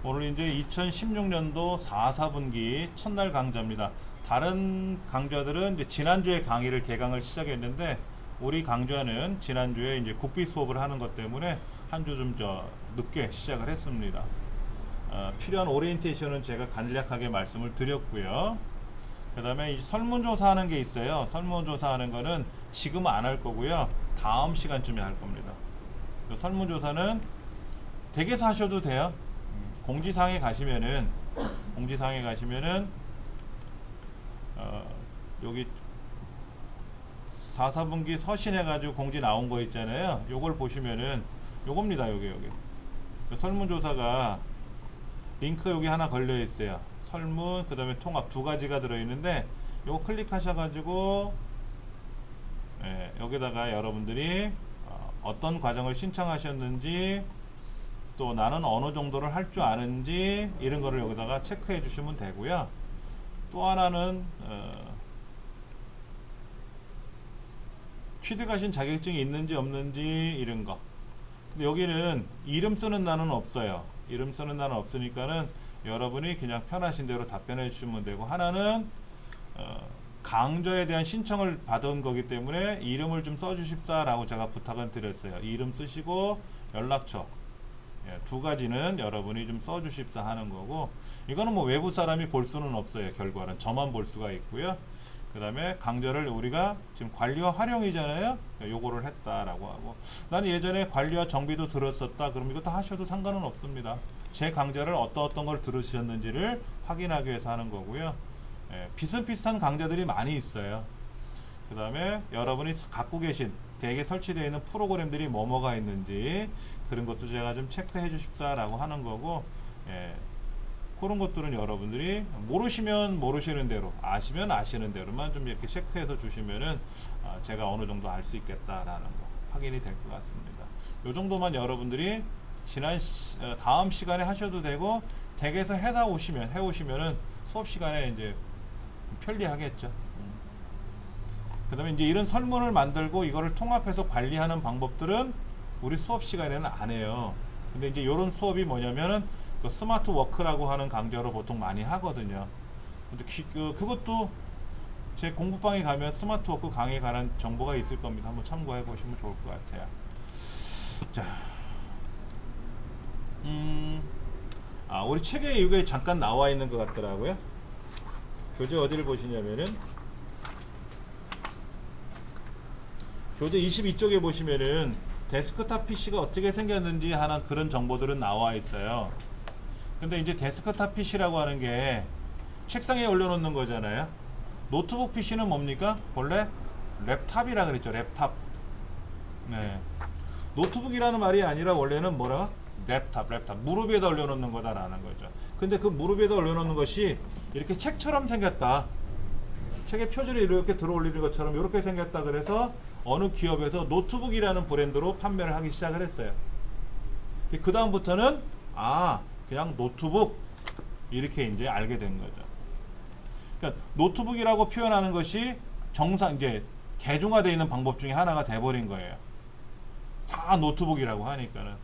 오늘 이제 2016년도 4분기 첫날 강좌입니다. 다른 강좌들은 이제 지난주에 강의를 개강을 시작했는데 우리 강좌는 지난주에 이제 국비 수업을 하는 것 때문에 한 주 좀 늦게 시작을 했습니다. 필요한 오리엔테이션은 제가 간략하게 말씀을 드렸고요. 그 다음에 설문조사 하는 게 있어요. 설문조사 하는 거는 지금 안 할 거고요. 다음 시간쯤에 할 겁니다. 설문조사는 댁에서 하셔도 돼요. 공지사항에 가시면은 여기 4분기 서신해 가지고 공지 나온 거 있잖아요. 요걸 보시면은 요겁니다. 여기 설문조사가 링크 여기 하나 걸려 있어요. 설문 그 다음에 통합 두 가지가 들어 있는데 요거 클릭하셔 가지고 여기다가 여러분들이 어떤 과정을 신청하셨는지 또 나는 어느 정도를 할 줄 아는지 이런 거를 여기다가 체크해 주시면 되고요. 또 하나는 취득하신 자격증이 있는지 없는지 이런 거. 근데 여기는 이름 쓰는 날은 없어요. 이름 쓰는 날은 없으니까는 여러분이 그냥 편하신 대로 답변해 주시면 되고, 하나는 강좌에 대한 신청을 받은 거기 때문에 이름을 좀 써주십사 라고 제가 부탁을 드렸어요. 이름 쓰시고 연락처 두 가지는 여러분이 좀 써주십사 하는 거고, 이거는 뭐 외부 사람이 볼 수는 없어요. 결과는 저만 볼 수가 있고요. 그 다음에 강좌를 우리가 지금 관리와 활용이잖아요. 요거를 했다라고 하고, 나는 예전에 관리와 정비도 들었었다. 그럼 이것도 하셔도 상관은 없습니다. 제 강좌를 어떤 걸 들으셨는지를 확인하기 위해서 하는 거고요. 비슷비슷한 강좌들이 많이 있어요. 그 다음에 여러분이 갖고 계신 댁에 설치되어 있는 프로그램들이 뭐가 있는지 그런 것도 제가 좀 체크해 주십사 라고 하는 거고, 그런 것들은 여러분들이 모르시면 모르시는 대로, 아시면 아시는 대로만 좀 이렇게 체크해서 주시면은 제가 어느 정도 알 수 있겠다라는 거 확인이 될 것 같습니다. 요 정도만 여러분들이 다음 시간에 하셔도 되고, 댁에서 해 오시면은 수업 시간에 이제 편리하겠죠. 그 다음에 이제 이런 설문을 만들고 이거를 통합해서 관리하는 방법들은 우리 수업 시간에는 안 해요. 근데 이제 이런 수업이 뭐냐면은 그 스마트 워크라고 하는 강좌로 보통 많이 하거든요. 근데 그것도 제 공부방에 가면 스마트 워크 강의에 관한 정보가 있을 겁니다. 한번 참고해 보시면 좋을 것 같아요. 자, 우리 책에 이게 잠깐 나와 있는 것 같더라고요. 교재 어디를 보시냐면은 교재 22쪽에 보시면은 데스크탑 PC가 어떻게 생겼는지 하는 그런 정보들은 나와 있어요. 근데 이제 데스크탑 PC라고 하는 게 책상에 올려놓는 거잖아요. 노트북 PC는 뭡니까? 원래 랩탑이라 그랬죠. 랩탑. 네. 노트북이라는 말이 아니라 원래는 뭐라? 랩탑. 무릎 위에다 올려놓는 거다라는 거죠. 근데 그 무릎 위에다 올려놓는 것이 이렇게 책처럼 생겼다. 책의 표지를 이렇게 들어 올리는 것처럼 이렇게 생겼다. 그래서 어느 기업에서 노트북이라는 브랜드로 판매를 하기 시작을 했어요. 그 다음부터는 그냥 노트북 이렇게 이제 알게 된 거죠. 그러니까 노트북이라고 표현하는 것이 이제 대중화되어 있는 방법 중에 하나가 돼버린 거예요. 다 노트북이라고 하니까는.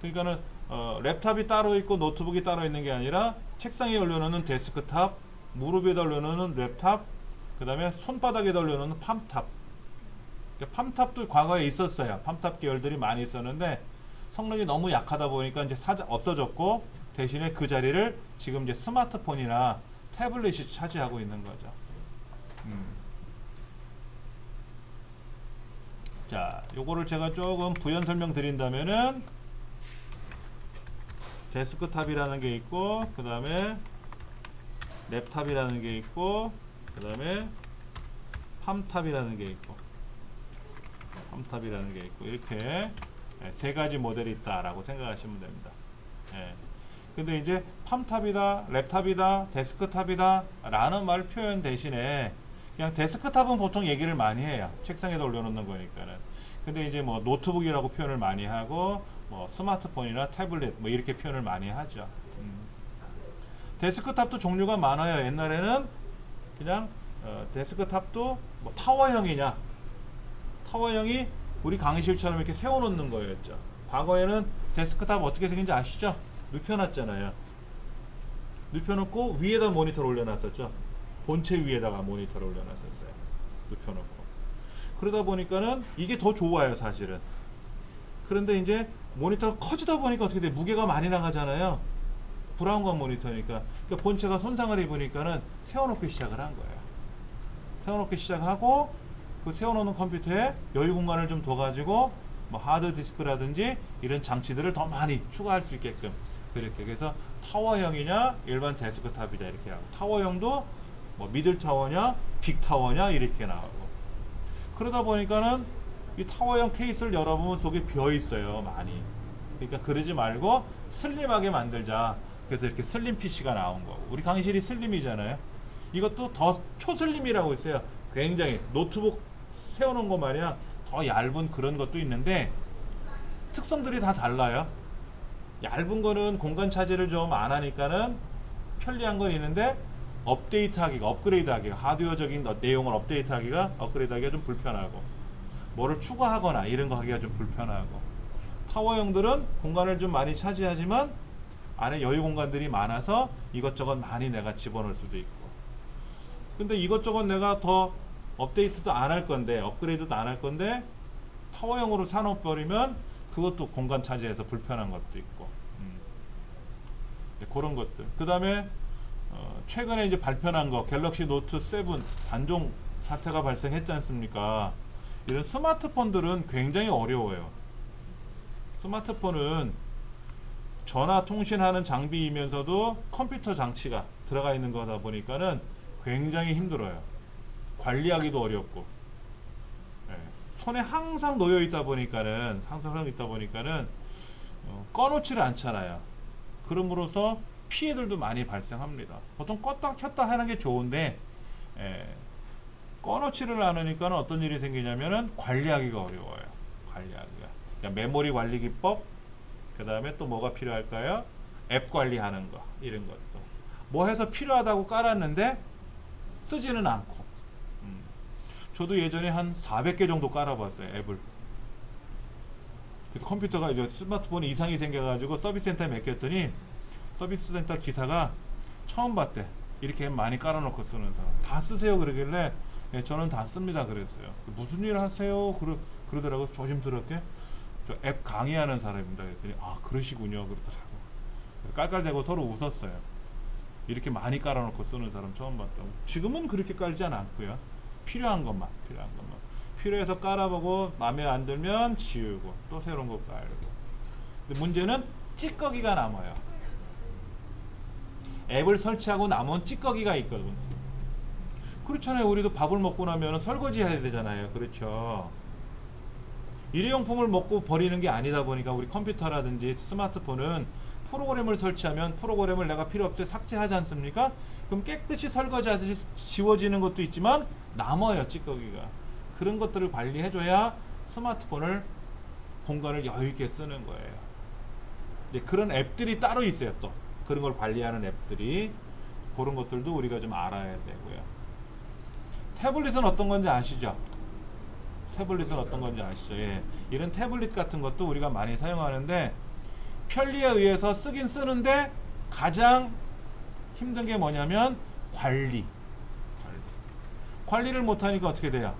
그러니까는 랩탑이 따로 있고 노트북이 따로 있는 게 아니라 책상에 올려놓는 데스크탑, 무릎에 올려놓는 랩탑, 그 다음에 손바닥에 올려놓는 팜탑. 그러니까 팜탑도 과거에 있었어요. 팜탑 계열들이 많이 있었는데 성능이 너무 약하다 보니까 이제 없어졌고, 대신에 그 자리를 지금 이제 스마트폰이나 태블릿이 차지하고 있는 거죠. 자, 요거를 제가 조금 부연 설명 드린다면은 데스크탑이라는 게 있고, 그 다음에 랩탑이라는 게 있고, 그 다음에 팜탑이라는 게 있고, 이렇게 세 가지 모델이 있다라고 생각하시면 됩니다. 근데 이제 팜탑이다, 랩탑이다, 데스크탑이다 라는 말 표현 대신에 그냥 데스크탑은 보통 얘기를 많이 해요. 책상에다 올려놓는 거니까는. 근데 이제 뭐 노트북이라고 표현을 많이 하고, 뭐 스마트폰이나 태블릿 뭐 이렇게 표현을 많이 하죠. 데스크탑도 종류가 많아요. 옛날에는 그냥 데스크탑도 뭐 타워형이 우리 강의실처럼 이렇게 세워놓는 거였죠. 과거에는 데스크탑 어떻게 생긴지 아시죠? 눕혀놨잖아요. 눕혀놓고 위에다 모니터를 올려놨었죠. 본체 위에다가 모니터를 올려놨었어요. 눕혀놓고. 그러다 보니까는 이게 더 좋아요, 사실은. 그런데 이제 모니터가 커지다 보니까 어떻게 돼? 무게가 많이 나가잖아요. 브라운관 모니터니까. 그러니까 본체가 손상을 입으니까는 세워놓기 시작을 한 거예요. 세워놓기 시작하고 그 세워놓는 컴퓨터에 여유 공간을 좀 더 가지고 뭐 하드 디스크라든지 이런 장치들을 더 많이 추가할 수 있게끔 그렇게. 그래서 타워형이냐 일반 데스크탑이냐 이렇게 하고, 타워형도 뭐 미들 타워냐 빅 타워냐 이렇게 나오고. 그러다 보니까는 이 타워형 케이스를 열어보면 속에 비어 있어요, 많이. 그러니까 그러지 말고 슬림하게 만들자. 그래서 이렇게 슬림 PC가 나온 거고. 우리 강의실이 슬림이잖아요. 이것도 더 초슬림이라고 있어요. 굉장히 노트북 세워놓은 거 마냥 더 얇은 그런 것도 있는데 특성들이 다 달라요. 얇은 거는 공간 차지를 좀 안 하니까는 편리한 건 있는데 업데이트하기가, 업그레이드하기가, 하드웨어적인 내용을 업그레이드하기가 좀 불편하고, 뭐를 추가하거나 이런 거 하기가 좀 불편하고. 타워형들은 공간을 좀 많이 차지하지만 안에 여유 공간들이 많아서 이것저것 많이 내가 집어넣을 수도 있고. 근데 이것저것 내가 더 업데이트도 안 할 건데, 업그레이드도 안 할 건데 타워형으로 사놓버리면 그것도 공간 차지해서 불편한 것도 있고. 그런 것들. 그 다음에 최근에 이제 발표한 거 갤럭시 노트 7 단종 사태가 발생했지 않습니까? 이런 스마트폰들은 굉장히 어려워요. 스마트폰은 전화 통신하는 장비이면서도 컴퓨터 장치가 들어가 있는 거다 보니까는 굉장히 힘들어요. 관리하기도 어렵고, 손에 항상 놓여 있다 보니까는 꺼놓지를 않잖아요. 그럼으로써 피해들도 많이 발생합니다. 보통 껐다 켰다 하는 게 좋은데 꺼놓지를 않으니까 어떤 일이 생기냐면은 관리하기가 어려워요. 관리하기가. 그러니까 메모리 관리 기법, 그 다음에 또 뭐가 필요할까요? 앱 관리하는 거, 이런 것도. 뭐 해서 필요하다고 깔았는데 쓰지는 않고. 저도 예전에 한 400개 정도 깔아봤어요, 앱을. 컴퓨터가 이제 스마트폰에 이상이 생겨가지고 서비스 센터에 맡겼더니 서비스 센터 기사가 처음 봤대. 이렇게 많이 깔아놓고 쓰는 사람. 다 쓰세요 그러길래 저는 다 씁니다 그랬어요. 무슨 일 하세요? 그러더라고. 조심스럽게. 저 앱 강의하는 사람입니다 그랬더니 아 그러시군요 그러더라고. 그래서 깔깔대고 서로 웃었어요. 이렇게 많이 깔아놓고 쓰는 사람 처음 봤다고. 지금은 그렇게 깔지는 않고요. 필요한 것만. 필요해서 깔아보고 마음에 안 들면 지우고 또 새로운 거 깔고. 근데 문제는 찌꺼기가 남아요. 앱을 설치하고 남은 찌꺼기가 있거든요. 그렇잖아요. 우리도 밥을 먹고 나면 설거지 해야 되잖아요. 그렇죠. 일회용품을 먹고 버리는 게 아니다 보니까 우리 컴퓨터라든지 스마트폰은 프로그램을 설치하면 프로그램을 내가 필요 없을 때 삭제하지 않습니까? 그럼 깨끗이 설거지하듯이 지워지는 것도 있지만 남아요, 찌꺼기가. 그런 것들을 관리해줘야 스마트폰을 공간을 여유있게 쓰는 거예요. 그런 앱들이 따로 있어요. 또 그런 걸 관리하는 앱들이. 그런 것들도 우리가 좀 알아야 되고요. 태블릿은 어떤 건지 아시죠? 예. 이런 태블릿 같은 것도 우리가 많이 사용하는데 편리에 의해서 쓰긴 쓰는데 가장 힘든 게 뭐냐면 관리를 못하니까 어떻게 돼요?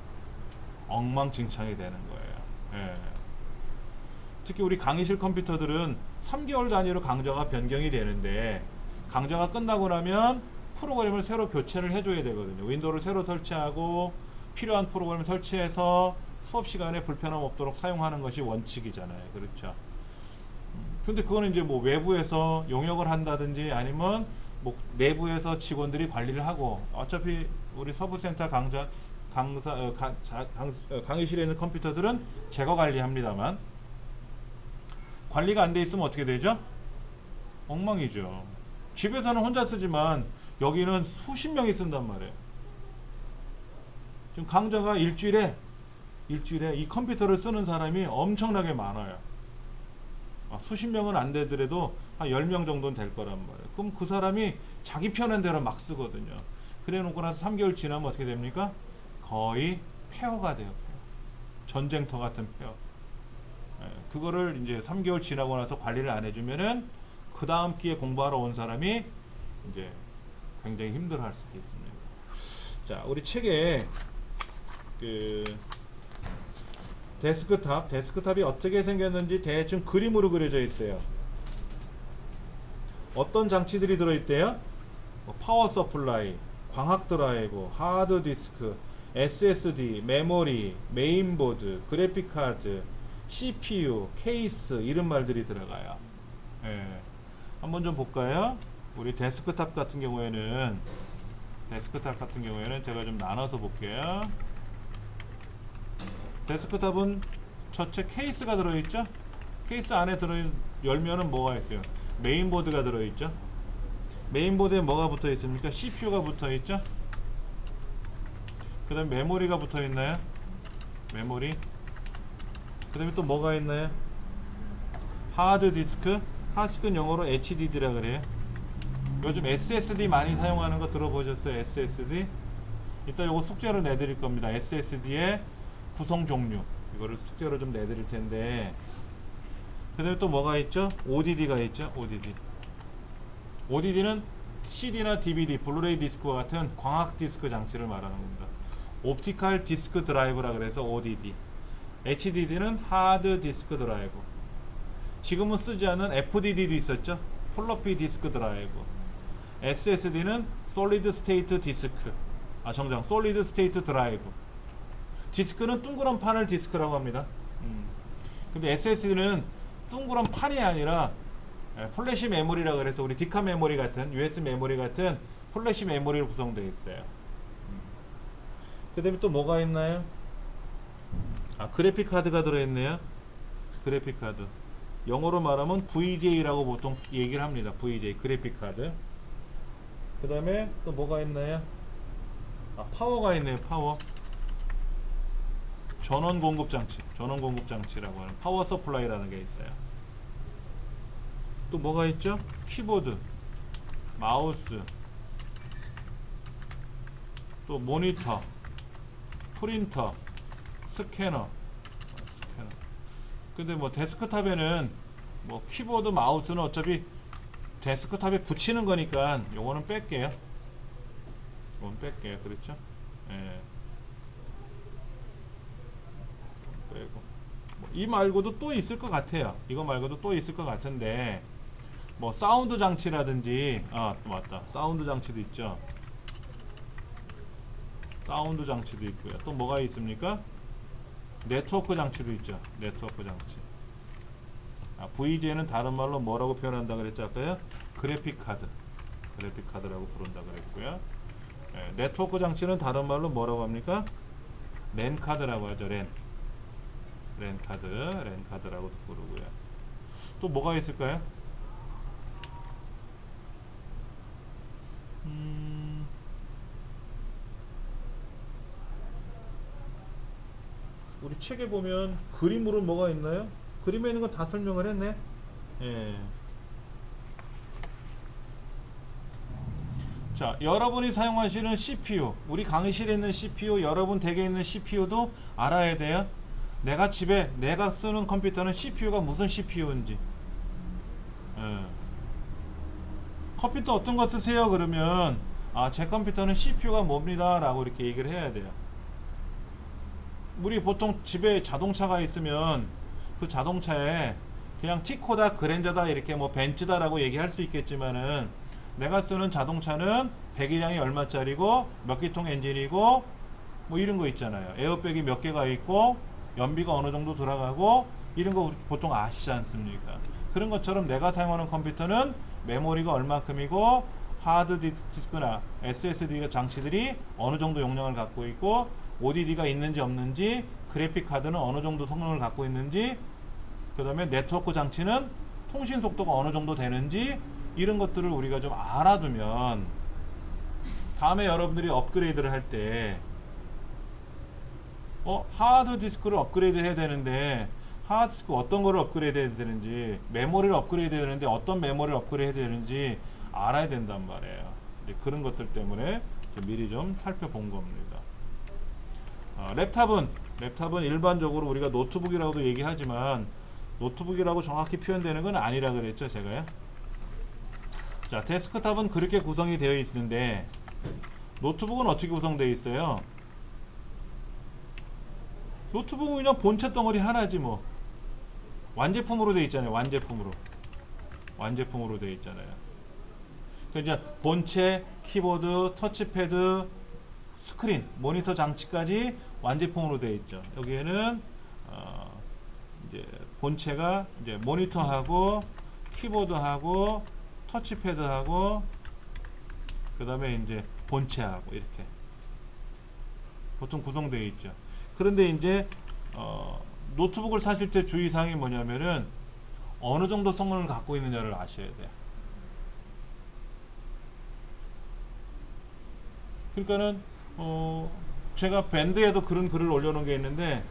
엉망진창이 되는 거예요. 예. 특히 우리 강의실 컴퓨터들은 3개월 단위로 강좌가 변경이 되는데 강좌가 끝나고 나면 프로그램을 새로 교체를 해줘야 되거든요. 윈도우를 새로 설치하고 필요한 프로그램을 설치해서 수업 시간에 불편함 없도록 사용하는 것이 원칙이잖아요. 그렇죠. 근데 그거는 이제 뭐 외부에서 용역을 한다든지 아니면 뭐 내부에서 직원들이 관리를 하고, 어차피 우리 서브센터 강의실에 있는 컴퓨터들은 제가 관리합니다만 관리가 안 돼 있으면 어떻게 되죠? 엉망이죠. 집에서는 혼자 쓰지만 여기는 수십 명이 쓴단 말이에요. 지금 강좌가 일주일에 이 컴퓨터를 쓰는 사람이 엄청나게 많아요. 수십 명은 안 되더라도 한 10명 정도는 될 거란 말이에요. 그럼 그 사람이 자기 편한 대로 막 쓰거든요. 그래 놓고 나서 3개월 지나면 어떻게 됩니까? 거의 폐허가 돼요. 전쟁터 같은 폐허. 그거를 이제 3개월 지나고 나서 관리를 안 해주면은 그 다음 기에 공부하러 온 사람이 이제 굉장히 힘들어할 수도 있습니다. 자, 우리 책에 그 데스크탑이 어떻게 생겼는지 대충 그림으로 그려져 있어요. 어떤 장치들이 들어있대요? 파워 서플라이, 광학 드라이브, 하드 디스크, SSD, 메모리, 메인보드, 그래픽 카드, CPU, 케이스 이런 말들이 들어가요. 예. 한번 좀 볼까요? 우리 데스크탑 같은 경우에는 제가 좀 나눠서 볼게요. 데스크탑은 전체 케이스가 들어있죠? 케이스 안에 열면은 뭐가 있어요? 메인보드가 들어있죠? 메인보드에 뭐가 붙어 있습니까? CPU가 붙어 있죠? 그 다음에 메모리가 붙어 있나요? 메모리. 그 다음에 또 뭐가 있나요? 하드디스크. 하드디스크는 영어로 HDD라 그래요. 요즘 SSD 많이 사용하는 거 들어보셨어요? SSD. 이따 요거 숙제로 내드릴 겁니다. SSD의 구성 종류. 이거를 숙제로 좀 내드릴 텐데. 그 다음에 또 뭐가 있죠? ODD가 있죠? ODD는 CD나 DVD, 블루레이 디스크와 같은 광학 디스크 장치를 말하는 겁니다. 옵티컬 디스크 드라이브라 그래서 ODD. HDD는 하드 디스크 드라이브. 지금은 쓰지 않는 FDD도 있었죠? 플로피 디스크 드라이브. SSD는 솔리드 스테이트 디스크. 솔리드 스테이트 드라이브. 디스크는 둥그런 판을 디스크라고 합니다. 근데 SSD는 둥그런 판이 아니라 플래시 메모리라 그래서 우리 디카 메모리 같은 USB 메모리 같은 플래시 메모리로 구성되어 있어요. 그 다음에 또 뭐가 있나요? 그래픽 카드가 들어있네요. 그래픽 카드. 영어로 말하면 VGA라고 보통 얘기를 합니다. VGA 그래픽 카드. 그 다음에 또 뭐가 있나요? 파워가 있네요. 파워. 전원 공급 장치라고 하는 파워 서플라이라는 게 있어요. 또 뭐가 있죠? 키보드, 마우스, 또 모니터, 프린터, 스캐너. 근데 뭐 데스크탑에는 뭐 키보드, 마우스는 어차피 데스크탑에 붙이는 거니까 요거는 뺄게요. 그렇죠? 예. 빼고. 이 말고도 또 있을 것 같아요. 이거 말고도 또 있을 것 같은데, 뭐 사운드 장치라든지, 맞다. 사운드 장치도 있죠. 사운드 장치도 있고요. 또 뭐가 있습니까? 네트워크 장치도 있죠. 네트워크 장치. VGA는 다른 말로 뭐라고 표현한다 그랬죠? 아까요? 그래픽 카드라고 부른다 그랬고요. 네트워크 장치는 다른 말로 뭐라고 합니까? 랜 카드라고 하죠. 랜 카드라고도 부르고요. 또 뭐가 있을까요? 우리 책에 보면 그림으로 뭐가 있나요? 그림에 있는 건 다 설명을 했네. 예. 자, 여러분이 사용하시는 CPU, 우리 강의실에 있는 CPU, 여러분 댁에 있는 CPU도 알아야 돼요. 내가 쓰는 컴퓨터는 CPU가 무슨 CPU인지. 예. 컴퓨터 어떤 거 쓰세요? 그러면 제 컴퓨터는 CPU가 뭡니다 라고 이렇게 얘기를 해야 돼요. 우리 보통 집에 자동차가 있으면 그 자동차에 그냥 티코다, 그랜저다, 이렇게 뭐 벤츠다 라고 얘기할 수 있겠지만은, 내가 쓰는 자동차는 배기량이 얼마짜리고 몇 기통 엔진이고 뭐 이런 거 있잖아요. 에어백이 몇 개가 있고 연비가 어느 정도 들어가고 이런 거 보통 아시지 않습니까? 그런 것처럼 내가 사용하는 컴퓨터는 메모리가 얼마큼이고 하드 디스크나 SSD 장치들이 어느 정도 용량을 갖고 있고 ODD가 있는지 없는지, 그래픽 카드는 어느 정도 성능을 갖고 있는지, 그 다음에 네트워크 장치는 통신 속도가 어느 정도 되는지, 이런 것들을 우리가 좀 알아두면 다음에 여러분들이 업그레이드를 할 때 하드 디스크를 업그레이드 해야 되는데 하드 디스크 어떤 거를 업그레이드 해야 되는지, 메모리를 업그레이드 해야 되는데 어떤 메모리를 업그레이드 해야 되는지 알아야 된단 말이에요. 그런 것들 때문에 미리 좀 살펴본 겁니다. 랩탑은 일반적으로 우리가 노트북이라고도 얘기하지만 노트북이라고 정확히 표현되는 건 아니라 그랬죠, 제가요. 자, 데스크탑은 그렇게 구성이 되어 있는데 노트북은 어떻게 구성되어 있어요? 노트북은 그냥 본체 덩어리 하나지 뭐. 완제품으로 되어 있잖아요. 완제품으로 되어 있잖아요. 그러니까 본체, 키보드, 터치패드, 스크린, 모니터 장치까지 완제품으로 되어 있죠. 여기에는 이제 본체가 이제 모니터하고 키보드하고 터치패드하고 그 다음에 이제 본체하고 이렇게 보통 구성되어 있죠. 그런데 이제 노트북을 사실 때 주의사항이 뭐냐면은 어느 정도 성능을 갖고 있느냐를 아셔야 돼요. 그러니까는 제가 밴드에도 그런 글을 올려놓은 게 있는데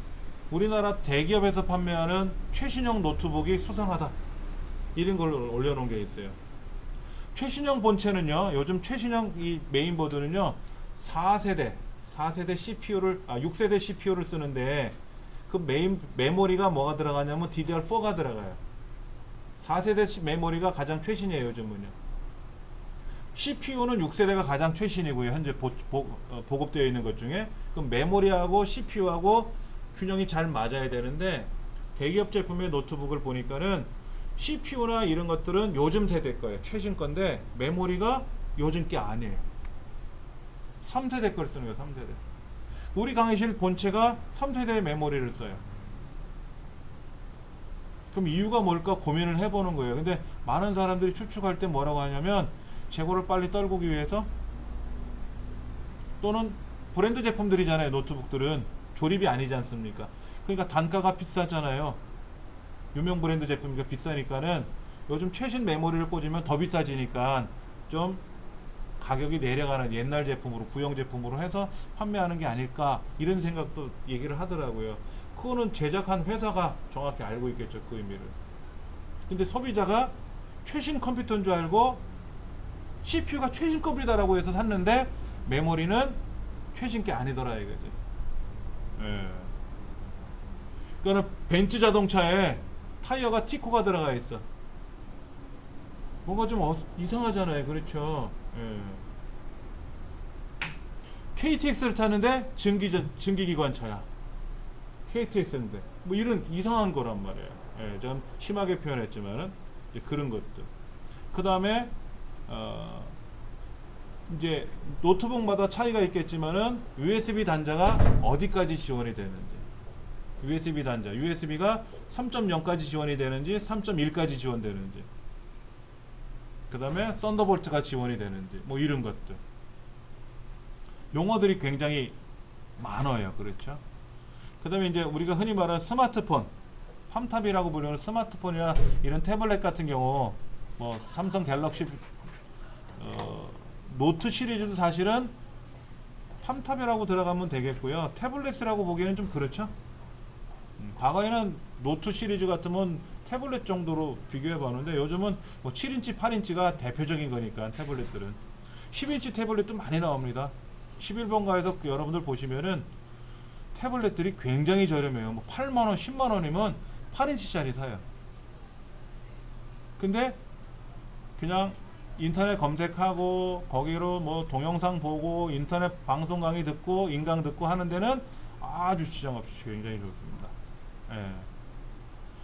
우리나라 대기업에서 판매하는 최신형 노트북이 수상하다 이런 걸 올려놓은 게 있어요. 최신형 본체는요, 요즘 최신형 이 메인보드는요 4세대 CPU를 6세대 CPU를 쓰는데 그 메모리가 뭐가 들어가냐면 DDR4가 들어가요. 4세대 메모리가 가장 최신이에요. 요즘은요. CPU는 6세대가 가장 최신이고요. 현재 보급되어 있는 것 중에. 그럼 메모리하고 CPU하고 균형이 잘 맞아야 되는데 대기업 제품의 노트북을 보니까는 CPU나 이런 것들은 요즘 세대 거예요. 최신 건데 메모리가 요즘 게 아니에요. 3세대 걸 쓰는 거예요. 3세대. 우리 강의실 본체가 3세대의 메모리를 써요. 그럼 이유가 뭘까 고민을 해보는 거예요. 근데 많은 사람들이 추측할 때 뭐라고 하냐면 재고를 빨리 떨구기 위해서, 또는 브랜드 제품들이잖아요. 노트북들은 조립이 아니지 않습니까? 그러니까 단가가 비싸잖아요. 유명 브랜드 제품이니까 비싸니까는 요즘 최신 메모리를 꽂으면 더 비싸지니까 좀 가격이 내려가는 옛날 제품으로, 구형 제품으로 해서 판매하는 게 아닐까, 이런 생각도 얘기를 하더라고요. 그거는 제작한 회사가 정확히 알고 있겠죠, 그 의미를. 근데 소비자가 최신 컴퓨터인 줄 알고 CPU가 최신 컴퓨터라고 해서 샀는데 메모리는 최신 게 아니더라 이거지. 예. 그러니까 벤츠 자동차에 타이어가 티코가 들어가 있어. 뭔가 좀 이상하잖아요. 그렇죠. 예. KTX를 타는데 증기기관차야. KTX인데 뭐 이런 이상한 거란 말이에요. 예, 좀 심하게 표현했지만은 그런 것들. 그 다음에 이제 노트북마다 차이가 있겠지만은 USB 단자가 어디까지 지원이 되는지, USB 단자, USB가 3.0까지 지원이 되는지 3.1까지 지원되는지, 그 다음에 썬더볼트가 지원이 되는지, 뭐 이런 것들. 용어들이 굉장히 많아요. 그렇죠? 그 다음에 이제 우리가 흔히 말하는 스마트폰, 팜탑이라고 부르는 스마트폰이나 이런 태블릿 같은 경우, 뭐 삼성 갤럭시 노트 시리즈도 사실은 팜탑이라고 들어가면 되겠고요. 태블릿이라고 보기에는 좀 그렇죠. 과거에는 노트 시리즈 같으면 태블릿 정도로 비교해 봤는데 요즘은 뭐 7인치, 8인치가 대표적인 거니까 태블릿들은 10인치 태블릿도 많이 나옵니다. 11번가에서 여러분들 보시면은 태블릿들이 굉장히 저렴해요. 뭐 8만원, 10만원이면 8인치짜리 사요. 근데 그냥 인터넷 검색하고 거기로 뭐 동영상 보고 인터넷 방송 강의 듣고 인강 듣고 하는 데는 아주 지장 없이 굉장히 좋습니다. 예.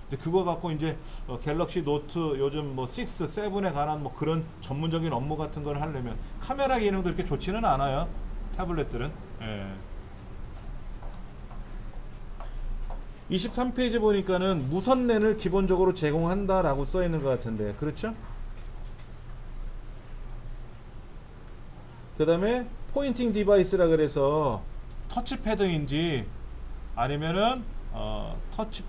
근데 그거 갖고 이제 갤럭시 노트 요즘 뭐 6, 7에 관한 뭐 그런 전문적인 업무 같은 걸 하려면 카메라 기능도 이렇게 좋지는 않아요. 태블릿들은. 예. 23페이지 보니까는 무선랜을 기본적으로 제공한다라고 써 있는 것 같은데, 그렇죠? 그 다음에 포인팅 디바이스라 그래서 터치패드인지 아니면은 터치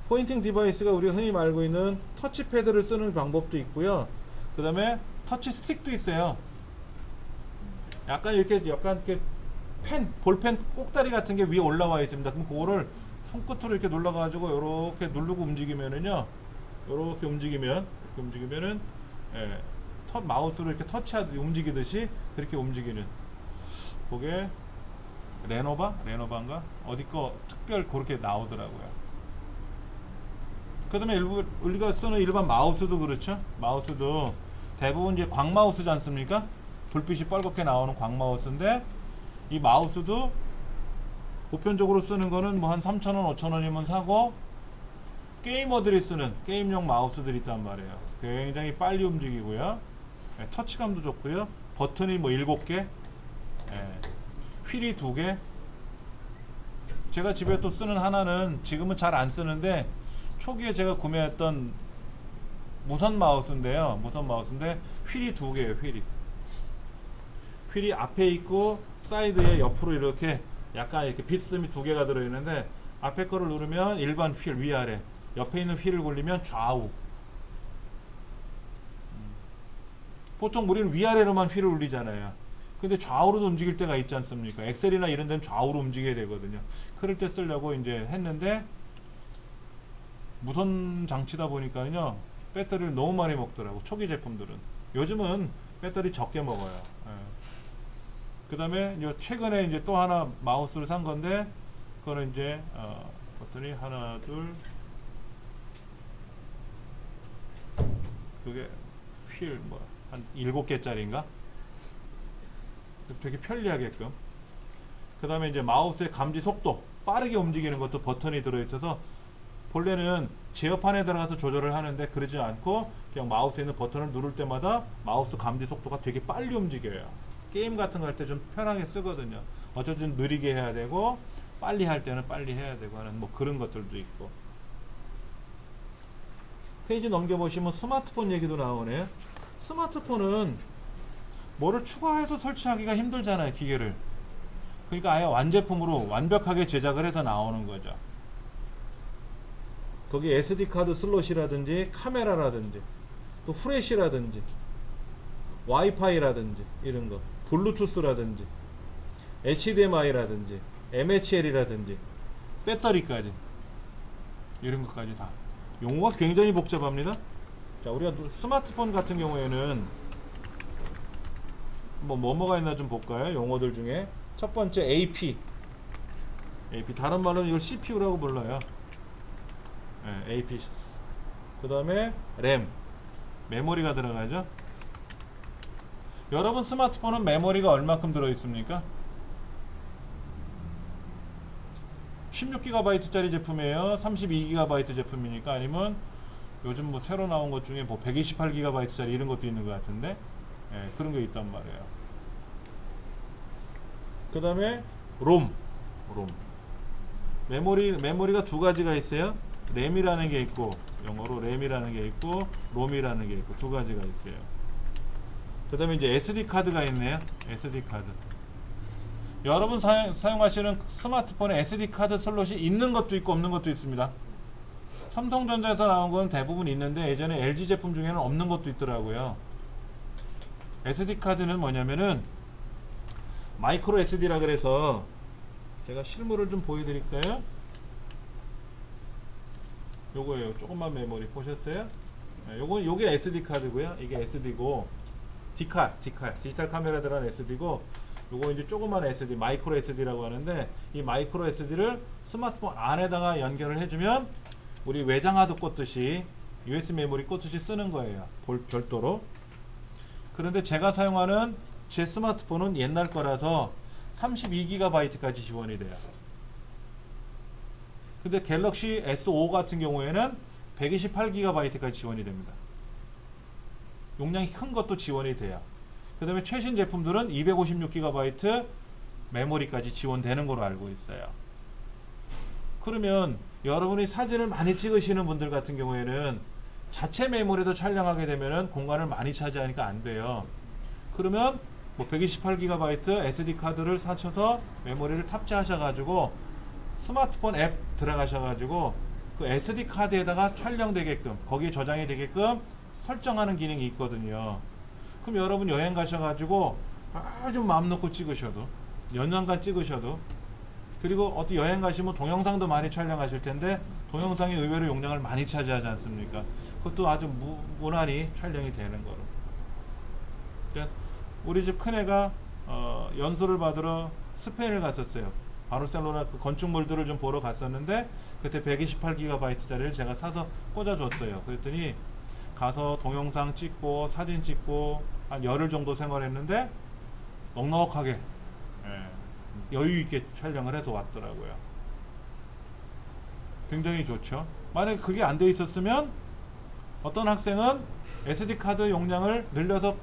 포인팅 디바이스가 우리가 흔히 알고 있는 터치패드를 쓰는 방법도 있고요. 그 다음에 터치 스틱도 있어요. 약간 이렇게 볼펜 꼭다리 같은 게 위에 올라와 있습니다. 그럼 그거를 손끝으로 이렇게 눌러가지고 이렇게 누르고 움직이면은요, 이렇게 움직이면은 예, 마우스로 이렇게 터치하듯이 움직이듯이 그렇게 움직이는, 그게 레노바인가 어디 거 특별 그렇게 나오더라고요. 그 다음에 우리가 쓰는 일반 마우스도 그렇죠. 마우스도 대부분 이제 광 마우스지 않습니까? 불빛이 빨갛게 나오는 광 마우스인데, 이 마우스도 보편적으로 쓰는 거는 뭐 한 3,000원, 5,000원이면 사고, 게이머들이 쓰는 게임용 마우스들이 있단 말이에요. 굉장히 빨리 움직이고요. 예, 터치감도 좋고요. 버튼이 뭐 7개, 예, 휠이 2개. 제가 집에 또 쓰는 하나는 지금은 잘 안 쓰는데, 초기에 제가 구매했던 무선 마우스인데요. 무선 마우스인데 휠이 2개예요. 휠이 앞에 있고 사이드에 옆으로 이렇게 약간 이렇게 비스듬히 2개가 들어있는데, 앞에 거를 누르면 일반 휠 위아래, 옆에 있는 휠을 굴리면 좌우. 보통 우리는 위아래로만 휠을 울리잖아요. 근데 좌우로도 움직일 때가 있지 않습니까? 엑셀이나 이런 데는 좌우로 움직여야 되거든요. 그럴 때 쓰려고 이제 했는데, 무선 장치다 보니까요 배터리를 너무 많이 먹더라고, 초기 제품들은. 요즘은 배터리 적게 먹어요. 예. 그 다음에 최근에 이제 또 하나 마우스를 산 건데, 그거는 이제 버튼이 하나 둘, 그게 휠 뭐 한 7개짜리인가? 되게 편리하게끔. 그 다음에 이제 마우스의 감지 속도, 빠르게 움직이는 것도 버튼이 들어있어서, 본래는 제어판에 들어가서 조절을 하는데 그러지 않고 그냥 마우스에 있는 버튼을 누를 때마다 마우스 감지 속도가 되게 빨리 움직여요. 게임 같은 거 할 때 좀 편하게 쓰거든요. 어쨌든 느리게 해야 되고, 빨리 할 때는 빨리 해야 되고 하는 뭐 그런 것들도 있고. 페이지 넘겨보시면 스마트폰 얘기도 나오네요. 스마트폰은 뭐를 추가해서 설치하기가 힘들잖아요, 기계를. 그러니까 아예 완제품으로 완벽하게 제작을 해서 나오는 거죠. 거기 SD카드 슬롯이라든지 카메라라든지 또 후레쉬라든지 와이파이라든지 이런 거, 블루투스라든지 HDMI라든지 MHL이라든지 배터리까지, 이런 것까지 다 용어가 굉장히 복잡합니다. 자, 우리가 스마트폰 같은 경우에는 뭐가 있나 좀 볼까요? 용어들 중에 첫 번째 AP, 다른 말로는 이걸 CPU라고 불러요. 네, AP. 그 다음에 램, 메모리가 들어가죠. 여러분 스마트폰은 메모리가 얼마큼 들어있습니까? 16GB 짜리 제품이에요? 32GB 제품이니까? 아니면 요즘 뭐 새로 나온 것 중에 뭐 128GB 짜리 이런 것도 있는 것 같은데, 예, 그런 게 있단 말이에요. 그 다음에 롬. 메모리가 두 가지가 있어요. 램이라는 게 있고, 영어로 램이라는 게 있고 롬이라는 게 있고, 두 가지가 있어요. 그 다음에 이제 SD 카드가 있네요. SD 카드. 여러분 사용하시는 스마트폰에 SD 카드 슬롯이 있는 것도 있고 없는 것도 있습니다. 삼성전자에서 나온 건 대부분 있는데, 예전에 LG 제품 중에는 없는 것도 있더라고요. SD 카드는 뭐냐면은 마이크로 SD라 그래서, 제가 실물을 좀 보여드릴까요? 요거예요. 조금만 메모리 보셨어요? 요게 SD 카드고요. 이게 SD고, 디지털 카메라 들어간 SD고, 요거 이제 조그만 SD, 마이크로 SD라고 하는데, 이 마이크로 SD를 스마트폰 안에다가 연결을 해주면 우리 외장 하드 꽂듯이, USB 메모리 꽂듯이 쓰는 거예요. 별도로. 그런데 제가 사용하는 제 스마트폰은 옛날 거라서 32GB까지 지원이 돼요. 근데 갤럭시 S5 같은 경우에는 128GB까지 지원이 됩니다. 용량이 큰 것도 지원이 돼요. 그 다음에 최신 제품들은 256GB 메모리까지 지원되는 걸로 알고 있어요. 그러면 여러분이 사진을 많이 찍으시는 분들 같은 경우에는 자체 메모리도 촬영하게 되면은 공간을 많이 차지하니까 안 돼요. 그러면 뭐 128GB SD 카드를 사셔서 메모리를 탑재하셔가지고 스마트폰 앱 들어가셔가지고 그 SD 카드에다가 촬영되게끔, 거기에 저장이 되게끔 설정하는 기능이 있거든요. 그럼 여러분 여행 가셔가지고 아주 마음 놓고 찍으셔도, 연년간 찍으셔도, 그리고 어디 여행 가시면 동영상도 많이 촬영하실 텐데 동영상이 의외로 용량을 많이 차지하지 않습니까? 그것도 아주 무난히 촬영이 되는 거로. 우리 집 큰애가 연수를 받으러 스페인을 갔었어요. 바르셀로나 그 건축물들을 좀 보러 갔었는데 그때 128GB짜리를 제가 사서 꽂아줬어요. 그랬더니 가서 동영상 찍고 사진 찍고 한 열흘 정도 생활했는데 넉넉하게 여유 있게 촬영을 해서 왔더라고요. 굉장히 좋죠. 만약에 그게 안 돼 있었으면 어떤 학생은 SD카드 용량을 늘려서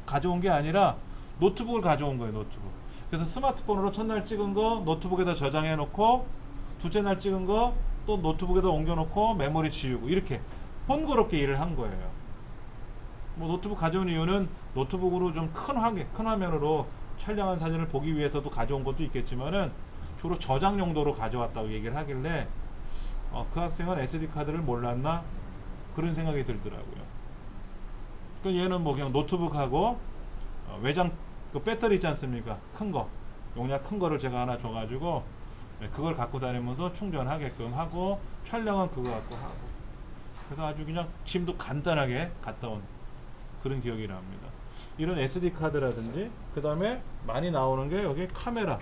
가져온 게 아니라 노트북을 가져온 거예요. 노트북. 그래서 스마트폰으로 첫날 찍은 거 노트북에다 저장해 놓고 둘째 날 찍은 거 또 노트북에다 옮겨 놓고 메모리 지우고 이렇게 번거롭게 일을 한 거예요. 뭐 노트북 가져온 이유는 노트북으로 좀 큰 화면으로 촬영한 사진을 보기 위해서도 가져온 것도 있겠지만은 주로 저장 용도로 가져왔다고 얘기를 하길래 그 학생은 SD카드를 몰랐나 그런 생각이 들더라고요. 그 얘는 뭐 그냥 노트북하고 외장 그 배터리 있지 않습니까? 큰 거 용량 큰 거를 제가 하나 줘가지고 그걸 갖고 다니면서 충전하게끔 하고 촬영은 그거 갖고 하고 그래서 아주 그냥 짐도 간단하게 갔다 온 그런 기억이 납니다. 이런 SD 카드라든지 그 다음에 많이 나오는 게 여기 카메라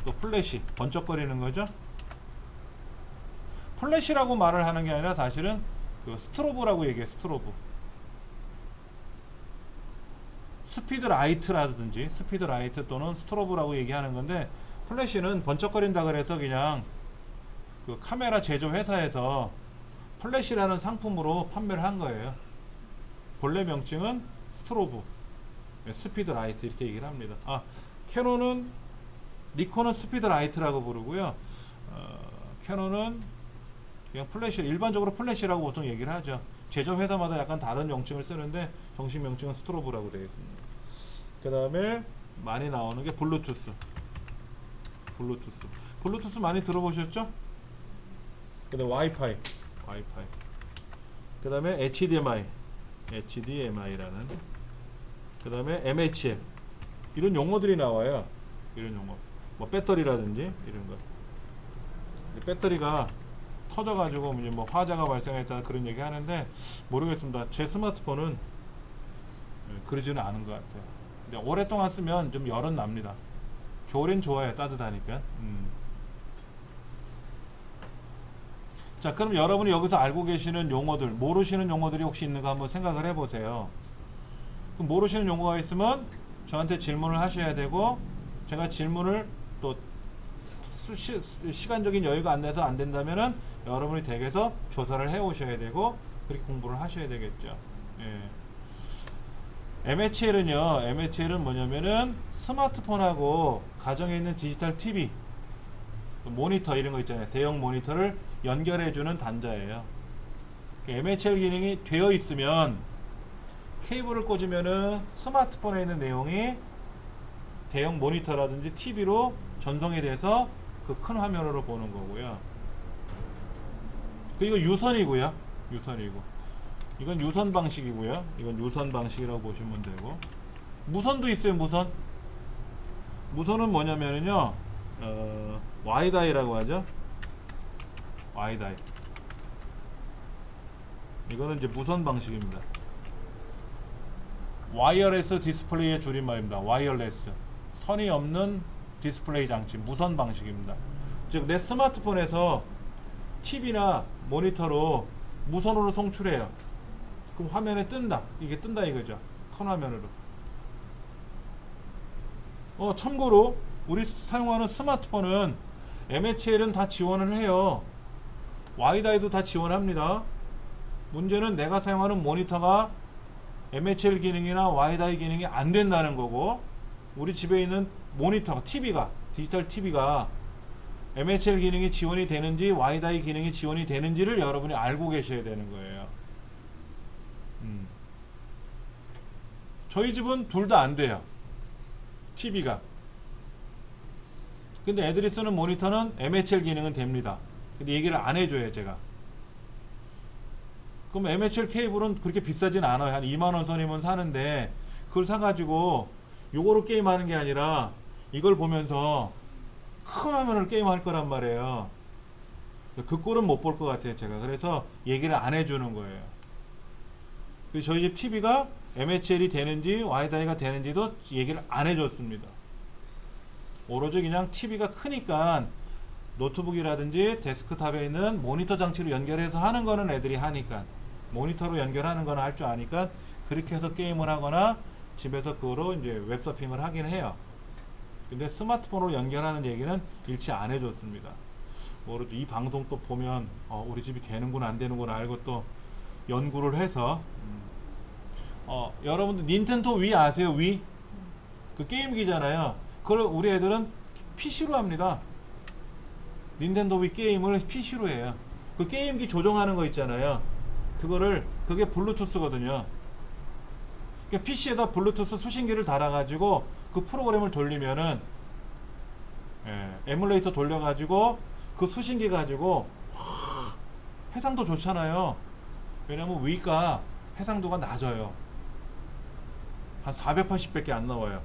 또 플래시 번쩍거리는 거죠. 플래시라고 말을 하는 게 아니라 사실은 그 스트로브라고 얘기해. 스트로브 스피드라이트라든지 스피드라이트 또는 스트로브라고 얘기하는 건데 플래시는 번쩍거린다 그래서 그냥 그 카메라 제조 회사에서 플래시라는 상품으로 판매를 한 거예요. 본래 명칭은 스트로브 스피드라이트 이렇게 얘기를 합니다. 캐논은 니콘은 스피드라이트라고 부르고요. 캐논은 그냥 플래시 일반적으로 플래시라고 보통 얘기를 하죠. 제조 회사마다 약간 다른 명칭을 쓰는데 정식 명칭은 스트로브라고 되어 있습니다. 그 다음에 많이 나오는 게 블루투스 많이 들어보셨죠? 그 다음에 와이파이 그 다음에 HDMI라는 그 다음에 MHL 이런 용어들이 나와요. 이런 용어 뭐 배터리라든지 이런 거 배터리가 터져가지고 이제 뭐 화재가 발생했다 그런 얘기 하는데 모르겠습니다. 제 스마트폰은 그러지는 않은 것 같아요. 근데 오랫동안 쓰면 좀 열은 납니다. 겨울엔 좋아요. 따뜻하니까. 자, 그럼 여러분이 여기서 알고 계시는 용어들, 모르시는 용어들이 혹시 있는가 한번 생각을 해보세요. 그럼 모르시는 용어가 있으면 저한테 질문을 하셔야 되고 제가 질문을 또 시간적인 여유가 안 돼서 안 된다면은 여러분이 댁에서 조사를 해 오셔야 되고 그렇게 공부를 하셔야 되겠죠. MHL은 뭐냐면은 스마트폰하고 가정에 있는 디지털 TV 모니터 이런 거 있잖아요. 대형 모니터를 연결해 주는 단자예요. MHL 기능이 되어 있으면 케이블을 꽂으면은 스마트폰에 있는 내용이 대형 모니터라든지 TV로 전송이 돼서 그 큰 화면으로 보는 거고요. 그리고 유선이고요. 이건 유선 방식이고요. 이건 유선 방식이라고 보시면 되고 무선도 있어요. 무선은 뭐냐면요 와이다이라고 하죠. 와이다이 이거는 이제 무선 방식입니다. 와이어레스 디스플레이의 줄임말입니다. 와이어레스 선이 없는 디스플레이 장치 무선 방식입니다. 즉 내 스마트폰에서 TV나 모니터로 무선으로 송출해요. 그럼 화면에 뜬다. 이게 뜬다 이거죠. 큰 화면으로. 참고로 우리 사용하는 스마트폰은 MHL은 다 지원을 해요. 와이다이도 다 지원합니다. 문제는 내가 사용하는 모니터가 MHL 기능이나 와이다이 기능이 안 된다는 거고 우리 집에 있는 모니터가 디지털 TV가 MHL 기능이 지원이 되는지 와이다이 기능이 지원이 되는지를 여러분이 알고 계셔야 되는 거예요. 저희 집은 둘 다 안 돼요. TV가. 근데 애들이 쓰는 모니터는 MHL 기능은 됩니다. 근데 얘기를 안 해줘요, 제가. 그럼 MHL 케이블은 그렇게 비싸진 않아요. 한 2만원 선이면 사는데 그걸 사가지고 요거로 게임하는 게 아니라 이걸 보면서 큰 화면으로 게임할 거란 말이에요. 그 꼴은 못 볼 것 같아요, 제가. 그래서 얘기를 안 해주는 거예요. 저희 집 TV가 MHL이 되는지 와이다이가 되는지도 얘기를 안 해줬습니다. 오로지 그냥 TV가 크니까 노트북이라든지 데스크탑에 있는 모니터 장치로 연결해서 하는 거는 애들이 하니까, 모니터로 연결하는 거는 할 줄 아니까 그렇게 해서 게임을 하거나 집에서 그거로 이제 웹서핑을 하긴 해요. 근데 스마트폰으로 연결하는 얘기는 일치 안 해줬습니다. 모르죠. 이 방송 또 보면 우리 집이 되는구나 안 되는구나 알고 또 연구를 해서 여러분들 닌텐도 위 아세요? 위? 그 게임기잖아요. 그걸 우리 애들은 PC로 합니다. 닌텐도 위 게임을 PC로 해요. 그 게임기 조정하는 거 있잖아요. 그게 블루투스거든요. 그러니까 PC에다 블루투스 수신기를 달아가지고 그 프로그램을 돌리면은 에뮬레이터 돌려가지고 그 수신기 가지고 해상도 좋잖아요. 왜냐면 위가 해상도가 낮아요. 한 480밖에 안 나와요.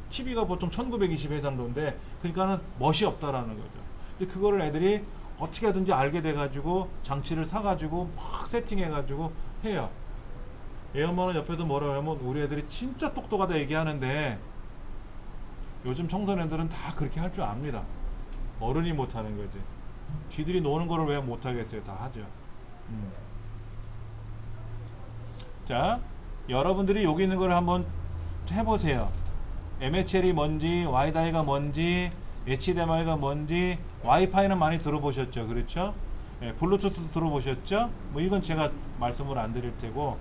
TV가 보통 1920 해상도인데 그러니까는 멋이 없다라는 거죠. 근데 그거를 애들이 어떻게 하든지 알게 돼가지고 장치를 사가지고 막 세팅해가지고 해요. 얘 엄마는 옆에서 뭐라고 하면 우리 애들이 진짜 똑똑하다 얘기하는데 요즘 청소년들은 다 그렇게 할 줄 압니다. 어른이 못하는 거지. 쥐들이 노는 거를 왜 못하겠어요. 다 하죠. 자, 여러분들이 여기 있는 걸 한번 해보세요. MHL이 뭔지, 와이다이가 뭔지, HDMI가 뭔지, 와이파이는 많이 들어보셨죠? 그렇죠? 블루투스도 들어보셨죠? 뭐 이건 제가 말씀을 안 드릴 테고,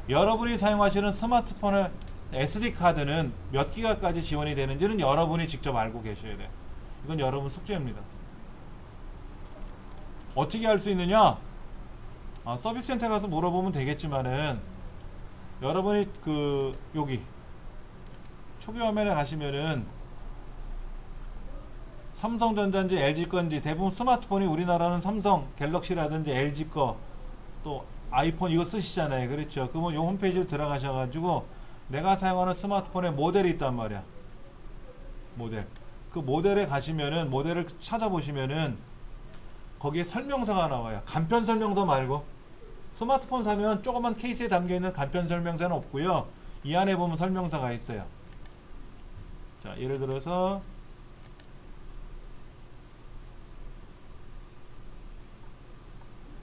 여러분이 사용하시는 스마트폰의 SD카드는 몇 기가까지 지원이 되는지는 여러분이 직접 알고 계셔야 돼요. 이건 여러분 숙제입니다. 어떻게 할 수 있느냐? 서비스 센터 가서 물어보면 되겠지만은 여러분이 여기 초기 화면에 가시면은 삼성전자인지 LG 건지 대부분 스마트폰이 우리나라는 삼성 갤럭시라든지 LG 거 또 아이폰 이거 쓰시잖아요. 그렇죠? 그러면 이 홈페이지에 들어가셔가지고 내가 사용하는 스마트폰에 모델이 있단 말이야. 모델. 그 모델에 가시면은 모델을 찾아보시면은 거기에 설명서가 나와요. 간편 설명서 말고 스마트폰 사면 조그만 케이스에 담겨있는 간편 설명서는 없고요. 이 안에 보면 설명서가 있어요. 자, 예를 들어서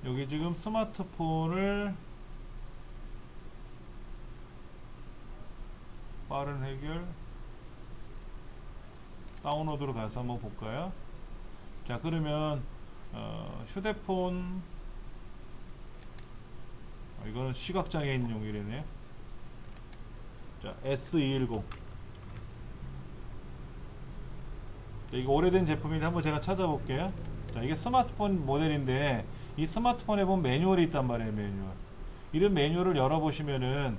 여기 지금 스마트폰을 빠른 해결 다운로드로 가서 한번 볼까요? 자, 그러면 휴대폰 이거는 시각장애인용이래네. 자, S210 이거 오래된 제품인데 한번 제가 찾아볼게요. 자, 이게 스마트폰 모델인데 이 스마트폰에 보면 매뉴얼이 있단 말이에요. 매뉴얼. 이런 매뉴얼을 열어보시면은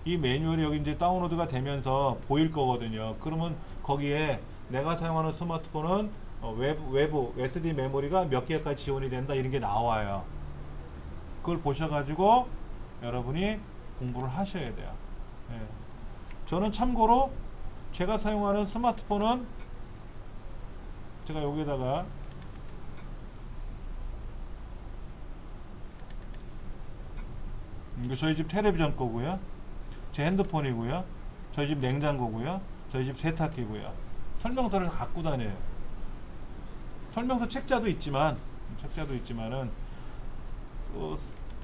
이 매뉴얼이 여기 이제 다운로드가 되면서 보일 거거든요. 그러면 거기에 내가 사용하는 스마트폰은 외부 SD 메모리가 몇 개까지 지원이 된다 이런 게 나와요. 그걸 보셔가지고 여러분이 공부를 하셔야 돼요. 예. 저는 참고로 제가 사용하는 스마트폰은 제가 여기다가 이거 저희 집 텔레비전 거고요. 제 핸드폰이고요. 저희 집 냉장고고요. 저희 집 세탁기고요. 설명서를 갖고 다녀요. 설명서 책자도 있지만은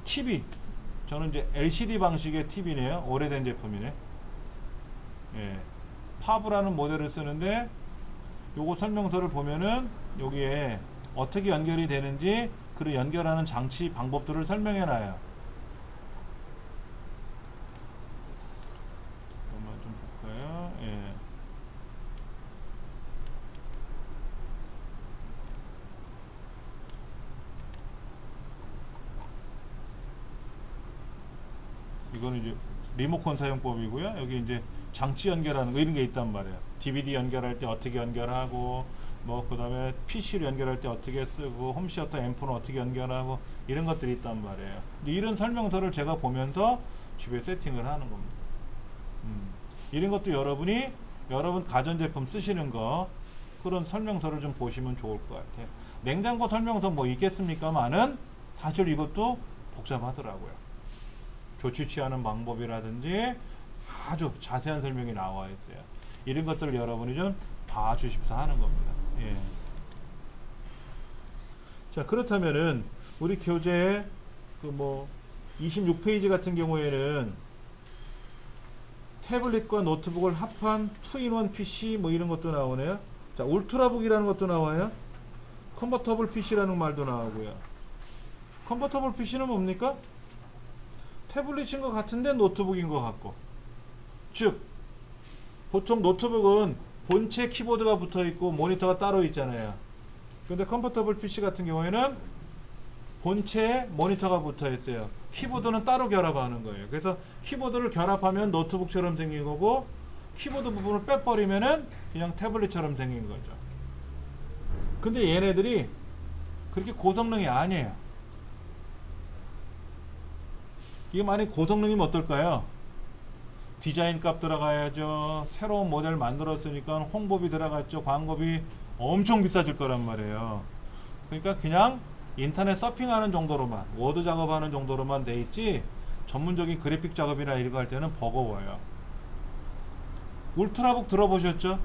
TV 저는 이제 LCD 방식의 TV네요. 오래된 제품이네. 예. 파브라는 모델을 쓰는데 요거 설명서를 보면은 여기에 어떻게 연결이 되는지 그리고 연결하는 장치 방법들을 설명해 놔요. 잠깐만 좀 볼까요? 예. 이거는 이제 리모컨 사용법이고요. 여기 이제 장치 연결하는 거 이런 게 있단 말이에요. DVD 연결할 때 어떻게 연결하고 뭐 그 다음에 PC를 연결할 때 어떻게 쓰고 홈시어터 앰프는 어떻게 연결하고 이런 것들이 있단 말이에요. 이런 설명서를 제가 보면서 집에 세팅을 하는 겁니다. 이런 것도 여러분 가전제품 쓰시는 거 그런 설명서를 좀 보시면 좋을 것 같아요. 냉장고 설명서 뭐 있겠습니까만은 사실 이것도 복잡하더라고요. 조치 취하는 방법이라든지 아주 자세한 설명이 나와 있어요. 이런 것들을 여러분이 좀 다 주십사 하는 겁니다. 예. 자, 그렇다면은 우리 교재 그 뭐 26페이지 같은 경우에는 태블릿과 노트북을 합한 2-in-1 PC 뭐 이런 것도 나오네요. 자, 울트라북이라는 것도 나와요. 컨버터블 PC라는 말도 나오고요. 컨버터블 PC는 뭡니까? 태블릿인 것 같은데 노트북인 것 같고, 즉 보통 노트북은 본체 키보드가 붙어 있고 모니터가 따로 있잖아요. 근데 컨버터블 PC 같은 경우에는 본체에 모니터가 붙어 있어요. 키보드는 따로 결합하는 거예요. 그래서 키보드를 결합하면 노트북처럼 생긴 거고, 키보드 부분을 빼버리면은 그냥 태블릿처럼 생긴 거죠. 근데 얘네들이 그렇게 고성능이 아니에요. 이게 만약 고성능이면 어떨까요? 디자인 값 들어가야죠. 새로운 모델 만들었으니까 홍보비 들어갔죠. 광고비 엄청 비싸질 거란 말이에요. 그러니까 그냥 인터넷 서핑하는 정도로만, 워드 작업하는 정도로만 돼 있지 전문적인 그래픽 작업이나 이런 거 할 때는 버거워요. 울트라북 들어보셨죠?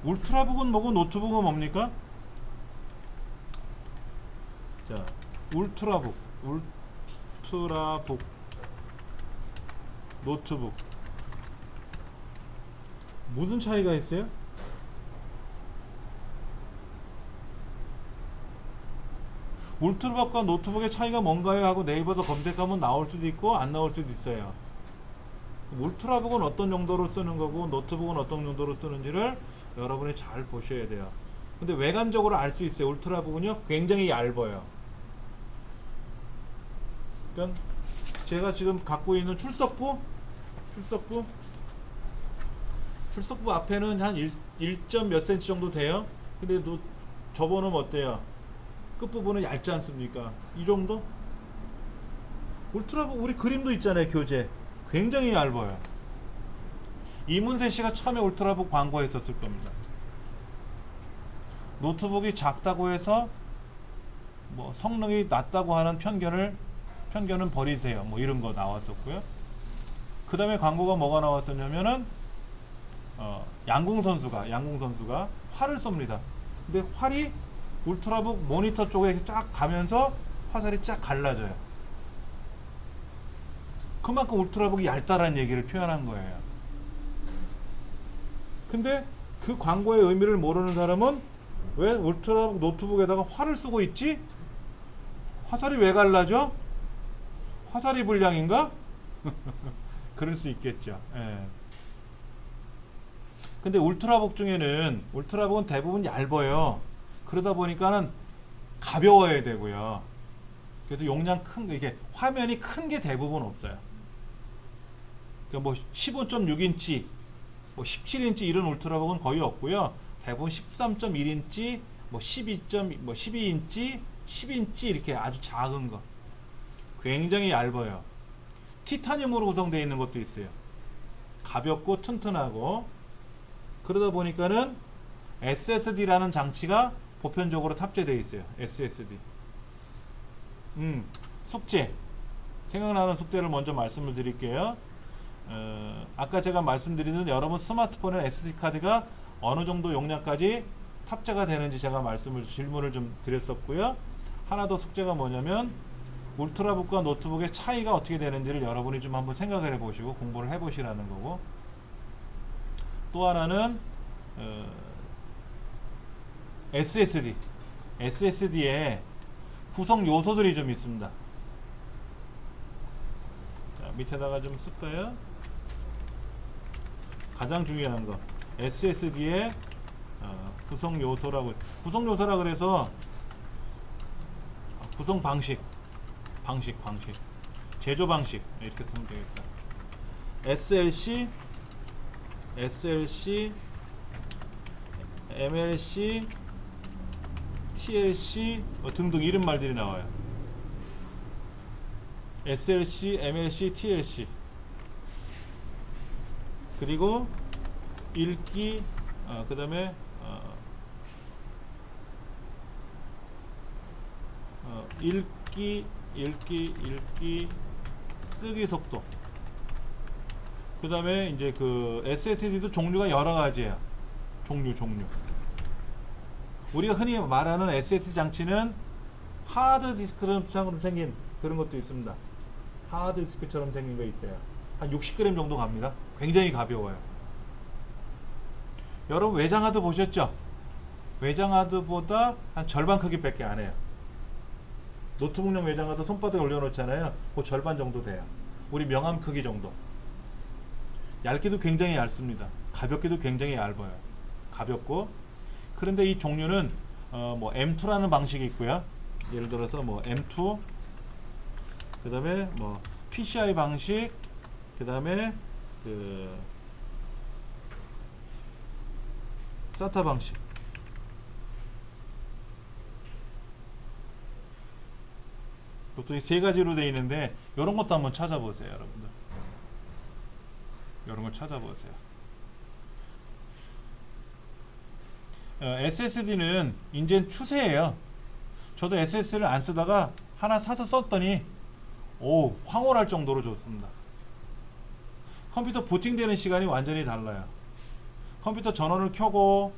울트라북은 뭐고 노트북은 뭡니까? 자, 울트라북, 노트북 무슨 차이가 있어요? 울트라북과 노트북의 차이가 뭔가요? 하고 네이버에서 검색하면 나올 수도 있고 안 나올 수도 있어요. 울트라북은 어떤 용도로 쓰는 거고 노트북은 어떤 용도로 쓰는지를 여러분이 잘 보셔야 돼요. 근데 외관적으로 알 수 있어요. 울트라북은요 굉장히 얇아요. 그러니까 제가 지금 갖고 있는 출석부 앞에는 한 1점 몇 cm 정도 돼요. 근데 접어놓으면 어때요? 끝부분은 얇지 않습니까? 이 정도? 울트라북 우리 그림도 있잖아요. 교재 굉장히 얇아요. 이문세 씨가 처음에 울트라북 광고했었을 겁니다. 노트북이 작다고 해서 뭐 성능이 낮다고 하는 편견은 버리세요. 뭐 이런 거 나왔었고요. 그 다음에 광고가 뭐가 나왔었냐면은 양궁 선수가 활을 쏩니다. 근데 활이 울트라북 모니터 쪽에 쫙 가면서 화살이 쫙 갈라져요. 그만큼 울트라북이 얇다라는 얘기를 표현한 거예요. 근데 그 광고의 의미를 모르는 사람은 왜 울트라북 노트북에다가 활을 쓰고 있지? 화살이 왜 갈라져? 화살이 불량인가? 그럴 수 있겠죠. 예. 근데 울트라북은 대부분 얇아요. 그러다 보니까는 가벼워야 되고요. 그래서 용량 큰 게, 이게 화면이 큰 게 대부분 없어요. 그러니까 뭐 15.6인치, 뭐 17인치 이런 울트라북은 거의 없고요. 대부분 13.1인치, 뭐 12인치, 10인치 이렇게 아주 작은 거. 굉장히 얇아요. 티타늄으로 구성되어 있는 것도 있어요. 가볍고 튼튼하고. 그러다 보니까는 SSD라는 장치가 보편적으로 탑재되어 있어요. SSD. 숙제. 생각나는 숙제를 먼저 말씀을 드릴게요. 아까 제가 말씀드리는 여러분 스마트폰에 SD카드가 어느 정도 용량까지 탑재가 되는지 제가 질문을 좀 드렸었고요. 하나 더 숙제가 뭐냐면 울트라북과 노트북의 차이가 어떻게 되는지를 여러분이 좀 한번 생각을 해보시고 공부를 해보시라는 거고, 또 하나는 SSD에 구성 요소들이 좀 있습니다. 자, 밑에다가 좀 쓸까요? 가장 중요한 거 SSD의 구성 요소라 그래서 구성 방식 제조 방식 이렇게 쓰면 되겠다. SLC, MLC, TLC 등등 이런 말들이 나와요. SLC, MLC, TLC. 그리고 읽기, 그 다음에 읽기, 쓰기 속도. 그 다음에 이제 그 SSD도 종류가 여러 가지예요. 종류. 우리가 흔히 말하는 SSD 장치는 하드 디스크처럼 생긴 그런 것도 있습니다. 하드 디스크처럼 생긴 거 있어요. 한 60g 정도 갑니다. 굉장히 가벼워요. 여러분 외장 하드 보셨죠? 외장 하드보다 한 절반 크기밖에 안 해요. 노트북용 외장 하드 손바닥에 올려놓잖아요. 그 절반 정도 돼요. 우리 명암 크기 정도. 얇기도 굉장히 얇습니다. 가볍기도 굉장히 얇아요. 가볍고. 그런데 이 종류는 뭐 M2라는 방식이 있고요. 예를 들어서 뭐 M2, 그 다음에 뭐 PCI 방식, 그 다음에 그 SATA 방식. 보통 이 세 가지로 되어 있는데 이런 것도 한번 찾아보세요, 여러분들. 이런 걸 찾아보세요. SSD는 이제 추세예요. 저도 SSD를 안 쓰다가 하나 사서 썼더니 황홀할 정도로 좋습니다. 컴퓨터 부팅되는 시간이 완전히 달라요. 컴퓨터 전원을 켜고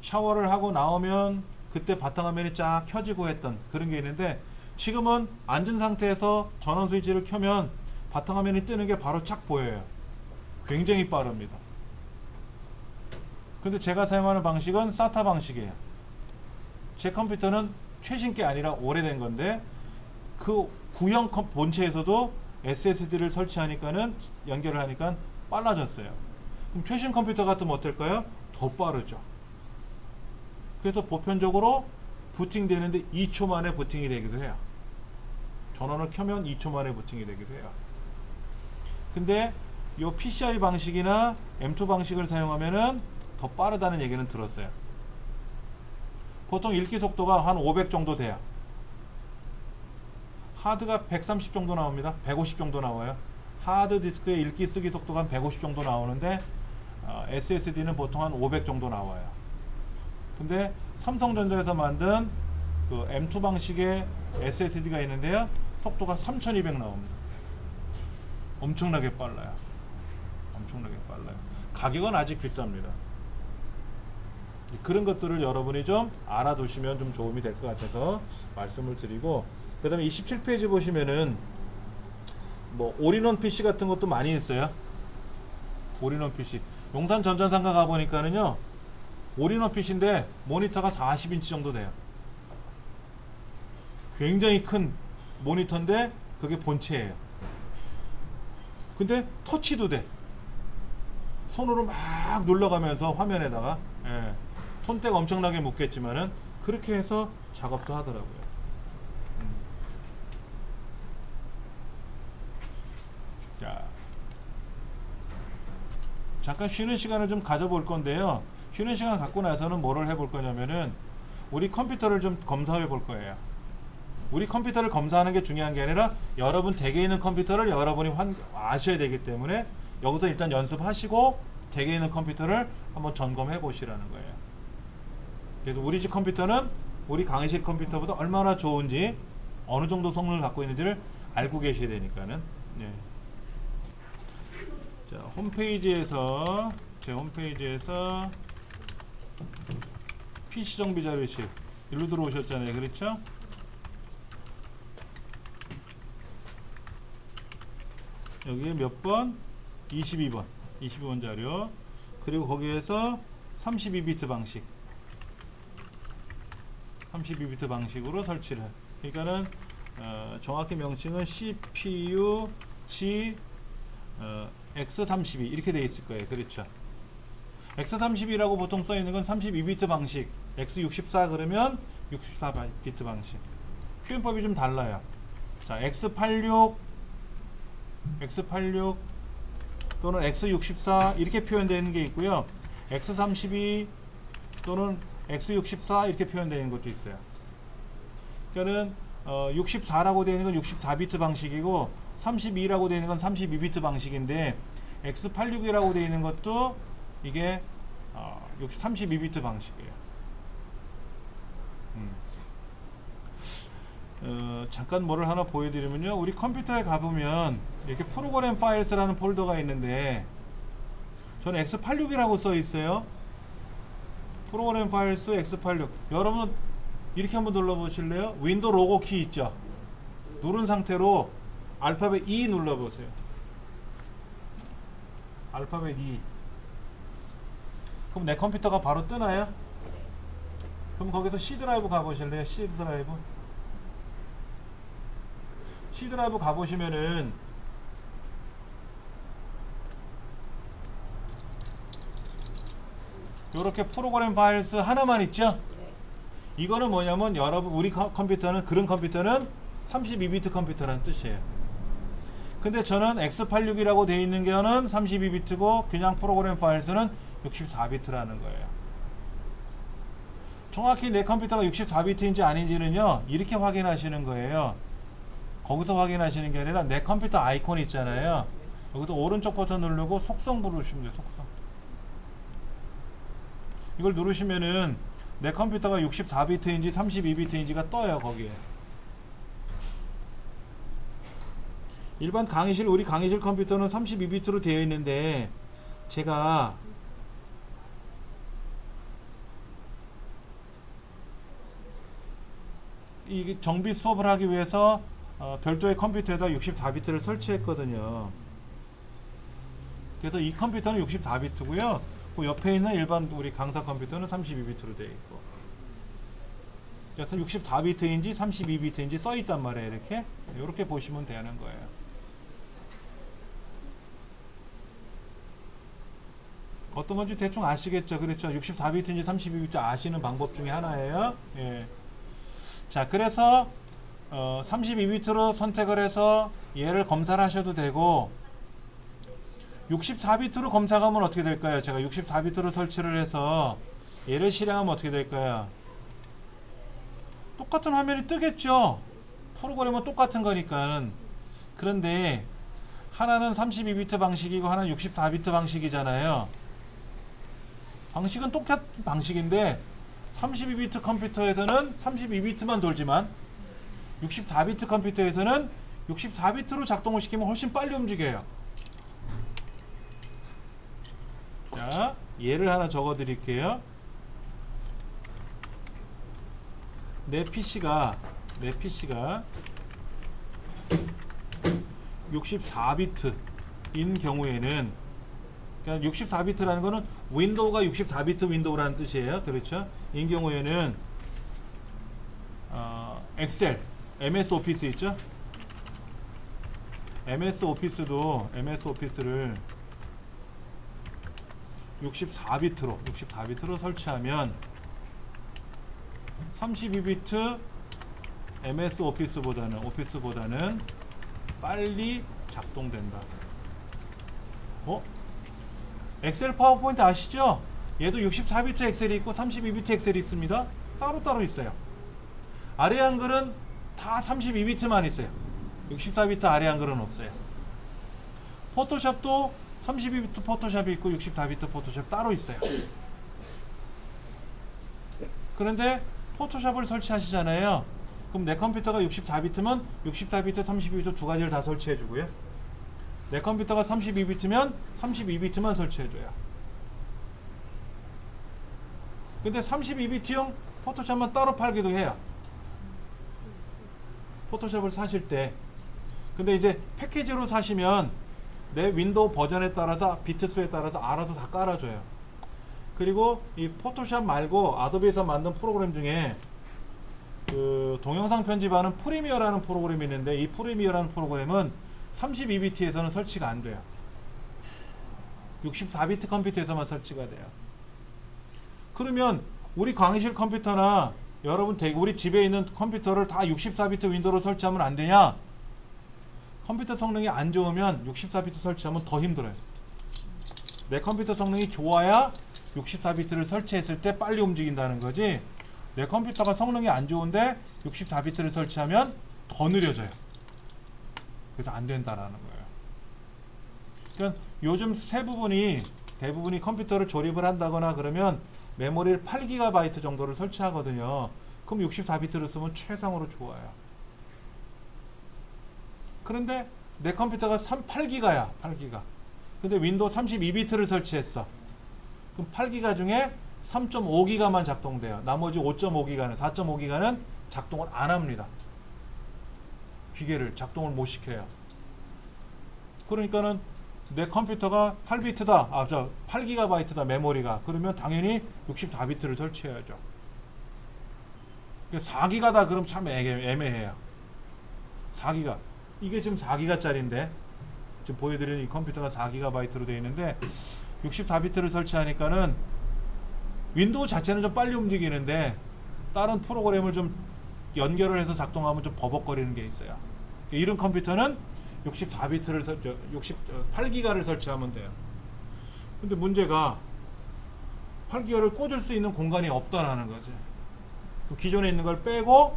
샤워를 하고 나오면 그때 바탕화면이 쫙 켜지고 했던 그런 게 있는데, 지금은 앉은 상태에서 전원 스위치를 켜면 바탕화면이 뜨는 게 바로 착 보여요. 굉장히 빠릅니다. 근데 제가 사용하는 방식은 SATA 방식이에요. 제 컴퓨터는 최신 게 아니라 오래된 건데 그 구형 본체에서도 SSD를 설치하니까는 연결을 하니까 빨라졌어요. 그럼 최신 컴퓨터 같으면 어떨까요? 더 빠르죠. 그래서 보편적으로 부팅되는데 2초 만에 부팅이 되기도 해요. 전원을 켜면 2초 만에 부팅이 되기도 해요. 근데 이 PCI 방식이나 M2 방식을 사용하면은 더 빠르다는 얘기는 들었어요. 보통 읽기 속도가 한 500 정도 돼요. 하드가 130 정도 나옵니다. 150 정도 나와요. 하드 디스크의 읽기 쓰기 속도가 한 150 정도 나오는데 SSD는 보통 한 500 정도 나와요. 근데 삼성전자에서 만든 그 M2 방식의 SSD가 있는데요, 속도가 3200 나옵니다. 엄청나게 빨라요. 엄청나게 빨라요. 가격은 아직 비쌉니다. 그런 것들을 여러분이 좀 알아두시면 좀 도움이 될 것 같아서 말씀을 드리고, 그 다음에 27페이지 보시면은 뭐 올인원 PC 같은 것도 많이 있어요. 올인원 PC. 용산 전자상가 가보니까는요, 올인원 PC인데 모니터가 40인치 정도 돼요. 굉장히 큰 모니터인데 그게 본체예요. 근데 터치도 돼. 손으로 막 눌러가면서 화면에다가, 손때가 엄청나게 묻겠지만은 그렇게 해서 작업도 하더라고요. 자, 잠깐 쉬는 시간을 좀 가져볼 건데요. 쉬는 시간 갖고 나서는 뭐를 해볼 거냐면은 우리 컴퓨터를 좀 검사해 볼 거예요. 우리 컴퓨터를 검사하는 게 중요한 게 아니라 여러분 댁에 있는 컴퓨터를 여러분이 아셔야 되기 때문에 여기서 일단 연습하시고 댁에 있는 컴퓨터를 한번 점검해 보시라는 거예요. 그래서 우리 집 컴퓨터는 우리 강의실 컴퓨터보다 얼마나 좋은지, 어느 정도 성능을 갖고 있는지를 알고 계셔야 되니까는. 네. 자, 홈페이지에서, 제 홈페이지에서 PC 정비 자료실 일로 들어오셨잖아요. 그렇죠? 여기에 몇 번? 22번 자료. 그리고 거기에서 32비트 방식, 32비트 방식으로 설치를 해요. 그러니까는 정확히 명칭은 CPU G X32 이렇게 되어 있을 거예요. 그렇죠? X32라고 보통 써 있는 건 32비트 방식, X64 그러면 64비트 방식. 표현법이 좀 달라요. 자, X86 또는 X64 이렇게 표현되는 게 있고요. X32 또는 X64 이렇게 표현되는 것도 있어요. 그러니까는 64라고 되어 있는 건 64비트 방식이고 32라고 되어 있는 건 32비트 방식인데, X86이라고 되어 있는 것도 이게 32비트 방식이에요. 잠깐 뭐를 하나 보여드리면요, 우리 컴퓨터에 가보면 이렇게 프로그램 파일스라는 폴더가 있는데 저는 X86이라고 써 있어요. 프로그램 파일스 X86. 여러분 이렇게 한번 눌러보실래요? 윈도우 로고 키 있죠? 누른 상태로 알파벳 E 눌러보세요. 알파벳 E. 그럼 내 컴퓨터가 바로 뜨나요? 그럼 거기서 C 드라이브 가보실래요? C 드라이브. C 드라이브 가보시면은 요렇게 프로그램 파일스 하나만 있죠? 이거는 뭐냐면 여러분 우리 컴퓨터는 그런 컴퓨터는 32비트 컴퓨터라는 뜻이에요. 근데 저는 X86이라고 되어 있는 거는 32비트고 그냥 프로그램 파일스는 64비트라는 거예요. 정확히 내 컴퓨터가 64비트인지 아닌지는요 이렇게 확인하시는 거예요. 거기서 확인하시는 게 아니라 내 컴퓨터 아이콘 있잖아요. 여기서 오른쪽 버튼 누르고 속성 부르시면 돼요. 속성. 이걸 누르시면은 내 컴퓨터가 64비트인지 32비트인지가 떠요. 거기에. 일반 강의실 우리 강의실 컴퓨터는 32비트로 되어 있는데 제가 이 정비 수업을 하기 위해서 별도의 컴퓨터에다 64비트를 설치했거든요. 그래서 이 컴퓨터는 64비트고요. 그 옆에 있는 일반 우리 강사 컴퓨터는 32비트로 되어 있고. 그래서 64비트인지 32비트인지 써 있단 말이에요. 이렇게 보시면 되는 거예요. 어떤 건지 대충 아시겠죠? 그렇죠? 64비트인지 32비트 아시는 방법 중에 하나예요. 예. 자, 그래서 32비트로 선택을 해서 얘를 검사를 하셔도 되고 64비트로 검사하면 어떻게 될까요? 제가 64비트로 설치를 해서 얘를 실행하면 어떻게 될까요? 똑같은 화면이 뜨겠죠? 프로그램은 똑같은 거니까. 그런데 하나는 32비트 방식이고 하나는 64비트 방식이잖아요. 방식은 똑같은 방식인데 32비트 컴퓨터에서는 32비트만 돌지만 64비트 컴퓨터에서는 64비트로 작동을 시키면 훨씬 빨리 움직여요. 자, 예를 하나 적어 드릴게요. 내 PC가 64비트인 경우에는, 그러니까 64비트라는 거는 윈도우가 64비트 윈도우라는 뜻이에요. 그렇죠? 인 경우에는 엑셀, MS 오피스 있죠? MS 오피스를 64비트로 설치하면 32비트 MS 오피스보다는 빨리 작동된다. 엑셀 파워포인트 아시죠? 얘도 64비트 엑셀이 있고 32비트 엑셀이 있습니다. 따로따로 있어요. 아래 한글은 다 32비트만 있어요. 64비트 아래 한글은 없어요. 포토샵도 32비트 포토샵이 있고 64비트 포토샵 따로 있어요. 그런데 포토샵을 설치하시잖아요. 그럼 내 컴퓨터가 64비트면 64비트, 32비트 두 가지를 다 설치해주고요. 내 컴퓨터가 32비트면 32비트만 설치해줘요. 근데 32비트용 포토샵만 따로 팔기도 해요. 포토샵을 사실 때. 근데 이제 패키지로 사시면 내 윈도우 버전에 따라서 비트 수에 따라서 알아서 다 깔아줘요. 그리고 이 포토샵 말고 아도비에서 만든 프로그램 중에 그 동영상 편집하는 프리미어라는 프로그램이 있는데 이 프리미어라는 프로그램은 32비트에서는 설치가 안 돼요. 64비트 컴퓨터에서만 설치가 돼요. 그러면 우리 강의실 컴퓨터나 여러분 우리 집에 있는 컴퓨터를 다 64비트 윈도우로 설치하면 안 되냐? 컴퓨터 성능이 안 좋으면 64비트 설치하면 더 힘들어요. 내 컴퓨터 성능이 좋아야 64비트를 설치했을 때 빨리 움직인다는 거지, 내 컴퓨터가 성능이 안 좋은데 64비트를 설치하면 더 느려져요. 그래서 안 된다라는 거예요. 그러니까 요즘 대부분이 컴퓨터를 조립을 한다거나 그러면 메모리를 8GB 정도를 설치하거든요. 그럼 64비트를 쓰면 최상으로 좋아요. 그런데 내 컴퓨터가 8기가야. 8기가. 근데 윈도우 32비트를 설치했어. 그럼 8기가 중에 3.5기가만 작동돼요. 나머지 5.5기가는 4.5기가는 작동을 안 합니다. 기계를 작동을 못 시켜요. 그러니까는 내 컴퓨터가 8비트다. 8기가바이트다 메모리가. 그러면 당연히 64비트를 설치해야죠. 4기가다 그럼 참 애매해요. 4기가. 이게 지금 4기가짜리인데 지금 보여드리는 이 컴퓨터가 4기가바이트로 되어 있는데 64비트를 설치하니까는 윈도우 자체는 좀 빨리 움직이는데 다른 프로그램을 좀 연결을 해서 작동하면 좀 버벅거리는 게 있어요. 이런 컴퓨터는 64비트를 8기가를 설치하면 돼요. 근데 문제가 8기가를 꽂을 수 있는 공간이 없다라는 거지. 기존에 있는 걸 빼고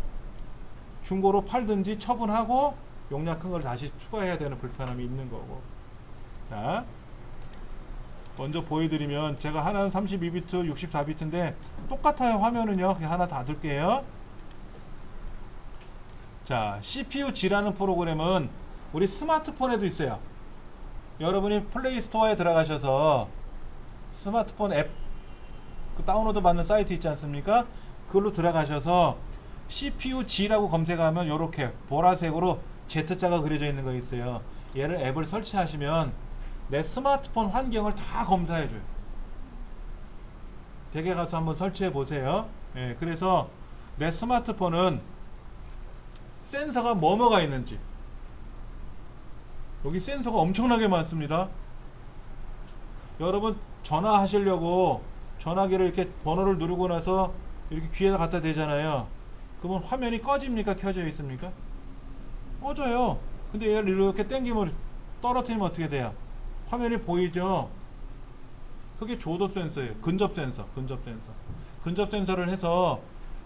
중고로 팔든지 처분하고 용량 큰 걸 다시 추가해야 되는 불편함이 있는 거고. 자, 먼저 보여드리면 제가 하나는 32비트, 64비트인데 똑같아요. 화면은요. 그냥 하나 닫을게요. 자, CPU-G라는 프로그램은 우리 스마트폰에도 있어요. 여러분이 플레이스토어에 들어가셔서 스마트폰 앱 다운로드 받는 사이트 있지 않습니까? 그걸로 들어가셔서 CPU-G라고 검색하면 이렇게 보라색으로 Z자가 그려져 있는 거 있어요. 얘를 앱을 설치하시면 내 스마트폰 환경을 다 검사해줘요. 댁에 가서 한번 설치해 보세요. 예, 그래서 내 스마트폰은 센서가 뭐뭐가 있는지, 여기 센서가 엄청나게 많습니다. 여러분 전화하시려고 전화기를 이렇게 번호를 누르고 나서 이렇게 귀에다 갖다 대잖아요. 그러면 화면이 꺼집니까? 켜져 있습니까? 꺼져요. 근데 얘를 이렇게 당기면 떨어뜨리면 어떻게 돼요? 화면이 보이죠? 그게 조도 센서예요. 근접 센서. 근접 센서를 해서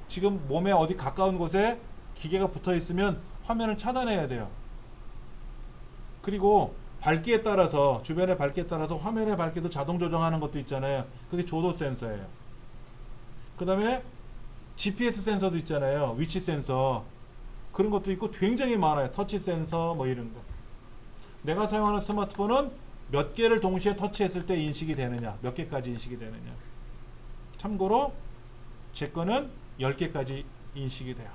지금 몸에 어디 가까운 곳에 기계가 붙어 있으면 화면을 차단해야 돼요. 그리고 밝기에 따라서, 주변의 밝기에 따라서 화면의 밝기도 자동 조정하는 것도 있잖아요. 그게 조도 센서예요. 그 다음에 GPS 센서도 있잖아요. 위치 센서. 그런 것도 있고 굉장히 많아요. 터치 센서 뭐 이런 거. 내가 사용하는 스마트폰은 몇 개를 동시에 터치했을 때 인식이 되느냐, 몇 개까지 인식이 되느냐. 참고로 제 거는 10개까지 인식이 돼요.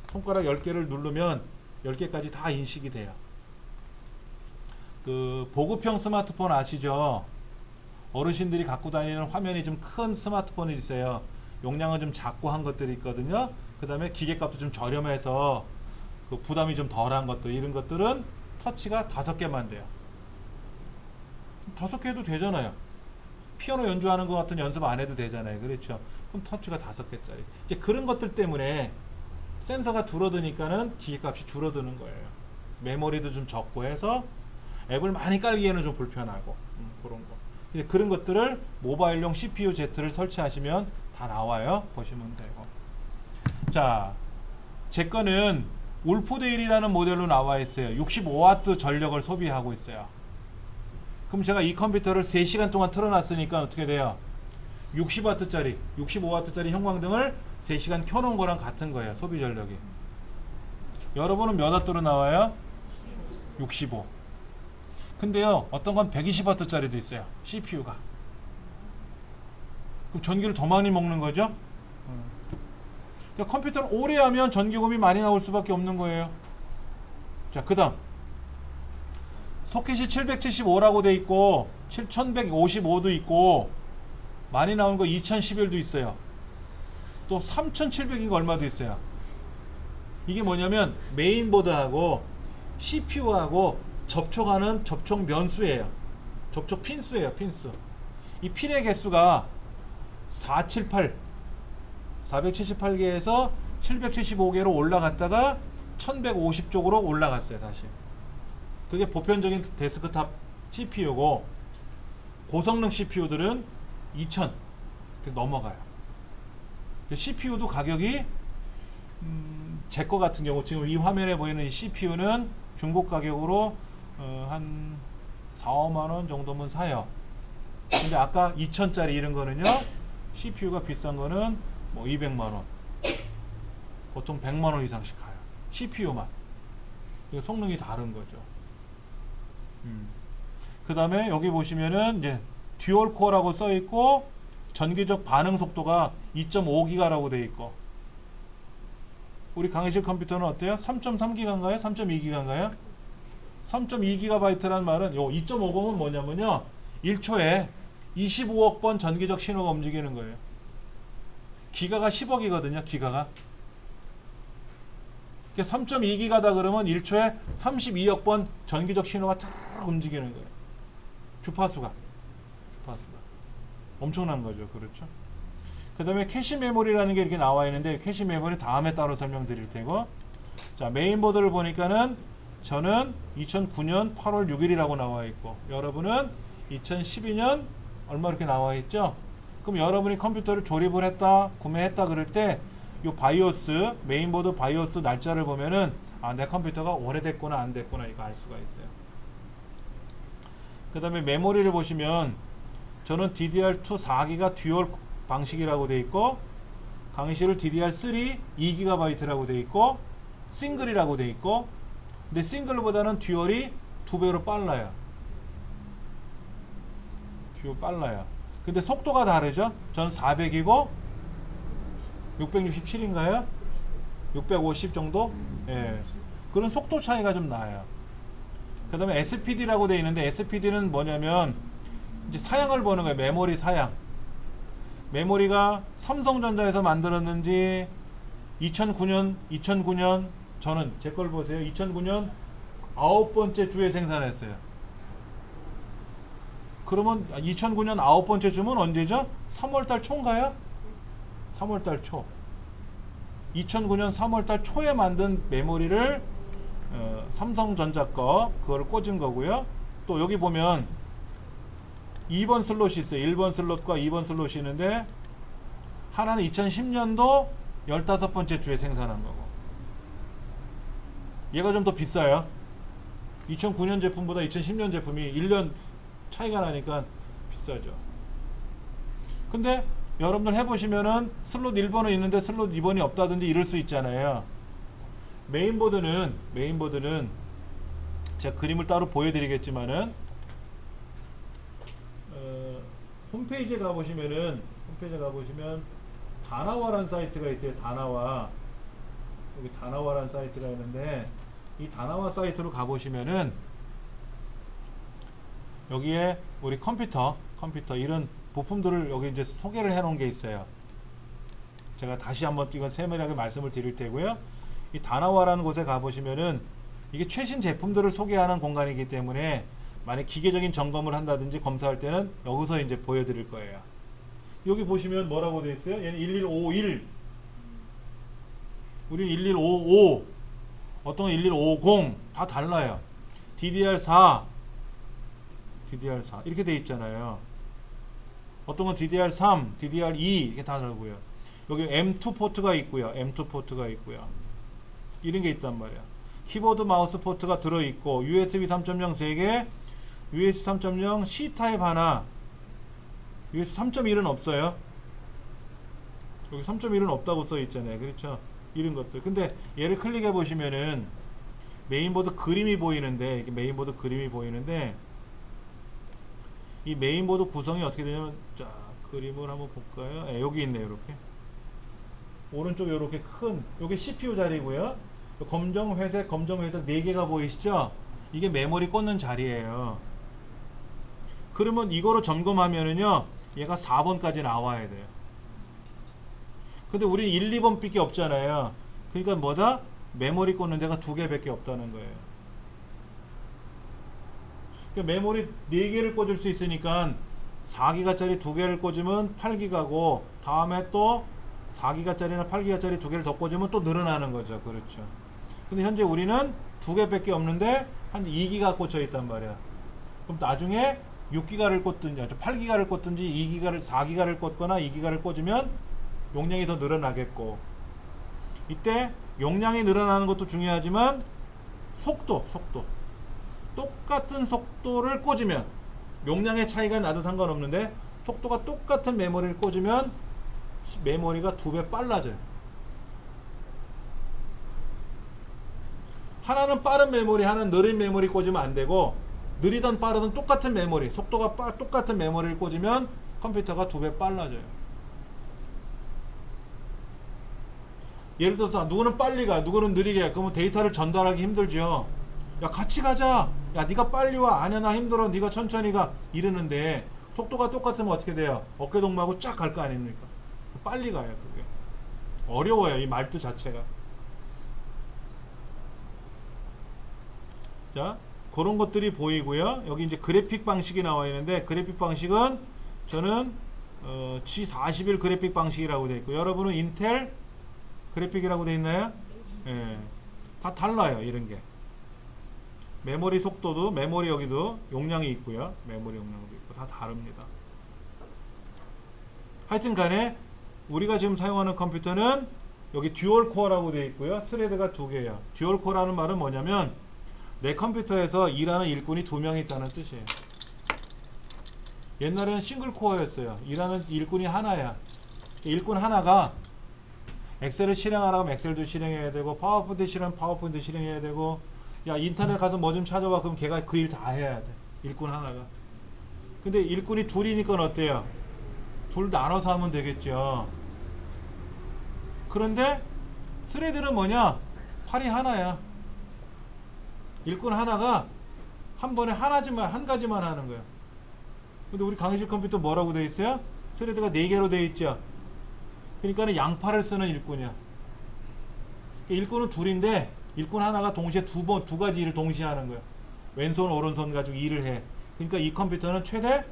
손가락 10개를 누르면 10개까지 다 인식이 돼요. 그 보급형 스마트폰 아시죠? 어르신들이 갖고 다니는 화면이 좀 큰 스마트폰이 있어요. 용량은 좀 작고 한 것들이 있거든요. 그 다음에 기계값도 좀 저렴해서 그 부담이 좀 덜한 것들, 이런 것들은 터치가 5개만 돼요. 5개 해도 되잖아요. 피아노 연주하는 것 같은 연습 안 해도 되잖아요. 그렇죠? 그럼 터치가 5개짜리. 이제 그런 것들 때문에 센서가 줄어드니까는 기계값이 줄어드는 거예요. 메모리도 좀 적고 해서 앱을 많이 깔기에는 좀 불편하고 그런 거. 이제 그런 것들을 모바일용 CPU-Z를 설치하시면 다 나와요. 보시면 되고. 자, 제 거는 울프데일이라는 모델로 나와 있어요. 65W 전력을 소비하고 있어요. 그럼 제가 이 컴퓨터를 3시간 동안 틀어놨으니까 어떻게 돼요? 60W짜리, 65W짜리 형광등을 3시간 켜놓은 거랑 같은 거예요. 소비 전력이. 여러분은 몇 W로 나와요? 65. 근데요, 어떤 건 120W짜리도 있어요. CPU가. 그럼 전기를 더 많이 먹는 거죠? 그러니까 컴퓨터를 오래 하면 전기요금이 많이 나올 수밖에 없는 거예요. 자, 그 다음 소켓이 775라고 돼 있고 7155도 있고 많이 나온 거 2011도 있어요. 또 3700이가 얼마도 있어요. 이게 뭐냐면 메인보드하고 CPU하고 접촉하는 접촉 면수예요. 접촉 핀수예요. 핀수. 이 핀의 개수가 478개에서 775개로 올라갔다가 1150쪽으로 올라갔어요. 다시. 그게 보편적인 데스크탑 CPU고 고성능 CPU들은 2000 넘어가요. CPU도 가격이 제 거 같은 경우 지금 이 화면에 보이는 이 CPU는 중고 가격으로 한 4, 5만원 정도면 사요. 근데 아까 2000짜리 이런 거는요, CPU가 비싼 거는 뭐 200만원, 보통 100만원 이상씩 가요. CPU만. 성능이 다른 거죠. 그 다음에 여기 보시면은 이제 듀얼 코어라고 써 있고 전기적 반응 속도가 2.5기가라고 돼 있고, 우리 강의실 컴퓨터는 어때요? 3.3기가인가요? 3.2기가인가요? 3.2GB라는 말은 요 2.50은 뭐냐면요, 1초에 25억 번 전기적 신호가 움직이는 거예요. 기가가 10억이거든요. 기가가. 3.2기가다 그러면 1초에 32억 번 전기적 신호가 탁 움직이는 거예요. 주파수가 엄청난 거죠. 그렇죠? 그 다음에 캐시 메모리라는 게 이렇게 나와 있는데, 캐시 메모리 다음에 따로 설명드릴 테고, 자, 메인보드를 보니까는 저는 2009년 8월 6일이라고 나와 있고, 여러분은 2012년 얼마 이렇게 나와 있죠? 그럼 여러분이 컴퓨터를 조립을 했다, 구매했다 그럴 때 이 바이오스, 메인보드 바이오스 날짜를 보면은 아, 내 컴퓨터가 오래됐구나 안 됐구나 이거 알 수가 있어요. 그 다음에 메모리를 보시면 저는 DDR2 4기가 듀얼 방식이라고 돼 있고, 강의실을 DDR3 2GB라고 돼 있고, 싱글이라고 돼 있고, 근데 싱글보다는 듀얼이 2배로 빨라요. 듀얼 빨라요. 근데 속도가 다르죠? 전 400이고 667인가요? 650 정도? 예. 그런 속도 차이가 좀 나요. 그 다음에 SPD라고 되어 있는데, SPD는 뭐냐면 이제 사양을 보는 거예요. 메모리 사양. 메모리가 삼성전자에서 만들었는지 2009년 저는 제 걸 보세요. 2009년 9번째 주에 생산했어요. 그러면 2009년 9번째 주면 언제죠? 3월달 초인가요? 3월달 초. 2009년 3월달 초에 만든 메모리를 삼성전자 거 그거를 꽂은 거고요. 또 여기 보면 2번 슬롯이 있어요. 1번 슬롯과 2번 슬롯이 있는데, 하나는 2010년도 15번째 주에 생산한 거고, 얘가 좀 더 비싸요. 2009년 제품보다 2010년 제품이 1년 차이가 나니까 비싸죠. 근데 여러분들 해보시면은 슬롯 1번은 있는데 슬롯 2번이 없다든지 이럴 수 있잖아요. 메인보드는 제가 그림을 따로 보여드리겠지만은 홈페이지에 가보시면 다나와라는 사이트가 있어요. 다나와. 여기 다나와라는 사이트가 있는데, 이 다나와 사이트로 가보시면은 여기에 우리 컴퓨터 이런 부품들을 여기 이제 소개를 해 놓은 게 있어요. 제가 다시 한번 이건 세밀하게 말씀을 드릴 테고요. 이 다나와라는 곳에 가보시면은 이게 최신 제품들을 소개하는 공간이기 때문에 만약 기계적인 점검을 한다든지 검사할 때는 여기서 이제 보여드릴 거예요. 여기 보시면 뭐라고 되어 있어요? 얘는 1151, 우리는 1155, 어떤 건 1150, 다 달라요. DDR4 이렇게 되어 있잖아요. 어떤 건 DDR3, DDR2 이게 다 다르고요. 여기 M2 포트가 있고요. M2 포트가 있고요. 이런 게 있단 말이야. 키보드 마우스 포트가 들어있고, USB 3.0 3개, USB 3.0 C타입 하나, USB 3.1은 없어요. 여기 3.1은 없다고 써 있잖아요. 그렇죠? 이런 것들. 근데 얘를 클릭해 보시면은 메인보드 그림이 보이는데, 이게 메인보드 그림이 보이는데, 이 메인보드 구성이 어떻게 되냐면, 자, 그림을 한번 볼까요? 네, 여기 있네요. 이렇게 오른쪽에 이렇게 큰, 여기 CPU 자리고요. 검정, 회색 4개가 보이시죠? 이게 메모리 꽂는 자리예요. 그러면 이거로 점검하면은요, 얘가 4번까지 나와야 돼요. 근데 우리 1, 2번 밖에 없잖아요. 그러니까 뭐다? 메모리 꽂는 데가 2개밖에 없다는 거예요. 그러니까 메모리 4개를 꽂을 수 있으니까 4기가짜리 2개를 꽂으면 8기가고, 다음에 또 4기가짜리나 8기가짜리 2개를 더 꽂으면 또 늘어나는 거죠. 그렇죠. 근데 현재 우리는 2개밖에 없는데 한 2기가 꽂혀 있단 말이야. 그럼 나중에 6기가를 꽂든지 8기가를 꽂든지 4기가를 꽂거나 2기가를 꽂으면 용량이 더 늘어나겠고, 이때 용량이 늘어나는 것도 중요하지만 속도 똑같은 속도를 꽂으면, 용량의 차이가 나도 상관없는데 속도가 똑같은 메모리를 꽂으면 메모리가 2배 빨라져요. 하나는 빠른 메모리, 하나는 느린 메모리 꽂으면 안 되고, 느리든 빠르든 똑같은 메모리, 속도가 똑같은 메모리를 꽂으면 컴퓨터가 2배 빨라져요. 예를 들어서 누구는 빨리 가, 누구는 느리게 가. 그러면 데이터를 전달하기 힘들죠. 야, 같이 가자. 야, 네가 빨리 와. 아니야, 나 힘들어. 네가 천천히 가. 이러는데 속도가 똑같으면 어떻게 돼요? 어깨동무하고 쫙 갈 거 아닙니까? 빨리 가요. 그게 어려워요, 이 말투 자체가. 자, 그런 것들이 보이고요. 여기 이제 그래픽 방식이 나와 있는데, 그래픽 방식은 저는 G41 그래픽 방식이라고 되어 있고, 여러분은 인텔 그래픽이라고 되어 있나요? 예, 다 달라요. 이런 게 메모리 속도도, 메모리 여기도 용량이 있고요. 메모리 용량도 있고 다 다릅니다. 하여튼 간에 우리가 지금 사용하는 컴퓨터는 여기 듀얼 코어라고 되어 있고요. 스레드가 2개예요. 듀얼 코어라는 말은 뭐냐면 내 컴퓨터에서 일하는 일꾼이 2명이 있다는 뜻이에요. 옛날에는 싱글 코어였어요. 일하는 일꾼이 하나야. 일꾼 하나가 엑셀을 실행하라면 엑셀도 실행해야 되고, 파워포인트 실행하면 파워포인트 실행해야 되고, 야, 인터넷 가서 뭐 좀 찾아봐. 그럼 걔가 그 일 다 해야 돼. 일꾼 하나가. 근데 일꾼이 둘이니까 어때요? 둘 나눠서 하면 되겠죠. 그런데 스레드는 뭐냐? 팔이 하나야. 일꾼 하나가 한 번에 한 가지만 하는 거야. 근데 우리 강의실 컴퓨터 뭐라고 돼 있어요? 스레드가 4개로 돼 있죠. 그러니까 양팔을 쓰는 일꾼이야. 일꾼은 둘인데 일꾼 하나가 동시에 두 가지 일을 동시에 하는 거야. 왼손 오른손 가지고 일을 해. 그러니까 이 컴퓨터는 최대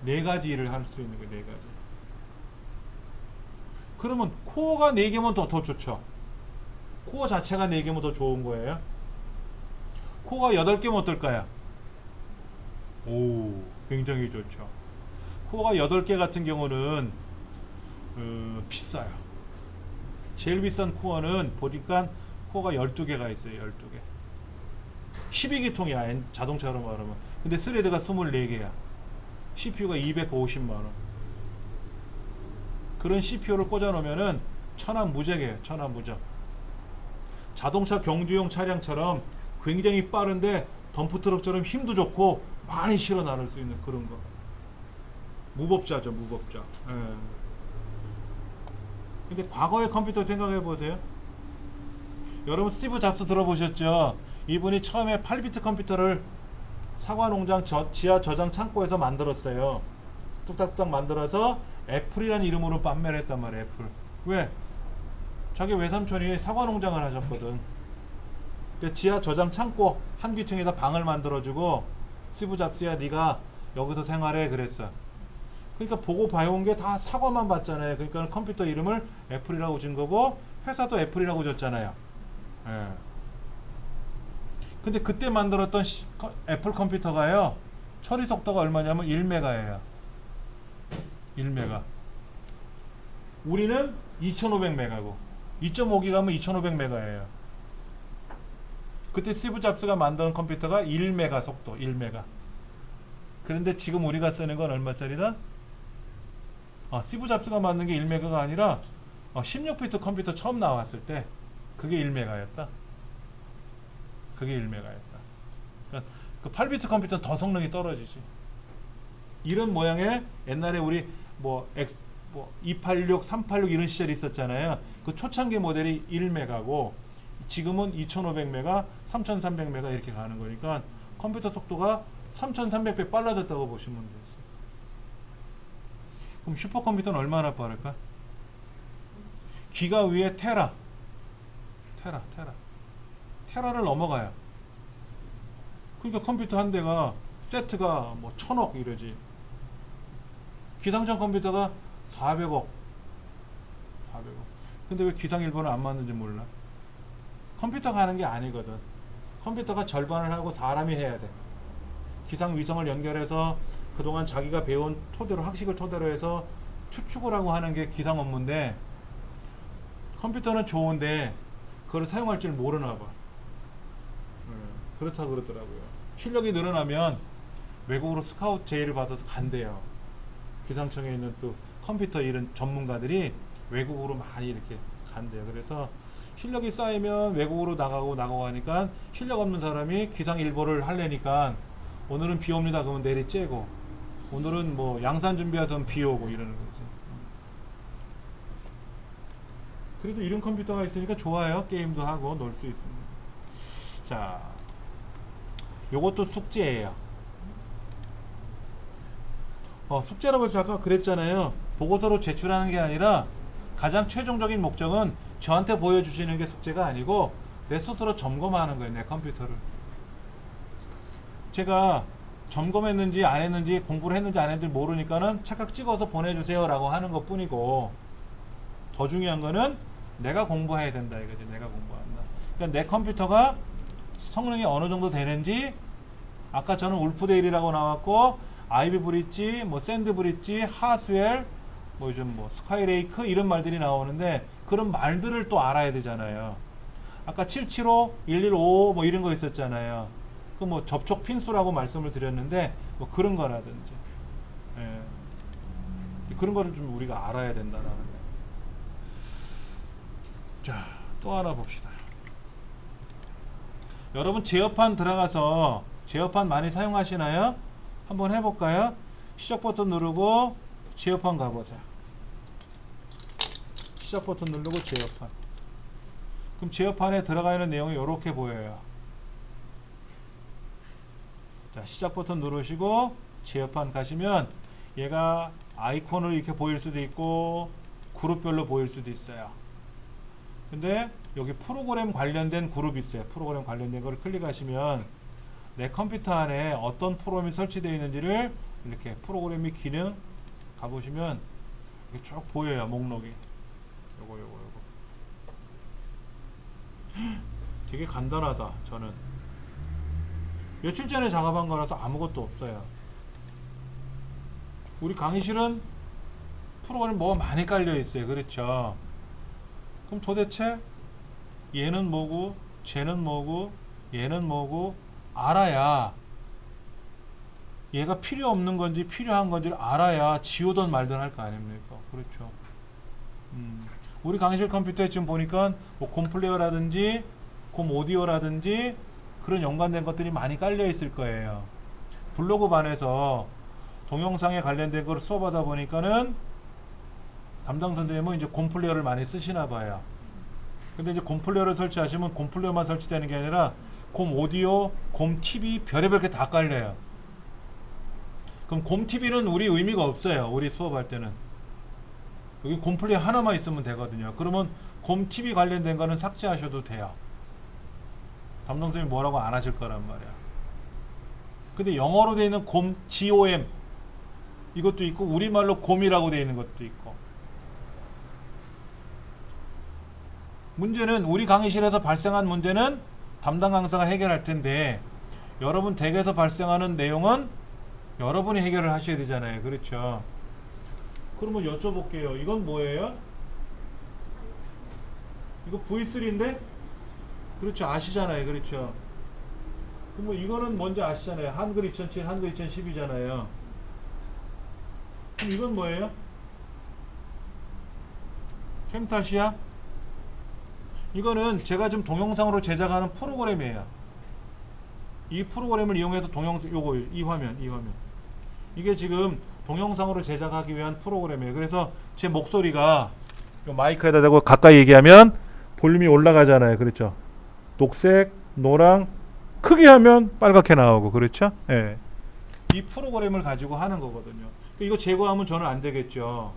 4가지 일을 할 수 있는 거야. 4가지. 그러면 코어가 4개면 더 좋죠. 코어 자체가 4개면 더 좋은 거예요. 코어가 8개면 어떨까요? 오, 굉장히 좋죠. 코어가 8개 같은 경우는 비싸요. 제일 비싼 코어는 보니까 코어가 12개가 있어요. 12개. 12기통이야. 자동차로 말하면. 근데 스레드가 24개야. CPU가 250만원. 그런 CPU를 꽂아 놓으면은 천하무적이에요. 천하무적. 자동차 경주용 차량처럼 굉장히 빠른데 덤프트럭처럼 힘도 좋고 많이 실어 나를 수 있는 그런 거. 무법자죠. 무법자. 예. 근데 과거의 컴퓨터 생각해 보세요. 여러분 스티브 잡스 들어보셨죠? 이분이 처음에 8비트 컴퓨터를 사과농장 지하 저장 창고에서 만들었어요. 뚝딱뚝딱 만들어서 애플이라는 이름으로 판매를 했단 말이에요. 애플. 왜? 자기 외삼촌이 사과농장을 하셨거든. 지하 저장 창고 한 귀퉁이에다 방을 만들어주고, 스티브 잡스야 네가 여기서 생활해 그랬어. 그러니까 보고 봐온 게 다 사과만 봤잖아요. 그러니까 컴퓨터 이름을 애플이라고 준 거고, 회사도 애플이라고 줬잖아요. 예. 근데 그때 만들었던 애플 컴퓨터가요, 처리 속도가 얼마냐면 1메가예요. 1메가. 우리는 2500메가고 2.5기가 하면 2500메가예요. 그때 스티브 잡스가 만든 컴퓨터가 1메가 속도, 1메가. 그런데 지금 우리가 쓰는 건 얼마짜리다? 스티브 잡스가 만든 게 1메가가 아니라 16비트 컴퓨터 처음 나왔을 때 그게 1메가였다. 그게 1메가였다. 그러니까 그 8비트 컴퓨터는 더 성능이 떨어지지. 이런 모양의 옛날에 우리 286, 386 이런 시절이 있었잖아요. 그 초창기 모델이 1메가고 지금은 2500메가, 3300메가 이렇게 가는 거니까 컴퓨터 속도가 3300배 빨라졌다고 보시면 되죠. 그럼 슈퍼컴퓨터는 얼마나 빠를까? 기가 위에 테라를 넘어가요. 그러니까 컴퓨터 한 대가 세트가 1000억 이러지. 기상청 컴퓨터가 400억. 근데 왜 기상일보는 안 맞는지 몰라. 컴퓨터가 하는 게 아니거든. 컴퓨터가 절반을 하고 사람이 해야 돼. 기상위성을 연결해서 그동안 자기가 배운 토대로, 학식을 토대로 해서 추측을 하고 하는 게 기상 업무인데, 컴퓨터는 좋은데 그걸 사용할 줄 모르나 봐. 그렇다고 그러더라고요. 실력이 늘어나면 외국으로 스카우트 제의를 받아서 간대요. 기상청에 있는 그 컴퓨터 이런 전문가들이 외국으로 많이 이렇게 간대요. 그래서 실력이 쌓이면 외국으로 나가고 하니까 실력 없는 사람이 기상일보를 하려니까 오늘은 비 옵니다 그러면 내리 째고, 오늘은 뭐 양산 준비해서 비 오고 이러는 거지. 그래도 이런 컴퓨터가 있으니까 좋아요. 게임도 하고 놀 수 있습니다. 자, 요것도 숙제예요. 숙제라고 해서 아까 그랬잖아요. 보고서로 제출하는 게 아니라 가장 최종적인 목적은 저한테 보여주시는 게 숙제가 아니고 내 스스로 점검하는 거예요. 내 컴퓨터를. 제가 점검했는지 안 했는지, 공부를 했는지 안 했는지 모르니까는 착각 찍어서 보내주세요 라고 하는 것 뿐이고, 더 중요한 거는 내가 공부해야 된다 이거지. 내가 공부한다. 그러니까 내 컴퓨터가 성능이 어느 정도 되는지, 아까 저는 울프데일이라고 나왔고 아이비 브릿지, 뭐 샌드 브릿지, 하스웰, 뭐 요즘 뭐 스카이레이크 이런 말들이 나오는데, 그런 말들을 또 알아야 되잖아요. 아까 775, 115 뭐 이런 거 있었잖아요. 그 뭐 접촉 핀수라고 말씀을 드렸는데, 뭐 그런 거라든지, 예. 그런 거를 좀 우리가 알아야 된다라는 거예요. 자, 또 하나 봅시다. 여러분 제어판 들어가서 제어판 많이 사용하시나요? 한번 해볼까요? 시작 버튼 누르고 제어판 가보세요. 시작 버튼 누르고 제어판. 그럼 제어판에 들어가 있는 내용이 이렇게 보여요. 자, 시작 버튼 누르시고 제어판 가시면 얘가 아이콘을 이렇게 보일 수도 있고 그룹별로 보일 수도 있어요. 근데 여기 프로그램 관련된 그룹이 있어요. 프로그램 관련된 걸 클릭하시면 내 컴퓨터 안에 어떤 프로그램이 설치되어 있는지를 이렇게 프로그램이 기능 가보시면 이렇게 쭉 보여요. 목록이. 요거. 되게 간단하다. 저는 며칠 전에 작업한 거라서 아무것도 없어요. 우리 강의실은 프로그램 뭐가 많이 깔려 있어요. 그렇죠? 그럼 도대체 얘는 뭐고 쟤는 뭐고 얘는 뭐고 알아야, 얘가 필요 없는 건지 필요한 건지를 알아야 지우던 말든 할 거 아닙니까? 그렇죠. 우리 강의실 컴퓨터에 지금 보니까 뭐 곰플레어라든지 곰 오디오라든지 그런 연관된 것들이 많이 깔려 있을 거예요. 블로그 반에서 동영상에 관련된 걸 수업하다 보니까는 담당 선생님은 이제 곰플레어를 많이 쓰시나 봐요. 근데 이제 곰플레어를 설치하시면 곰플레어만 설치되는 게 아니라 곰 오디오, 곰 TV 별의별 게 다 깔려요. 그럼 곰 TV는 우리 의미가 없어요. 우리 수업할 때는 여기 곰플레어 하나만 있으면 되거든요. 그러면 곰 TV 관련된 거는 삭제하셔도 돼요. 담당 선생님이 뭐라고 안 하실 거란 말이야. 근데 영어로 되어 있는 곰 GOM 이것도 있고 우리말로 곰이라고 되어 있는 것도 있고, 문제는 우리 강의실에서 발생한 문제는 담당 강사가 해결할 텐데, 여러분 댁에서 발생하는 내용은 여러분이 해결을 하셔야 되잖아요. 그렇죠? 그러면 여쭤볼게요. 이건 뭐예요? 이거 V3인데? 그렇죠. 아시잖아요. 그렇죠? 그럼 뭐 이거는 뭔지 아시잖아요. 한글 2007, 한글 2010이잖아요. 그럼 이건 뭐예요? 캠타시아? 이거는 제가 지금 동영상으로 제작하는 프로그램이에요. 이 프로그램을 이용해서 동영상, 요거 이 화면 이게 지금 동영상으로 제작하기 위한 프로그램이에요. 그래서 제 목소리가 요 마이크에다 대고 가까이 얘기하면 볼륨이 올라가잖아요. 그렇죠? 녹색, 노랑, 크게 하면 빨갛게 나오고, 그렇죠? 예. 이 프로그램을 가지고 하는 거거든요. 이거 제거하면 저는 안 되겠죠.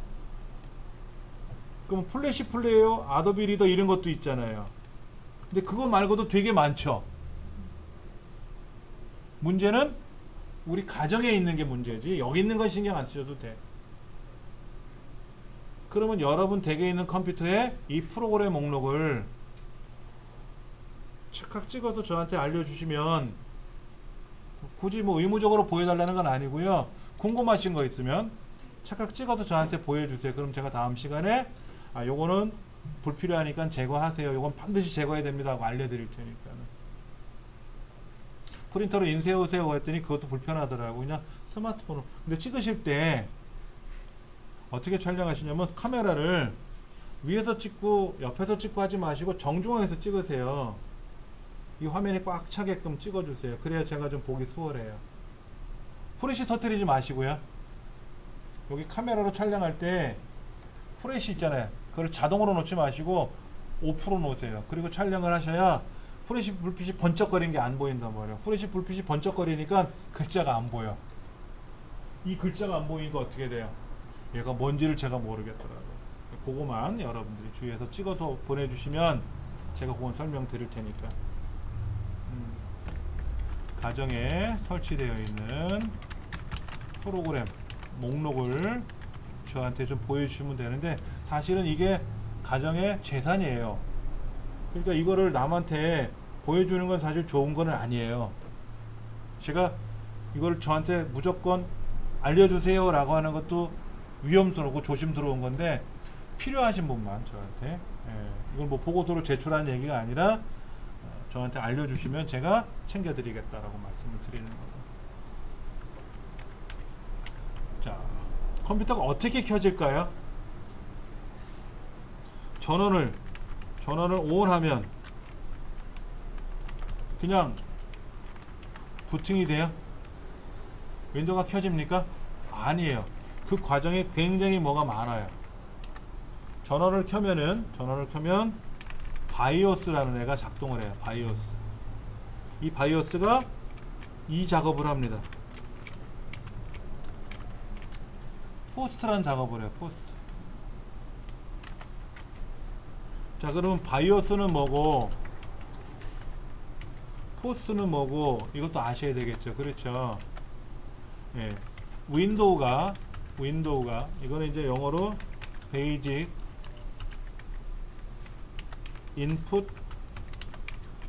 그럼 플래시 플레이어, 아도비 리더 이런 것도 있잖아요. 근데 그거 말고도 되게 많죠. 문제는 우리 가정에 있는 게 문제지 여기 있는 건 신경 안 쓰셔도 돼. 그러면 여러분 댁에 있는 컴퓨터에 이 프로그램 목록을 착각 찍어서 저한테 알려주시면, 굳이 뭐 의무적으로 보여달라는 건 아니고요. 궁금하신 거 있으면 착각 찍어서 저한테 보여주세요. 그럼 제가 다음 시간에 요거는 불필요하니까 제거하세요. 요건 반드시 제거해야 됩니다 하고 알려드릴 테니까는. 프린터로 인쇄해오세요 했더니 그것도 불편하더라고. 그냥 스마트폰으로. 근데 찍으실 때 어떻게 촬영하시냐면 카메라를 위에서 찍고 옆에서 찍고 하지 마시고 정중앙에서 찍으세요. 이 화면에 꽉 차게끔 찍어주세요. 그래야 제가 좀 보기 수월해요. 후레쉬 터뜨리지 마시고요. 여기 카메라로 촬영할 때 프레시 있잖아요. 그걸 자동으로 놓지 마시고 5% 놓으세요. 그리고 촬영을 하셔야 프레시 불빛이 번쩍거리는 게 안 보인단 말이에요. 프레시 불빛이 번쩍거리니까 글자가 안 보여. 이 글자가 안 보이니까 어떻게 돼요? 얘가 뭔지를 제가 모르겠더라고요. 그거만 여러분들이 주위에서 찍어서 보내주시면 제가 그건 설명드릴 테니까. 가정에 설치되어 있는 프로그램 목록을 저한테 좀 보여주시면 되는데, 사실은 이게 가정의 재산이에요. 그러니까 이거를 남한테 보여주는 건 사실 좋은 건 아니에요. 제가 이걸 저한테 무조건 알려주세요 라고 하는 것도 위험스럽고 조심스러운 건데, 필요하신 분만 저한테, 이걸 뭐 보고서로 제출하는 얘기가 아니라 저한테 알려주시면 제가 챙겨드리겠다라고 말씀을 드리는 거예요. 자, 컴퓨터가 어떻게 켜질까요? 전원을 ON하면 그냥 부팅이 돼요? 윈도우가 켜집니까? 아니에요. 그 과정에 굉장히 뭐가 많아요. 전원을 켜면 바이오스라는 애가 작동을 해요. 바이오스. 이 바이오스가 이 작업을 합니다. 포스트라는 작업을 해요. 포스트. 자, 그러면 바이오스는 뭐고 포스트는 뭐고 이것도 아셔야 되겠죠. 그렇죠. 예. 윈도우가 이거는 이제 영어로 베이직 인풋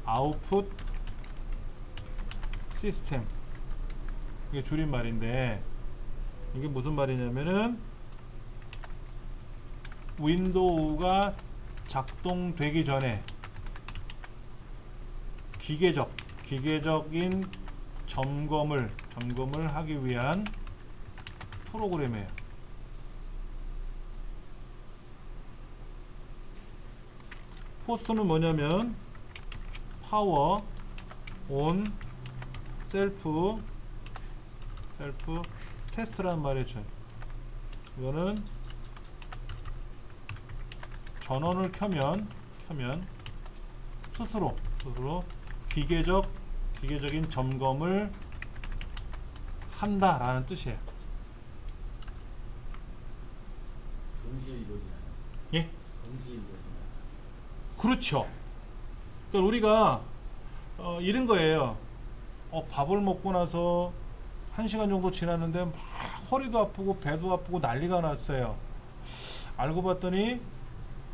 아웃풋 시스템, 이게 줄임말인데 이게 무슨 말이냐면은 윈도우가 작동되기 전에 기계적인 점검을 하기 위한 프로그램이에요. 포스트는 뭐냐면 파워 온 셀프 테스트라는 말이죠. 이거는 전원을 켜면 스스로 기계적인 점검을 한다라는 뜻이에요. 동시에 이루어지나요? 예? 동시에 이루어지나요? 그렇죠. 그러니까 우리가 이런 거예요. 밥을 먹고 나서 1시간 정도 지났는데 막 허리도 아프고 배도 아프고 난리가 났어요. 알고 봤더니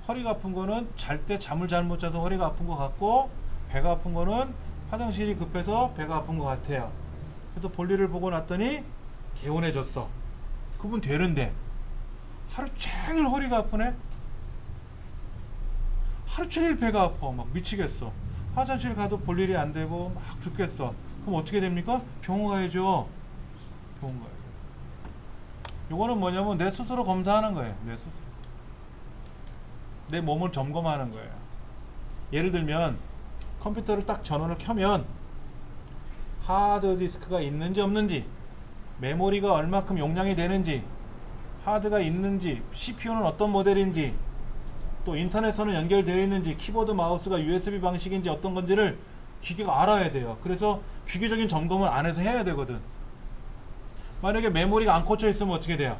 허리가 아픈 거는 잘 때 잠을 잘못 자서 허리가 아픈 것 같고, 배가 아픈 거는 화장실이 급해서 배가 아픈 것 같아요. 그래서 볼일을 보고 났더니 개운해졌어. 그분 되는데 하루 종일 허리가 아프네. 하루 종일 배가 아파. 막 미치겠어. 화장실 가도 볼일이 안 되고 막 죽겠어. 그럼 어떻게 됩니까? 병원 가야죠. 병원 가야죠. 요거는 뭐냐면 내 스스로 검사하는 거예요. 내 스스로. 내 몸을 점검하는 거예요. 예를 들면 컴퓨터를 딱 전원을 켜면 하드디스크가 있는지 없는지, 메모리가 얼마큼 용량이 되는지, 하드가 있는지, CPU는 어떤 모델인지, 또 인터넷선은 연결되어 있는지, 키보드 마우스가 USB 방식인지 어떤 건지를 기계가 알아야 돼요. 그래서 기계적인 점검을 안에서 해야 되거든. 만약에 메모리가 안 꽂혀 있으면 어떻게 돼요?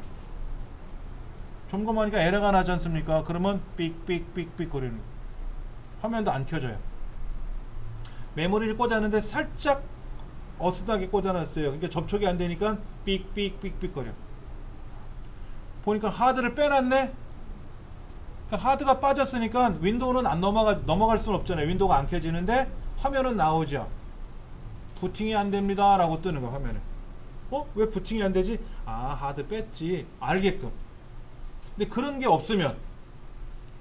점검하니까 에러가 나지 않습니까? 그러면 삑삑삑삑 거리는, 화면도 안 켜져요. 메모리를 꽂았는데 살짝 어슷하게 꽂아놨어요. 그러니까 접촉이 안 되니까 삑삑삑삑 거려. 보니까 하드를 빼놨네. 그러니까 하드가 빠졌으니까 윈도우는 안 넘어갈 수는 없잖아요. 윈도우가 안 켜지는데 화면은 나오죠. 부팅이 안 됩니다 라고 뜨는 거야, 화면에. 왜 부팅이 안 되지? 아, 하드 뺐지. 알게끔. 근데 그런 게 없으면,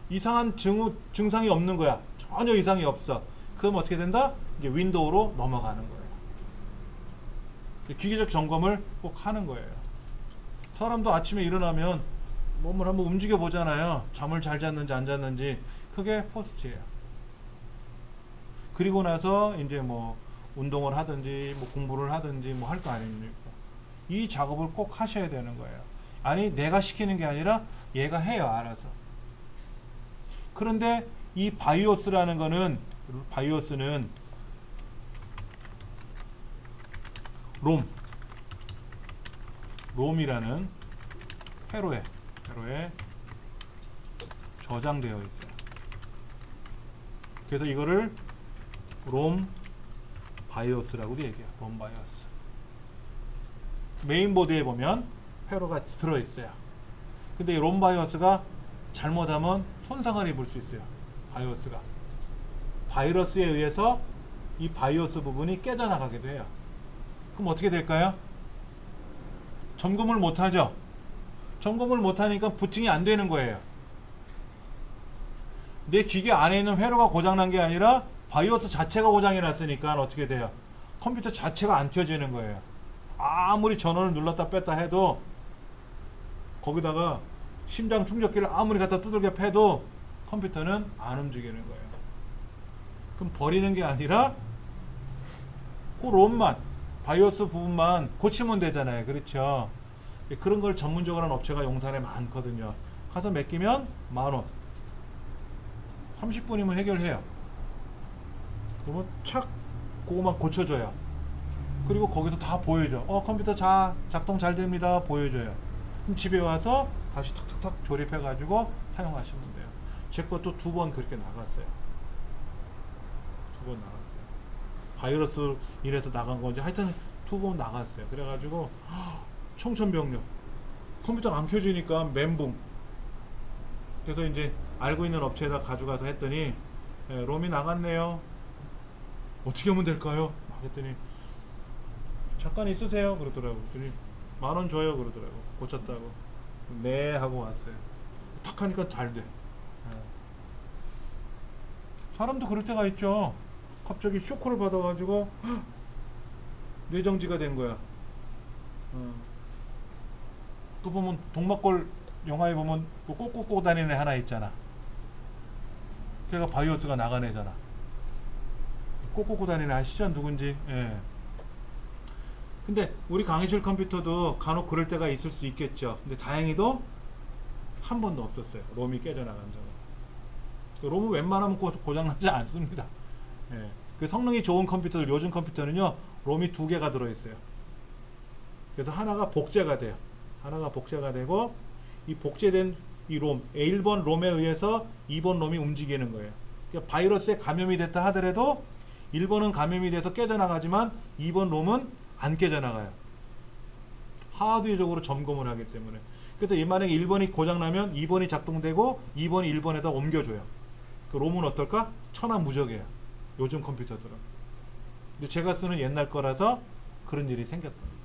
이상한 증상이 없는 거야. 전혀 이상이 없어. 그럼 어떻게 된다? 이제 윈도우로 넘어가는 거예요. 기계적 점검을 꼭 하는 거예요. 사람도 아침에 일어나면 몸을 한번 움직여 보잖아요. 잠을 잘 잤는지 안 잤는지. 그게 포스트예요. 그리고 나서 이제 뭐 운동을 하든지 뭐 공부를 하든지 뭐 할 거 아닙니까? 이 작업을 꼭 하셔야 되는 거예요. 아니 내가 시키는 게 아니라 얘가 해요 알아서. 그런데 이 바이오스라는 거는 바이오스는 롬이라는 회로에 저장되어 있어요. 그래서 이거를 롬 바이오스라고도 얘기해요. 롬 바이오스. 메인보드에 보면 회로가 들어있어요. 근데 이 롬 바이오스가 잘못하면 손상을 입을 수 있어요. 바이오스가 바이러스에 의해서 이 바이오스 부분이 깨져나가기도 해요. 그럼 어떻게 될까요? 점검을 못하죠. 점검을 못하니까 부팅이 안 되는 거예요. 내 기계 안에 있는 회로가 고장난 게 아니라 바이오스 자체가 고장이 났으니까 어떻게 돼요? 컴퓨터 자체가 안 켜지는 거예요. 아무리 전원을 눌렀다 뺐다 해도 거기다가 심장 충격기를 아무리 갖다 두들겨 패도 컴퓨터는 안 움직이는 거예요. 그럼 버리는 게 아니라 그 롬만 바이오스 부분만 고치면 되잖아요. 그렇죠? 그런 걸 전문적으로 하는 업체가 용산에 많거든요. 가서 맡기면 10,000원 30분이면 해결해요. 그러면 착 그거만 고쳐줘요. 그리고 거기서 다 보여줘. 컴퓨터 작동 잘 됩니다. 보여줘요. 그럼 집에 와서 다시 탁탁탁 조립해 가지고 사용하시면 돼요. 제 것도 2번 그렇게 나갔어요. 2번 나갔어요. 바이러스 인해서 나간 건지 하여튼 2번 나갔어요. 그래가지고 청천벽력 컴퓨터가 안 켜지니까 멘붕. 그래서 이제 알고 있는 업체에다 가져가서 했더니 롬이 나갔네요. 어떻게 하면 될까요? 막 했더니 잠깐 있으세요 그러더라고. 그랬더니 10,000원 줘요 그러더라고. 고쳤다고. 네 하고 왔어요. 탁 하니까 잘 돼. 사람도 그럴 때가 있죠. 갑자기 쇼크를 받아가지고 뇌정지가 된 거야. 또 보면 동막골 영화에 보면 꼭 다니는 애 하나 있잖아. 걔가 바이오스가 나간 애잖아. 꼭 다니는 아시죠? 누군지. 예. 근데 우리 강의실 컴퓨터도 간혹 그럴 때가 있을 수 있겠죠. 근데 다행히도 한 번도 없었어요. 롬이 깨져나간 적은. 롬은 웬만하면 고장나지 않습니다. 예. 그 성능이 좋은 컴퓨터들, 요즘 컴퓨터는요 롬이 2개가 들어있어요. 그래서 하나가 복제가 돼요. 하나가 복제가 되고 이 복제된 이 롬, 1번 롬에 의해서 2번 롬이 움직이는 거예요. 그러니까 바이러스에 감염이 됐다 하더라도 1번은 감염이 돼서 깨져나가지만 2번 롬은 안 깨져나가요. 하드웨어적으로 점검을 하기 때문에. 그래서 만약에 1번이 고장나면 2번이 작동되고 2번이 1번에다 옮겨줘요. 그 롬은 어떨까? 천하무적이에요. 요즘 컴퓨터들은. 근데 제가 쓰는 옛날 거라서 그런 일이 생겼던 거예요.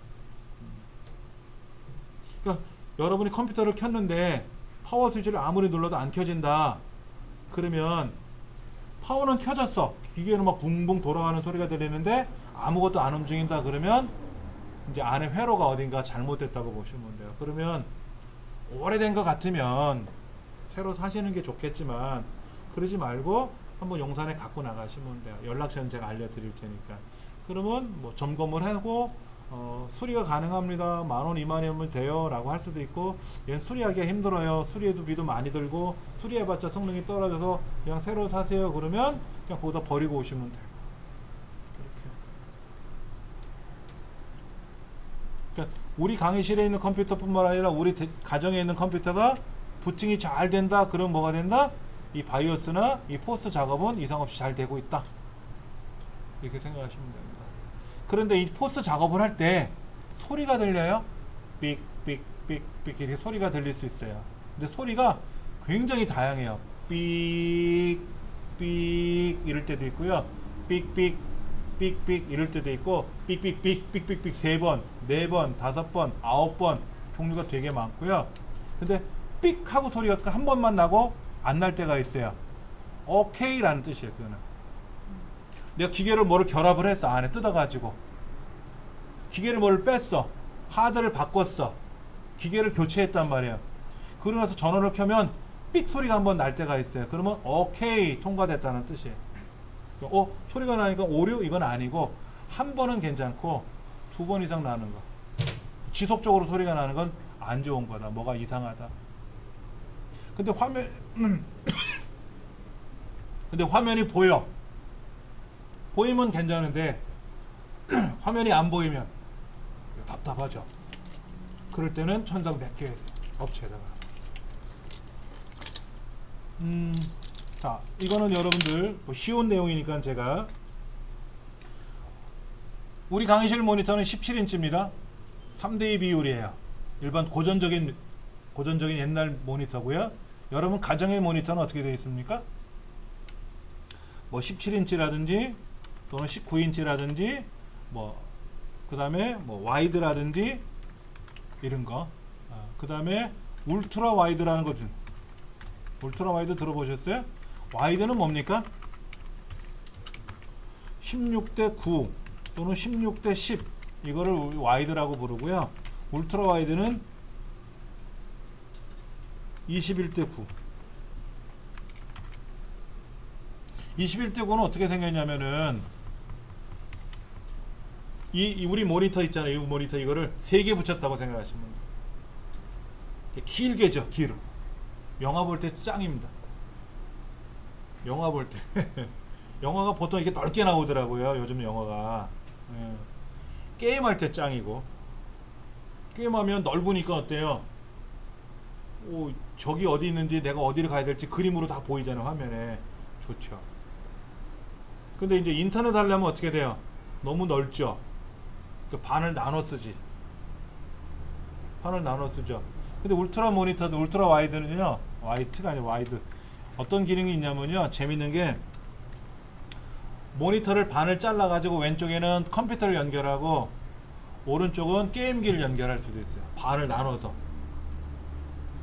그러니까 여러분이 컴퓨터를 켰는데 파워 스위치를 아무리 눌러도 안 켜진다. 그러면 파워는 켜졌어. 기계는 막 붕붕 돌아가는 소리가 들리는데 아무것도 안 움직인다. 그러면 이제 안에 회로가 어딘가 잘못됐다고 보시면 돼요. 그러면 오래된 것 같으면 새로 사시는 게 좋겠지만 그러지 말고 한번 용산에 갖고 나가시면 돼요. 연락처는 제가 알려드릴 테니까. 그러면 뭐 점검을 하고 수리가 가능합니다. 10,000원, 20,000원이면 돼요 라고 할 수도 있고, 얘는 수리하기가 힘들어요. 수리비도 많이 들고 수리해봤자 성능이 떨어져서 그냥 새로 사세요 그러면 그냥 거기다 버리고 오시면 돼요. 그러니까 우리 강의실에 있는 컴퓨터뿐만 아니라 우리 가정에 있는 컴퓨터가 부팅이 잘 된다. 그럼 뭐가 된다? 이 바이오스나 이 포스 작업은 이상 없이 잘 되고 있다. 이렇게 생각하시면 됩니다. 그런데 이 포스 작업을 할 때 소리가 들려요. 삑삑삑삑 이렇게 소리가 들릴 수 있어요. 근데 소리가 굉장히 다양해요. 삑삑 이럴 때도 있고요. 삑삑 삑삑 이럴 때도 있고, 삑삑삑 삑삑삑 3번, 4번, 5번, 9번 종류가 되게 많고요. 근데 삑 하고 소리가 한 번만 나고 안 날 때가 있어요. 오케이 라는 뜻이에요. 그거는 내가 기계를 뭐를 결합을 했어. 안에 뜯어가지고 기계를 뭐를 뺐어. 하드를 바꿨어. 기계를 교체했단 말이에요. 그러고 나서 전원을 켜면 삑 소리가 한번 날 때가 있어요. 그러면 오케이 통과됐다는 뜻이에요. 소리가 나니까 오류? 이건 아니고 한 번은 괜찮고 2번 이상 나는 거, 지속적으로 소리가 나는 건 안 좋은 거다. 뭐가 이상하다. 근데 화면이 보여. 보이면 괜찮은데 화면이 안 보이면 답답하죠. 그럴 때는 천상 맡겨야 돼요. 업체에다가. 자, 이거는 여러분들 뭐 쉬운 내용이니까 제가 우리 강의실 모니터는 17인치입니다. 3대2 비율이에요. 일반 고전적인 옛날 모니터고요. 여러분 가정의 모니터는 어떻게 되어 있습니까? 뭐 17인치라든지 또는 19인치라든지 뭐 그 다음에 뭐 와이드라든지 이런 거. 그 다음에 울트라 와이드라는 거죠. 울트라 와이드 들어보셨어요? 와이드는 뭡니까? 16대 9 또는 16대 10 이거를 와이드라고 부르고요. 울트라 와이드는 21대 9. 21대 9는 어떻게 생겼냐면은 우리 모니터 있잖아요. 이 모니터 이거를 3개 붙였다고 생각하시면 돼요. 길게죠. 길어. 영화 볼 때 짱입니다. 영화 볼 때 영화가 보통 이렇게 넓게 나오더라고요. 요즘 영화가. 예. 게임할 때 짱이고 게임하면 넓으니까 어때요? 오, 저기 어디 있는지 내가 어디를 가야 될지 그림으로 다 보이잖아요. 화면에. 좋죠. 근데 이제 인터넷 하려면 어떻게 돼요? 너무 넓죠. 그 반을 나눠 쓰지. 판을 나눠 쓰죠. 근데 울트라 모니터도 울트라 와이드는요. 와이트가 아니라 와이드. 어떤 기능이 있냐면요. 재밌는 게 모니터를 반을 잘라 가지고 왼쪽에는 컴퓨터를 연결하고 오른쪽은 게임기를 연결할 수도 있어요. 반을 나눠서.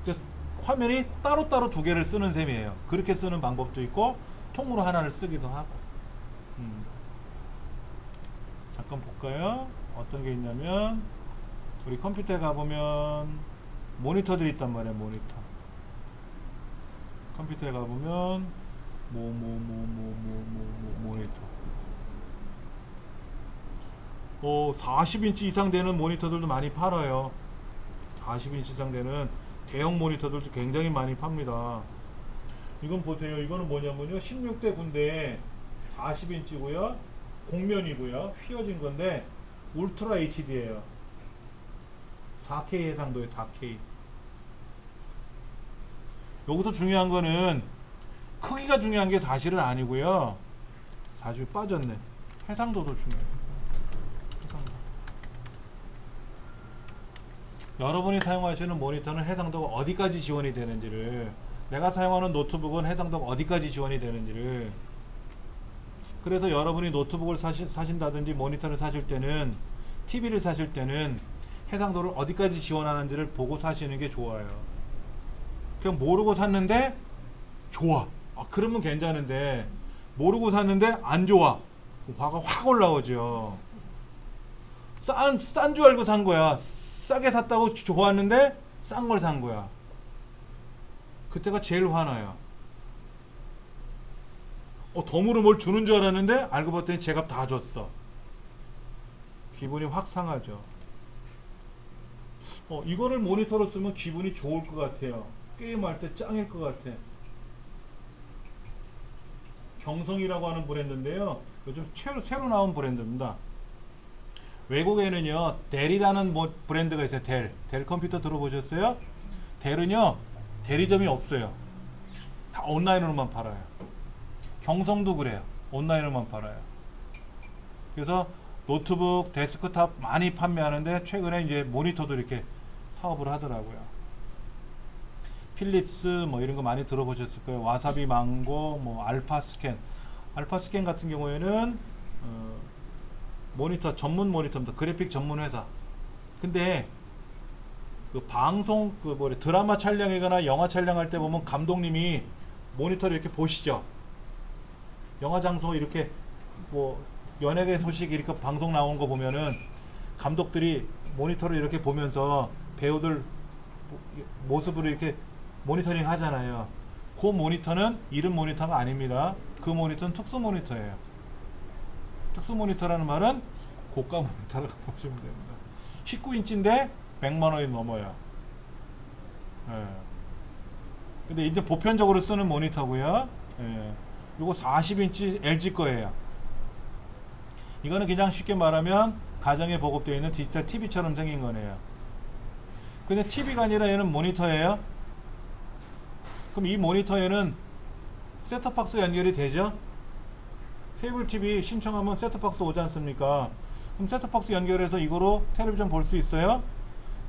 그래서 화면이 따로따로 두 개를 쓰는 셈이에요. 그렇게 쓰는 방법도 있고 통으로 하나를 쓰기도 하고. 잠깐 볼까요? 어떤 게 있냐면 우리 컴퓨터에 가보면 모니터들이 있단 말이에요. 모니터. 컴퓨터에 가보면 모니터. 40인치 이상 되는 모니터들도 많이 팔아요. 40인치 이상 되는 대형 모니터들도 굉장히 많이 팝니다. 이건 보세요. 이거는 뭐냐면요. 16대 9인데 40인치고요. 곡면이고요. 휘어진 건데 울트라 HD예요. 4K 해상도에 4K. 여기서 중요한 거는 크기가 중요한 게 사실은 아니고요. 사실 빠졌네. 해상도도 중요해요. 해상도. 여러분이 사용하시는 모니터는 해상도가 어디까지 지원이 되는지를, 내가 사용하는 노트북은 해상도가 어디까지 지원이 되는지를, 그래서 여러분이 노트북을 사신다든지 모니터를 사실 때는, TV를 사실 때는 해상도를 어디까지 지원하는지를 보고 사시는 게 좋아요. 그냥 모르고 샀는데 좋아. 그러면 괜찮은데 모르고 샀는데 안 좋아. 화가 확 올라오죠. 싼 줄 알고 산 거야. 싸게 샀다고 좋았는데 싼 걸 산 거야. 그때가 제일 화나요. 덤으로 뭘 주는 줄 알았는데 알고 봤더니 제값 다 줬어. 기분이 확 상하죠. 이거를 모니터로 쓰면 기분이 좋을 것 같아요. 게임할 때 짱일 것 같아. 경성이라고 하는 브랜드인데요. 요즘 새로 나온 브랜드입니다. 외국에는요, 델이라는 브랜드가 있어요. 델 컴퓨터 들어보셨어요? 델은요, 대리점이 없어요. 다 온라인으로만 팔아요. 경성도 그래요. 온라인으로만 팔아요. 그래서 노트북, 데스크탑 많이 판매하는데 최근에 이제 모니터도 이렇게 사업을 하더라고요. 필립스 뭐 이런 거 많이 들어보셨을 거예요. 와사비 망고, 뭐 알파스캔. 알파스캔 같은 경우에는 모니터 전문 모니터입니다. 그래픽 전문 회사. 근데 그 방송 드라마 촬영이거나 영화 촬영할 때 보면 감독님이 모니터를 이렇게 보시죠. 영화 장소 이렇게 뭐 연예계 소식 이렇게 방송 나온 거 보면은 감독들이 모니터를 이렇게 보면서 배우들 모습을 이렇게 모니터링 하잖아요. 그 모니터는 이런 모니터가 아닙니다. 그 모니터는 특수 모니터예요. 특수 모니터라는 말은 고가 모니터라고 보시면 됩니다. 19인치인데 100만 원이 넘어요. 예. 근데 이제 보편적으로 쓰는 모니터고요. 예. 요거 40인치 LG 거예요. 이거는 그냥 쉽게 말하면 가정에 보급되어 있는 디지털 TV처럼 생긴 거네요. 근데 TV가 아니라 얘는 모니터예요. 그럼 이 모니터에는 셋톱박스 연결이 되죠? 케이블 TV 신청하면 셋톱박스 오지 않습니까? 그럼 셋톱박스 연결해서 이거로 텔레비전 볼 수 있어요?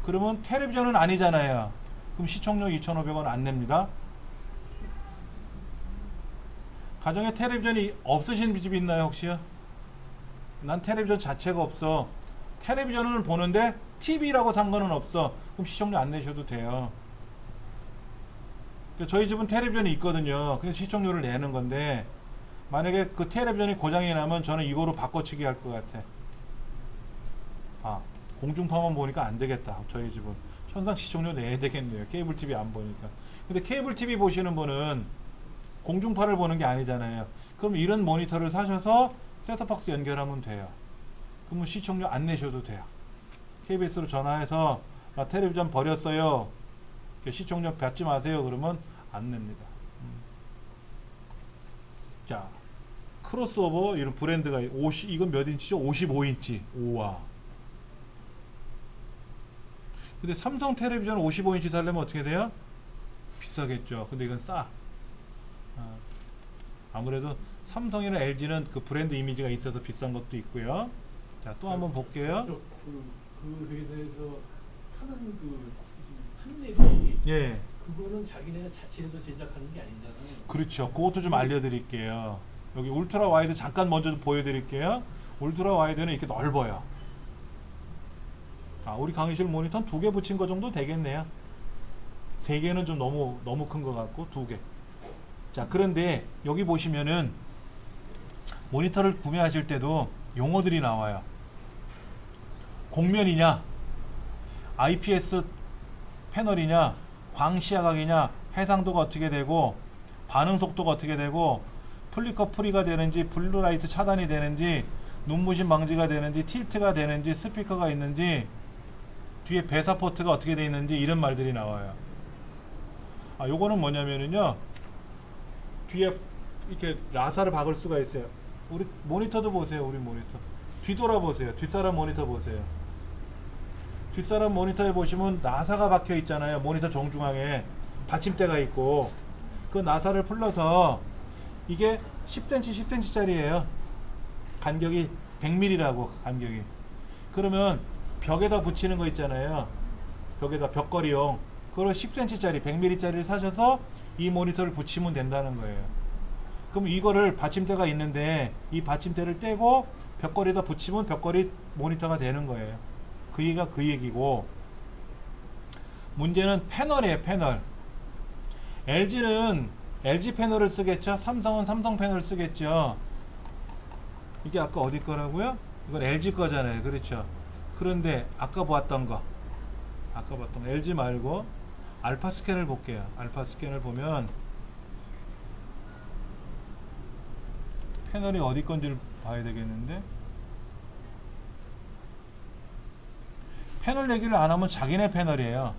그러면 텔레비전은 아니잖아요. 그럼 시청료 2,500원 안 냅니다. 가정에 텔레비전이 없으신 집 있나요 혹시요? 난 텔레비전 자체가 없어. 텔레비전을 보는데 TV라고 산 거는 없어. 그럼 시청료 안 내셔도 돼요. 저희 집은 텔레비전이 있거든요. 그래서 시청료를 내는 건데 만약에 그 텔레비전이 고장이 나면 저는 이거로 바꿔치기 할 것 같아. 아, 공중파만 보니까 안 되겠다. 저희 집은 천상 시청료 내야 되겠네요. 케이블 TV 안 보니까. 근데 케이블 TV 보시는 분은 공중파를 보는 게 아니잖아요. 그럼 이런 모니터를 사셔서 셋톱박스 연결하면 돼요. 그러면 시청료 안 내셔도 돼요. KBS로 전화해서 나 텔레비전 버렸어요. 시청료 받지 마세요. 그러면 안 냅니다. 자, 크로스오버 이런 브랜드가 이건 몇 인치죠? 55인치. 우와. 근데 삼성 텔레비전 55인치 살려면 어떻게 돼요? 비싸겠죠. 근데 이건 싸. 아무래도 삼성이나 LG는 그 브랜드 이미지가 있어서 비싼 것도 있고요. 자, 또 한번 볼게요. 그 회사에서 하는 그 판넬이 예. 그거는 자기네 자체에서 제작하는 게 아니잖아요. 그렇죠. 그것도 좀 알려드릴게요. 여기 울트라 와이드 잠깐 먼저 보여드릴게요. 울트라 와이드는 이렇게 넓어요. 아, 우리 강의실 모니터는 2개 붙인 거 정도 되겠네요. 3개는 좀 너무 큰 것 같고 2개. 자, 그런데 여기 보시면은 모니터를 구매하실 때도 용어들이 나와요. 곡면이냐, IPS 패널이냐, 광시야각이냐, 해상도가 어떻게 되고, 반응 속도가 어떻게 되고, 플리커 프리가 되는지, 블루라이트 차단이 되는지, 눈부심 방지가 되는지, 틸트가 되는지, 스피커가 있는지, 뒤에 배사 포트가 어떻게 되어 있는지 이런 말들이 나와요. 아, 요거는 뭐냐면은요, 뒤에 이렇게 라사를 박을 수가 있어요. 우리 모니터도 보세요. 우리 모니터 뒤돌아 보세요. 뒷사람 모니터 보세요. 뒷사람 모니터에 보시면 나사가 박혀 있잖아요. 모니터 정중앙에 받침대가 있고, 그 나사를 풀러서 이게 10cm 10cm 짜리예요. 간격이 100mm라고. 간격이. 그러면 벽에다 붙이는 거 있잖아요. 벽에다 벽걸이용, 그걸 10cm 짜리 100mm 짜리를 사셔서 이 모니터를 붙이면 된다는 거예요. 그럼 이거를 받침대가 있는데 이 받침대를 떼고 벽걸이에다 붙이면 벽걸이 모니터가 되는 거예요. 그 얘기가 그 얘기고, 문제는 패널이에요. 패널. LG는 LG 패널을 쓰겠죠. 삼성은 삼성 패널을 쓰겠죠. 이게 아까 어디 거라고요? 이건 LG 거잖아요. 그렇죠. 그런데 아까 봤던 거 LG 말고 알파 스캔을 볼게요. 알파 스캔을 보면 패널이 어디 건지를 봐야 되겠는데, 패널 얘기를 안 하면 자기네 패널이에요.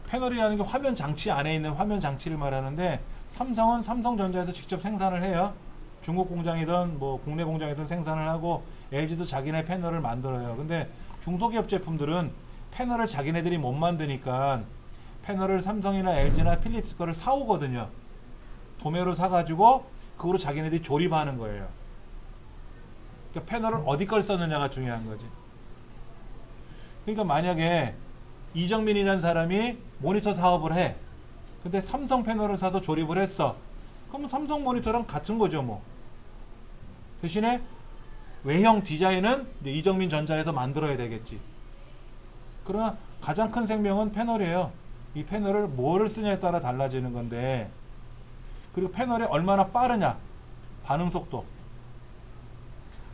패널이라는 게 화면 장치 안에 있는 화면 장치를 말하는데, 삼성은 삼성전자에서 직접 생산을 해요. 중국 공장이든 뭐 국내 공장이든 생산을 하고, LG도 자기네 패널을 만들어요. 근데 중소기업 제품들은 패널을 자기네들이 못 만드니까 패널을 삼성이나 LG나 필립스 거를 사오거든요. 도매로 사가지고 그거로 자기네들이 조립하는 거예요. 그러니까 패널을 어디 걸 썼느냐가 중요한 거지. 그러니까 만약에 이정민이라는 사람이 모니터 사업을 해. 근데 삼성 패널을 사서 조립을 했어. 그럼 삼성 모니터랑 같은 거죠 뭐. 대신에 외형 디자인은 이정민 전자에서 만들어야 되겠지. 그러나 가장 큰 생명은 패널이에요. 이 패널을 뭐를 쓰냐에 따라 달라지는 건데, 그리고 패널이 얼마나 빠르냐, 반응 속도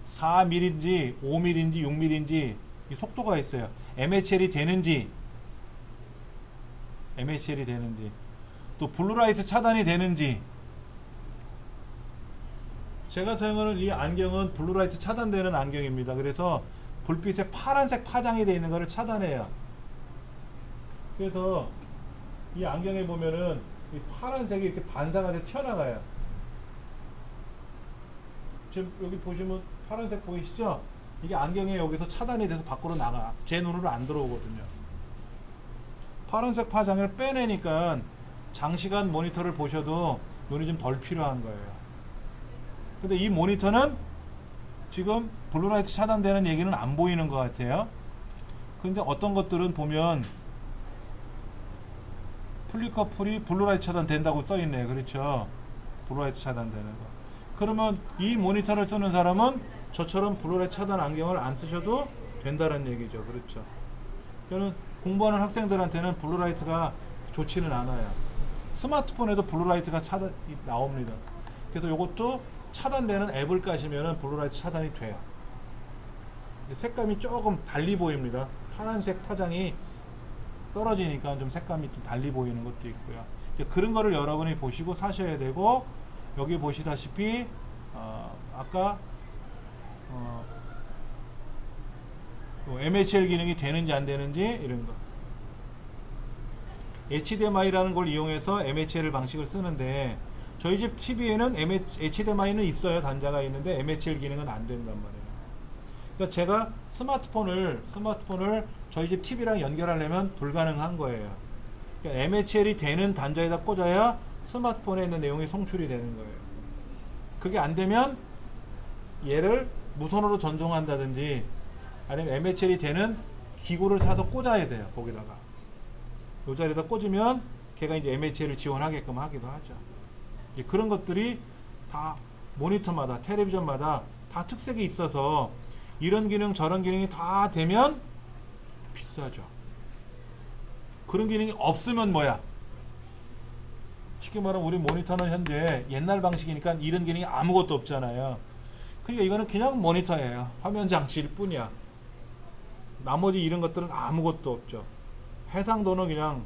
4mm인지 5mm인지 6mm인지 이 속도가 있어요. MHL이 되는지 또 블루라이트 차단이 되는지. 제가 사용하는 이 안경은 블루라이트 차단되는 안경입니다. 그래서 불빛에 파란색 파장이 되어 있는 것을 차단해요. 그래서 이 안경에 보면은 이 파란색이 이렇게 반사가 돼 튀어나가요. 지금 여기 보시면 파란색 보이시죠? 이게 안경에 여기서 차단이 돼서 밖으로 나가. 제 눈으로 안 들어오거든요. 파란색 파장을 빼내니까 장시간 모니터를 보셔도 눈이 좀 덜 필요한 거예요. 근데 이 모니터는 지금 블루라이트 차단되는 얘기는 안 보이는 것 같아요. 근데 어떤 것들은 보면 플리커플이 블루라이트 차단된다고 써있네요. 그렇죠? 블루라이트 차단되는 거. 그러면 이 모니터를 쓰는 사람은 저처럼 블루라이트 차단 안경을 안 쓰셔도 된다는 얘기죠. 그렇죠? 그러니까 공부하는 학생들한테는 블루라이트가 좋지는 않아요. 스마트폰에도 블루라이트가 차단 나옵니다. 그래서 이것도 차단되는 앱을 까시면 블루라이트 차단이 돼요. 색감이 조금 달리 보입니다. 파란색 파장이 떨어지니까 좀 색감이 좀 달리 보이는 것도 있고요. 그런 거를 여러분이 보시고 사셔야 되고, 여기 보시다시피 아까 MHL 기능이 되는지 안 되는지 이런 거. HDMI라는 걸 이용해서 MHL 방식을 쓰는데 저희 집 TV에는 HDMI는 있어요. 단자가 있는데 MHL 기능은 안 된단 말이에요. 그러니까 제가 스마트폰을 저희 집 TV랑 연결하려면 불가능한 거예요. 그러니까 MHL이 되는 단자에다 꽂아야 스마트폰에 있는 내용이 송출이 되는 거예요. 그게 안 되면 얘를 무선으로 전송한다든지 아니면 MHL이 되는 기구를 사서 꽂아야 돼요. 거기다가 이 자리에다 꽂으면 걔가 이제 MHL을 지원하게끔 하기도 하죠. 그런 것들이 다 모니터마다 텔레비전마다 다 특색이 있어서 이런 기능 저런 기능이 다 되면 비싸죠. 그런 기능이 없으면 뭐야? 쉽게 말하면 우리 모니터는 현재 옛날 방식이니까 이런 기능이 아무것도 없잖아요. 그러니까 이거는 그냥 모니터예요. 화면 장치일 뿐이야. 나머지 이런 것들은 아무것도 없죠. 해상도는 그냥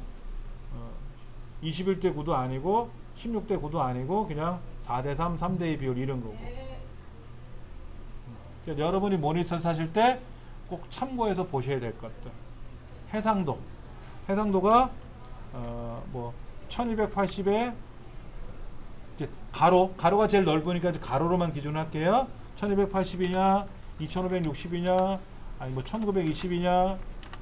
21대 9도 아니고 16대 9도 아니고 그냥 4대 3, 3대 2 비율 이런 거고. 그러니까 여러분이 모니터 사실 때 꼭 참고해서 보셔야 될 것들. 해상도가 뭐 1280에 가로가 제일 넓으니까 가로로만 기준할게요. 1280이냐 2560이냐 아니 뭐 1920이냐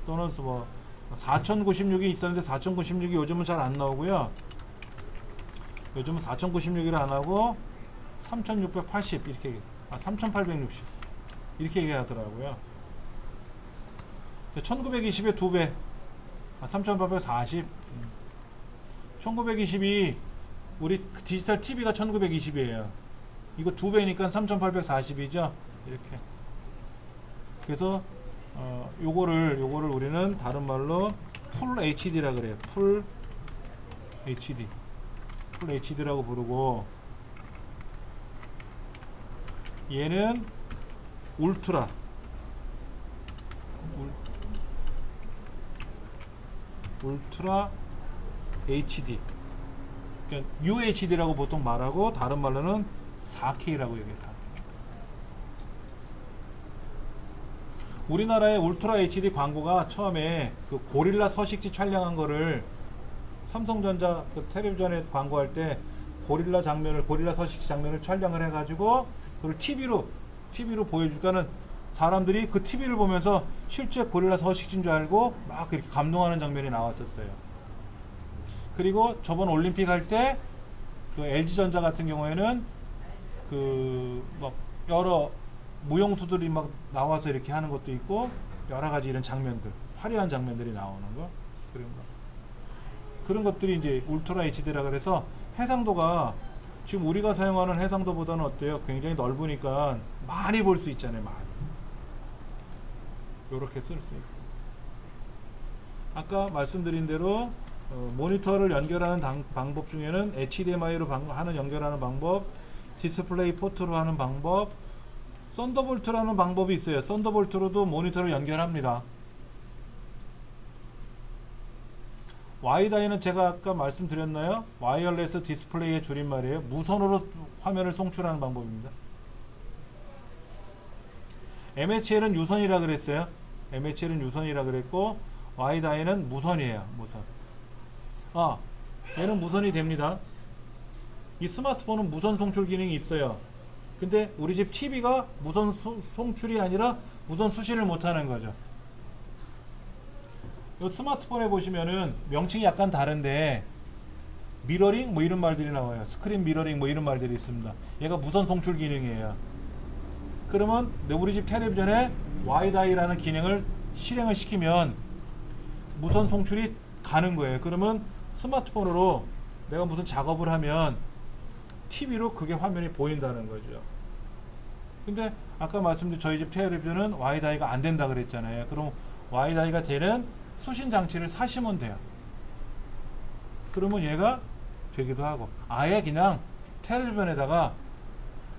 또는 뭐 4096이 있었는데 4096이 요즘은 잘 안 나오고요. 요즘은 4096을 안 하고 3680 이렇게 3860 이렇게 얘기하더라고요. 1920의 2배 3840 1920이 우리 디지털 TV가 1920이에요. 이거 2배니까 3840이죠. 이렇게. 그래서 요거를 우리는 다른 말로 풀 HD라 그래요. 풀 HD라고 부르고, 얘는 울트라 HD, 그러니까 UHD라고 보통 말하고 다른 말로는 4K라고 얘기해요. 4K. 우리나라의 울트라 HD 광고가 처음에 그 고릴라 서식지 촬영한 거를 삼성전자 그 텔레비전에 광고할 때 고릴라 서식지 장면을 촬영을 해가지고 그걸 TV로 보여주니까는 사람들이 그 TV를 보면서 실제 고릴라 서식지인 줄 알고 막 그렇게 감동하는 장면이 나왔었어요. 그리고 저번 올림픽 할 때 그 LG전자 같은 경우에는 그 막 여러 무용수들이 막 나와서 이렇게 하는 것도 있고 여러 가지 이런 장면들, 화려한 장면들이 나오는 거, 그런 것들이 이제 울트라 HD라 그래서 해상도가 지금 우리가 사용하는 해상도보다는 어때요? 굉장히 넓으니까 많이 볼 수 있잖아요. 많이. 이렇게 쓸 수 있고, 아까 말씀드린 대로 모니터를 연결하는 방법 중에는 HDMI로 연결하는 방법, 디스플레이 포트로 하는 방법, 썬더볼트라는 방법이 있어요. 썬더볼트로도 모니터를 연결합니다. 와이다이는 제가 아까 말씀드렸나요? 와이어레스 디스플레이의 줄임말이에요. 무선으로 화면을 송출하는 방법입니다. MHL은 유선이라 그랬어요. MHL은 유선이라 그랬고, 와이다이는 무선이에요. 무선. 아, 얘는 무선이 됩니다. 이 스마트폰은 무선 송출 기능이 있어요. 근데 우리 집 TV가 무선 송출이 아니라 무선 수신을 못하는 거죠. 이 스마트폰에 보시면은 명칭이 약간 다른데 미러링 뭐 이런 말들이 나와요. 스크린 미러링 뭐 이런 말들이 있습니다. 얘가 무선 송출 기능이에요. 그러면 우리 집 텔레비전에 와이다이라는 기능을 실행을 시키면 무선 송출이 가는 거예요. 그러면 스마트폰으로 내가 무슨 작업을 하면 TV로 그게 화면이 보인다는 거죠. 근데 아까 말씀드린 저희 집 텔레비전은 와이다이가 안 된다 그랬잖아요. 그럼 와이다이가 되는 수신 장치를 사시면 돼요. 그러면 얘가 되기도 하고, 아예 그냥 텔레비전에다가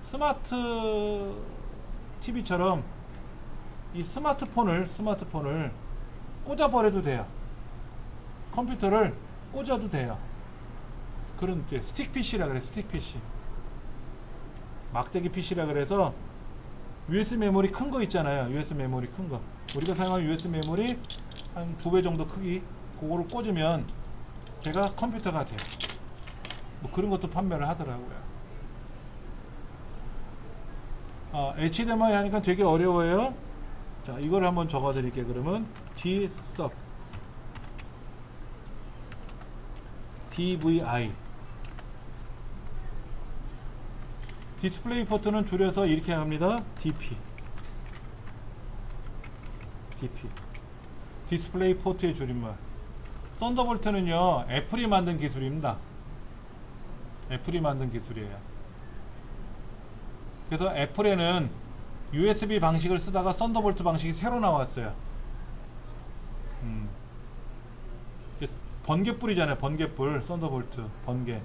스마트 TV처럼 이 스마트폰을 꽂아버려도 돼요. 컴퓨터를 꽂아도 돼요. 그런 스틱 PC라 그래. 스틱 PC, 막대기 PC라 그래서 USB 메모리 큰 거 있잖아요. USB 메모리 큰 거, 우리가 사용하는 USB 메모리 한 2배 정도 크기, 그거를 꽂으면 걔가 컴퓨터가 돼요. 뭐 그런 것도 판매를 하더라고요. HDMI 하니까 되게 어려워요. 자, 이걸 한번 적어 드릴게요. 그러면 DSUB DVI 디스플레이 포트는 줄여서 이렇게 합니다. DP 디스플레이 포트의 줄임말. 썬더볼트는요 애플이 만든 기술입니다. 애플이 만든 기술이에요. 그래서 애플에는 USB 방식을 쓰다가 썬더볼트 방식이 새로 나왔어요. 번개불이잖아요. 번개불. 썬더볼트 번개.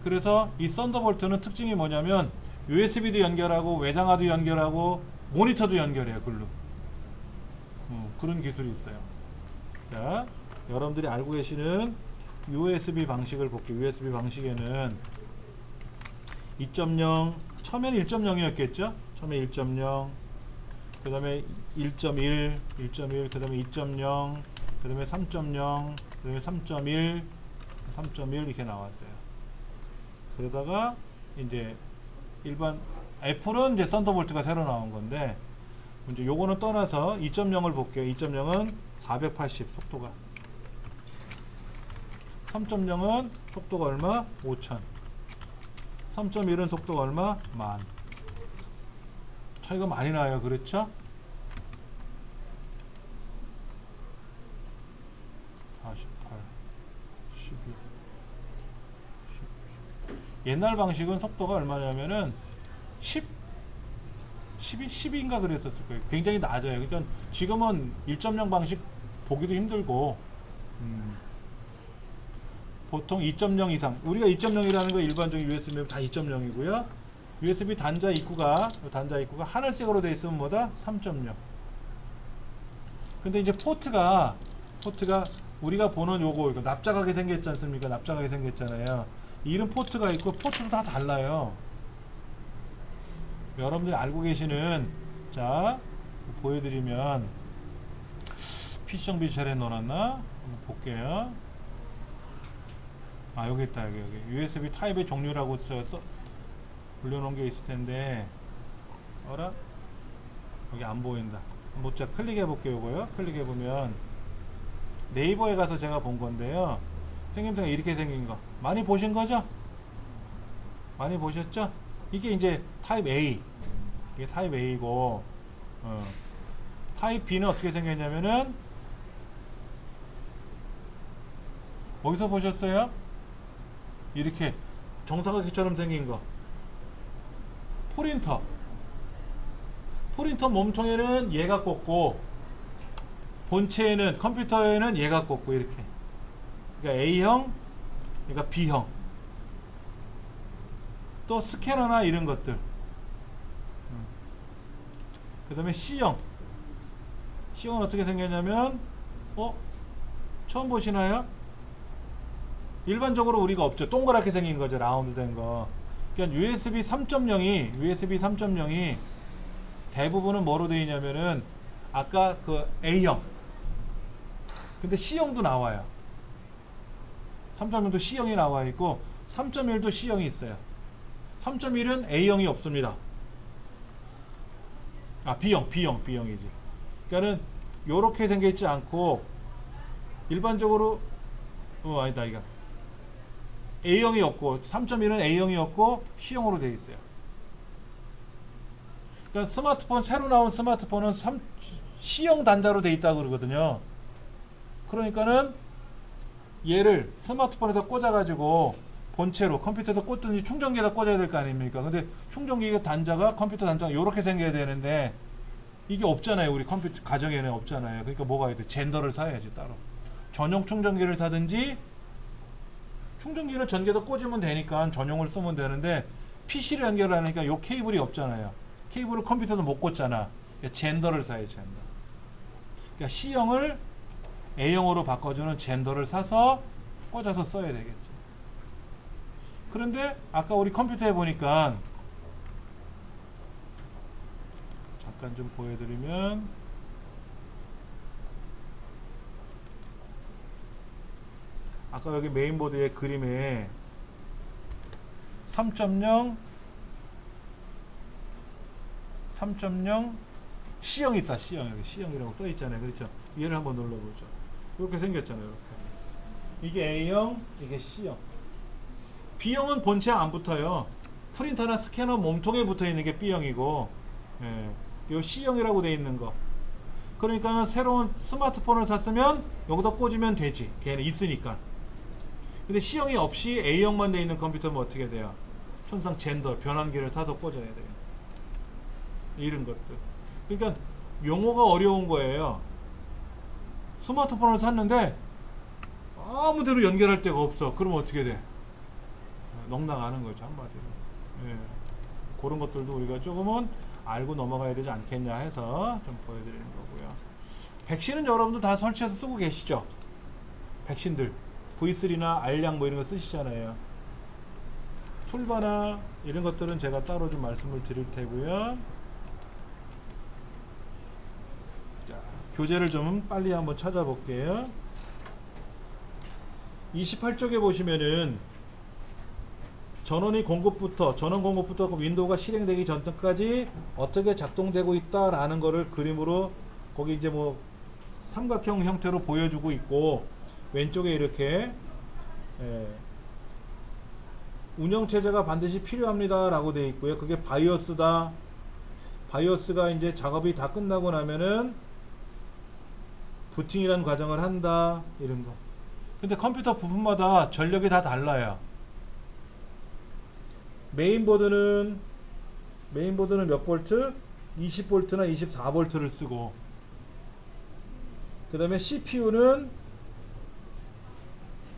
그래서 이 썬더볼트는 특징이 뭐냐면 USB도 연결하고 외장하드 연결하고 모니터도 연결해요. 글로. 그런 기술이 있어요. 자, 여러분들이 알고 계시는 USB 방식을 볼게요. USB 방식에는 2.0, 처음에는 1.0이었겠죠? 처음에 1.0, 그 다음에 1.1, 그 다음에 2.0, 그 다음에 3.0, 그 다음에 3.1 이렇게 나왔어요. 그러다가 이제 일반 애플은 이제 썬더볼트가 새로 나온 건데, 이제 요거는 떠나서 2.0을 볼게요. 2.0은 480 속도가, 3.0은 속도가 얼마? 5000. 3.1은 속도가 얼마? 10,000. 차이가 많이 나요. 그렇죠? 48, 12, 10. 옛날 방식은 속도가 얼마냐면은 12인가 그랬었을 거예요. 굉장히 낮아요. 그러니까 지금은 1.0 방식 보기도 힘들고, 보통 2.0 이상, 우리가 2.0이라는 거 일반적인 USB 다 2.0이고요. USB 단자 입구가 하늘색으로 되어 있으면 뭐다? 3.0. 근데 이제 포트가 우리가 보는 요거 납작하게 생겼지 않습니까? 납작하게 생겼잖아요. 이런 포트가 있고, 포트도 다 달라요. 여러분들이 알고 계시는, 자, 보여드리면, PC 정비 잘해 넣어놨나? 한번 볼게요. 여기 있다. 여기 USB 타입의 종류라고 써서 올려놓은 게 있을 텐데, 어라? 여기 안 보인다. 한번 제가 클릭해 볼게요. 요거요. 클릭해 보면 네이버에 가서 제가 본 건데요. 생김새가 이렇게 생긴 거 많이 보신 거죠? 많이 보셨죠? 이게 이제 타입 A, 이게 타입 A고, 타입 B는 어떻게 생겼냐면은, 어디서 보셨어요? 이렇게 정사각형처럼 생긴 거. 프린터 몸통에는 얘가 꽂고, 본체에는, 컴퓨터에는 얘가 꽂고, 이렇게. 그러니까 A형, 그러니까 B형. 또 스캐너나 이런 것들. 그 다음에 C형은 어떻게 생겼냐면, 처음 보시나요? 일반적으로 우리가 없죠. 동그랗게 생긴 거죠. 라운드 된 거. 그러니까 USB 3.0이 대부분은 뭐로 되어 있냐면은, 아까 그 A형 근데 C형도 나와요. 3.0도 C형이 나와 있고 3.1도 C형이 있어요. 3.1은 A형이 없습니다. 아, B형이지. 그러니까는 요렇게 생겨있지 않고 일반적으로 아니다 이거 A형이 없고 3.1은 A형이 없고 C형으로 되어 있어요. 그러니까 스마트폰 새로 나온 스마트폰은 C형 단자로 되어 있다고 그러거든요. 그러니까는 얘를 스마트폰에다 꽂아가지고 본체로 컴퓨터에다 꽂든지 충전기에다 꽂아야 될 거 아닙니까? 근데 충전기 단자가 컴퓨터 단자가 이렇게 생겨야 되는데 이게 없잖아요. 우리 컴퓨터 가정에는 없잖아요. 그러니까 뭐가 해야 돼? 젠더를 사야지 따로. 전용 충전기를 사든지 충전기는 전기에다 꽂으면 되니까 전용을 쓰면 되는데 PC를 연결하니까 요 케이블이 없잖아요. 케이블을 컴퓨터도 못 꽂잖아. 그러니까 젠더를 사야지 젠더. 그러니까 C형을 A형으로 바꿔주는 젠더를 사서 꽂아서 써야 되겠지. 그런데 아까 우리 컴퓨터에 보니까 잠깐 좀 보여드리면 아까 여기 메인보드의 그림에 3.0 C형이 있다. C형 여기 C형이라고 써 있잖아요. 그렇죠? 얘를 한번 눌러보죠. 이렇게 생겼잖아요. 이렇게. 이게 A형, 이게 C형. B형은 본체에 안 붙어요. 프린터나 스캐너 몸통에 붙어 있는 게 B형이고, 요 C형이라고 돼 있는 거. 그러니까는 새로운 스마트폰을 샀으면 여기다 꽂으면 되지. 걔는 있으니까. 근데 C형이 없이 A형만 돼 있는 컴퓨터면 어떻게 돼요? 천상 젠더 변환기를 사서 꽂아야 돼요. 이런 것들. 그러니까 용어가 어려운 거예요. 스마트폰을 샀는데 아무데로 연결할 데가 없어. 그러면 어떻게 돼? 넉나가는 거죠, 한마디로. 예. 그런 것들도 우리가 조금은 알고 넘어가야 되지 않겠냐 해서 좀 보여드리는 거고요. 백신은 여러분들 다 설치해서 쓰고 계시죠? 백신들 V3나 알량 뭐 이런 거 쓰시잖아요. 툴바나 이런 것들은 제가 따로 좀 말씀을 드릴 테고요. 자, 교재를 좀 빨리 한번 찾아볼게요. 28쪽에 보시면은 전원 공급부터 그 윈도우가 실행되기 전까지 어떻게 작동되고 있다라는 거를 그림으로 거기 이제 뭐 삼각형 형태로 보여주고 있고, 왼쪽에 이렇게 운영체제가 반드시 필요합니다 라고 되어 있고요. 그게 바이오스다. 바이오스가 이제 작업이 다 끝나고 나면은 부팅이라는 과정을 한다, 이런 거. 근데 컴퓨터 부품마다 전력이 다 달라요. 메인보드는 몇 볼트? 20볼트나 24볼트를 쓰고, 그 다음에 CPU는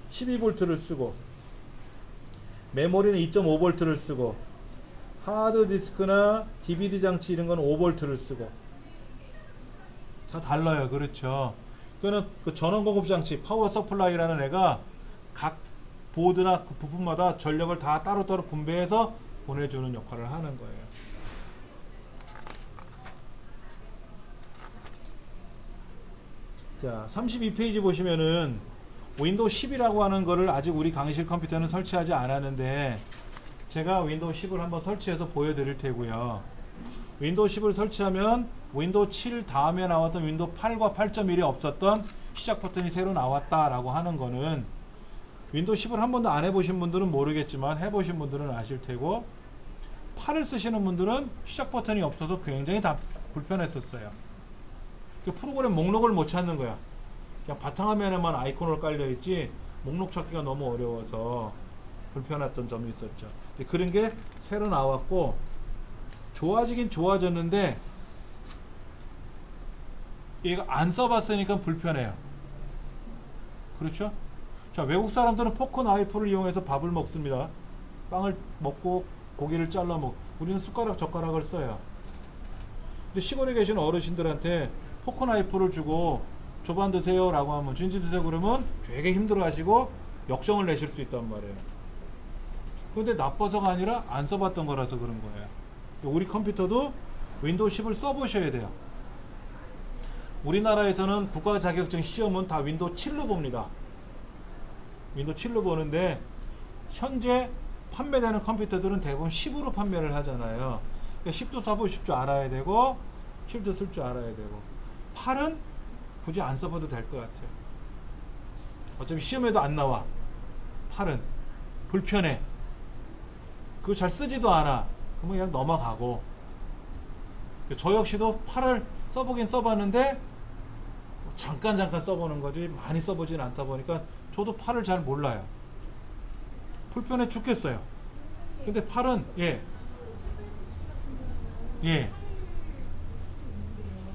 12볼트를 쓰고, 메모리는 2.5볼트를 쓰고, 하드디스크나 DVD 장치 이런 건 5볼트를 쓰고, 다 달라요. 그렇죠. 그거는 그 전원 공급 장치, 파워 서플라이라는 애가 각 보드나 그 부품마다 전력을 다 따로따로 분배해서 보내주는 역할을 하는 거예요. 자, 32페이지 보시면은 윈도우 10이라고 하는 거를 아직 우리 강의실 컴퓨터는 설치하지 않았는데 제가 윈도우 10을 한번 설치해서 보여드릴 테고요. 윈도우 10을 설치하면 윈도우 7 다음에 나왔던 윈도우 8과 8.1이 없었던 시작 버튼이 새로 나왔다라고 하는 거는, 윈도우 10을 한 번도 안 해보신 분들은 모르겠지만 해보신 분들은 아실 테고, 8을 쓰시는 분들은 시작 버튼이 없어서 굉장히 다 불편했었어요. 그 프로그램 목록을 못 찾는 거야. 그냥 바탕화면에만 아이콘으로 깔려있지 목록 찾기가 너무 어려워서 불편했던 점이 있었죠. 근데 그런 게 새로 나왔고, 좋아지긴 좋아졌는데 얘가 안 써봤으니까 불편해요. 그렇죠? 자, 외국 사람들은 포크 나이프를 이용해서 밥을 먹습니다. 빵을 먹고 고기를 잘라 먹고, 우리는 숟가락 젓가락을 써요. 근데 시골에 계신 어르신들한테 포크 나이프를 주고 줘반 드세요 라고 하면, 진지 드세요 그러면 되게 힘들어 하시고 역정을 내실 수 있단 말이에요. 근데 나빠서가 아니라 안 써봤던 거라서 그런 거예요. 우리 컴퓨터도 윈도우 10을 써보셔야 돼요. 우리나라에서는 국가 자격증 시험은 다 윈도우 7로 봅니다. 윈도우 7로 보는데 현재 판매되는 컴퓨터들은 대부분 10으로 판매를 하잖아요. 그러니까 10도 써보실 줄 알아야 되고 7도 쓸 줄 알아야 되고 8은 굳이 안 써봐도 될 것 같아요. 어차피 시험에도 안 나와. 8은 불편해. 그거 잘 쓰지도 않아. 그러면 그냥 넘어가고. 저 역시도 8을 써보긴 써봤는데 잠깐 써보는 거지 많이 써보진 않다 보니까 저도 8을 잘 몰라요. 불편해 죽겠어요. 근데 8은 예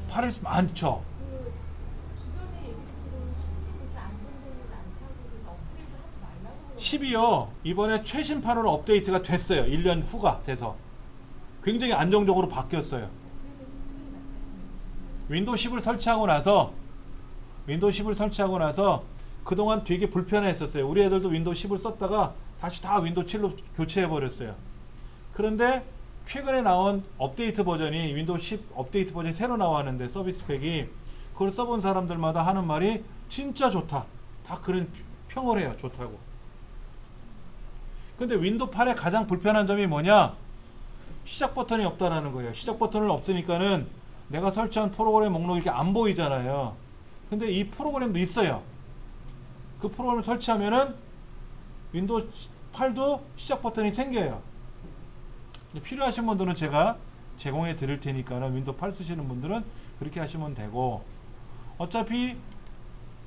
8일 많죠. 주변에 얘기 듣기로는 10도 그렇게 안정되지 않다고 그래서 업그레이드 하지 말라고 10이요. 이번에 최신판으로 업데이트가 됐어요. 1년 후가 돼서. 굉장히 안정적으로 바뀌었어요. 윈도우 10을 설치하고 나서 그동안 되게 불편했었어요. 우리 애들도 윈도우 10을 썼다가 다시 다 윈도우 7로 교체해 버렸어요. 그런데 최근에 나온 업데이트 버전이 윈도우 10 업데이트 버전이 새로 나왔는데 서비스 팩이 그걸 써본 사람들마다 하는 말이 진짜 좋다. 다 그런 평을 해요. 좋다고. 근데 윈도우 8의 가장 불편한 점이 뭐냐? 시작 버튼이 없다라는 거예요. 시작 버튼을 없으니까는 내가 설치한 프로그램 목록이 이렇게 안 보이잖아요. 근데 이 프로그램도 있어요. 그 프로그램을 설치하면은 윈도우 8도 시작 버튼이 생겨요. 필요하신 분들은 제가 제공해 드릴 테니까는 윈도우 8 쓰시는 분들은 그렇게 하시면 되고, 어차피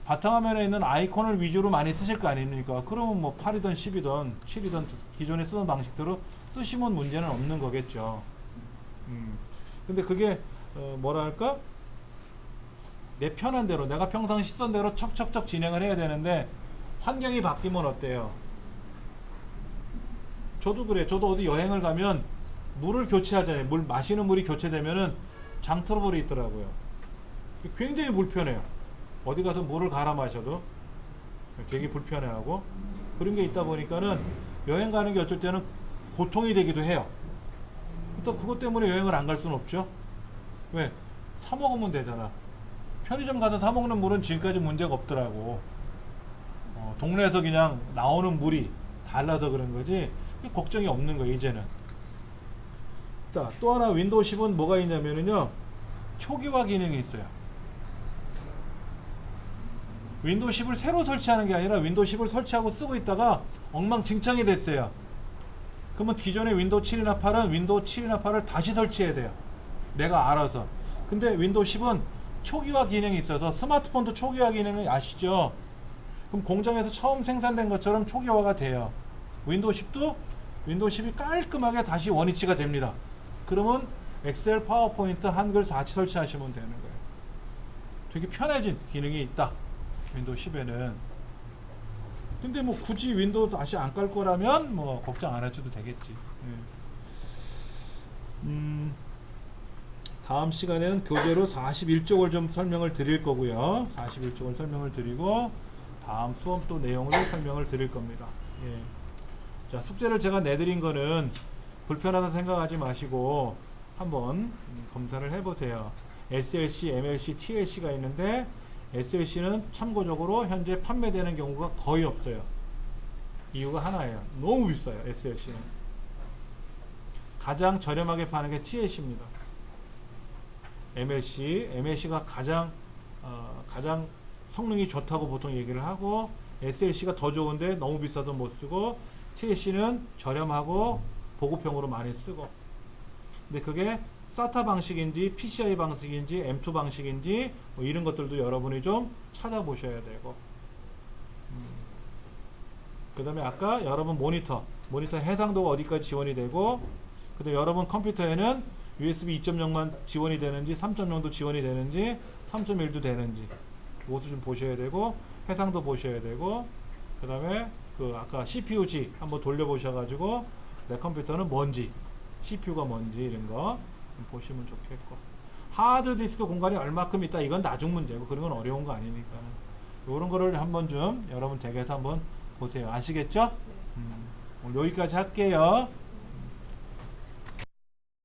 바탕화면에 있는 아이콘을 위주로 많이 쓰실 거 아닙니까? 그러면 뭐 8이든 10이든 7이든 기존에 쓰던 방식대로 쓰시면 문제는 없는 거겠죠. 근데 그게 뭐랄까? 내 편한 대로, 내가 평상시 쓰던 대로 척척척 진행을 해야 되는데 환경이 바뀌면 어때요? 저도 그래. 저도 어디 여행을 가면 물을 교체하잖아요. 물 마시는 물이 교체되면은 장 트러블이 있더라고요. 굉장히 불편해요. 어디 가서 물을 갈아 마셔도 되게 불편해하고 그런 게 있다 보니까는 여행 가는 게 어쩔 때는 고통이 되기도 해요. 또 그것 때문에 여행을 안 갈 수는 없죠. 왜? 사 먹으면 되잖아. 편의점 가서 사 먹는 물은 지금까지 문제가 없더라고. 동네에서 그냥 나오는 물이 달라서 그런 거지 걱정이 없는 거예요, 이제는. 자, 또 하나 윈도우 10은 뭐가 있냐면은요, 초기화 기능이 있어요. 윈도우 10을 새로 설치하는 게 아니라 윈도우 10을 설치하고 쓰고 있다가 엉망진창이 됐어요. 그러면 기존의 윈도우 7이나 8은 윈도우 7이나 8을 다시 설치해야 돼요. 내가 알아서. 근데 윈도우 10은 초기화 기능이 있어서, 스마트폰도 초기화 기능이 아시죠? 그럼 공장에서 처음 생산된 것처럼 초기화가 돼요. 윈도우 10도 윈도우 10이 깔끔하게 다시 원위치가 됩니다. 그러면 엑셀, 파워포인트, 한글 4치 설치하시면 되는 거예요. 되게 편해진 기능이 있다, 윈도우 10에는. 근데 뭐 굳이 윈도우 다시 안 깔 거라면 뭐 걱정 안 하셔도 되겠지. 다음 시간에는 교재로 41쪽을 좀 설명을 드릴 거고요. 41쪽을 설명을 드리고 다음 수업 또 내용을 설명을 드릴 겁니다. 예. 자, 숙제를 제가 내드린 거는 불편하다 생각하지 마시고 한번 검사를 해보세요. SLC, MLC, TLC가 있는데 SLC는 참고적으로 현재 판매되는 경우가 거의 없어요. 이유가 하나예요. 너무 비싸요. SLC는. 가장 저렴하게 파는 게 TLC입니다. MLC가 가장 성능이 좋다고 보통 얘기를 하고, SLC가 더 좋은데 너무 비싸서 못 쓰고, TLC는 저렴하고 보급형으로 많이 쓰고. 근데 그게 SATA 방식인지 PCI 방식인지 M2 방식인지 뭐 이런 것들도 여러분이 좀 찾아보셔야 되고, 그 다음에 아까 여러분 모니터 해상도가 어디까지 지원이 되고, 그 다음에 여러분 컴퓨터에는 USB 2.0만 지원이 되는지 3.0도 지원이 되는지 3.1도 되는지 이것도 좀 보셔야 되고, 해상도 보셔야 되고, 그 다음에 그 아까 CPUG 한번 돌려보셔가지고 내 컴퓨터는 뭔지, CPU가 뭔지 이런 거 보시면 좋겠고, 하드디스크 공간이 얼마큼 있다 이건 나중 문제고 그런 건 어려운 거 아니니까 이런 거를 한번 좀 여러분 댁에서 한번 보세요. 아시겠죠? 오늘 여기까지 할게요.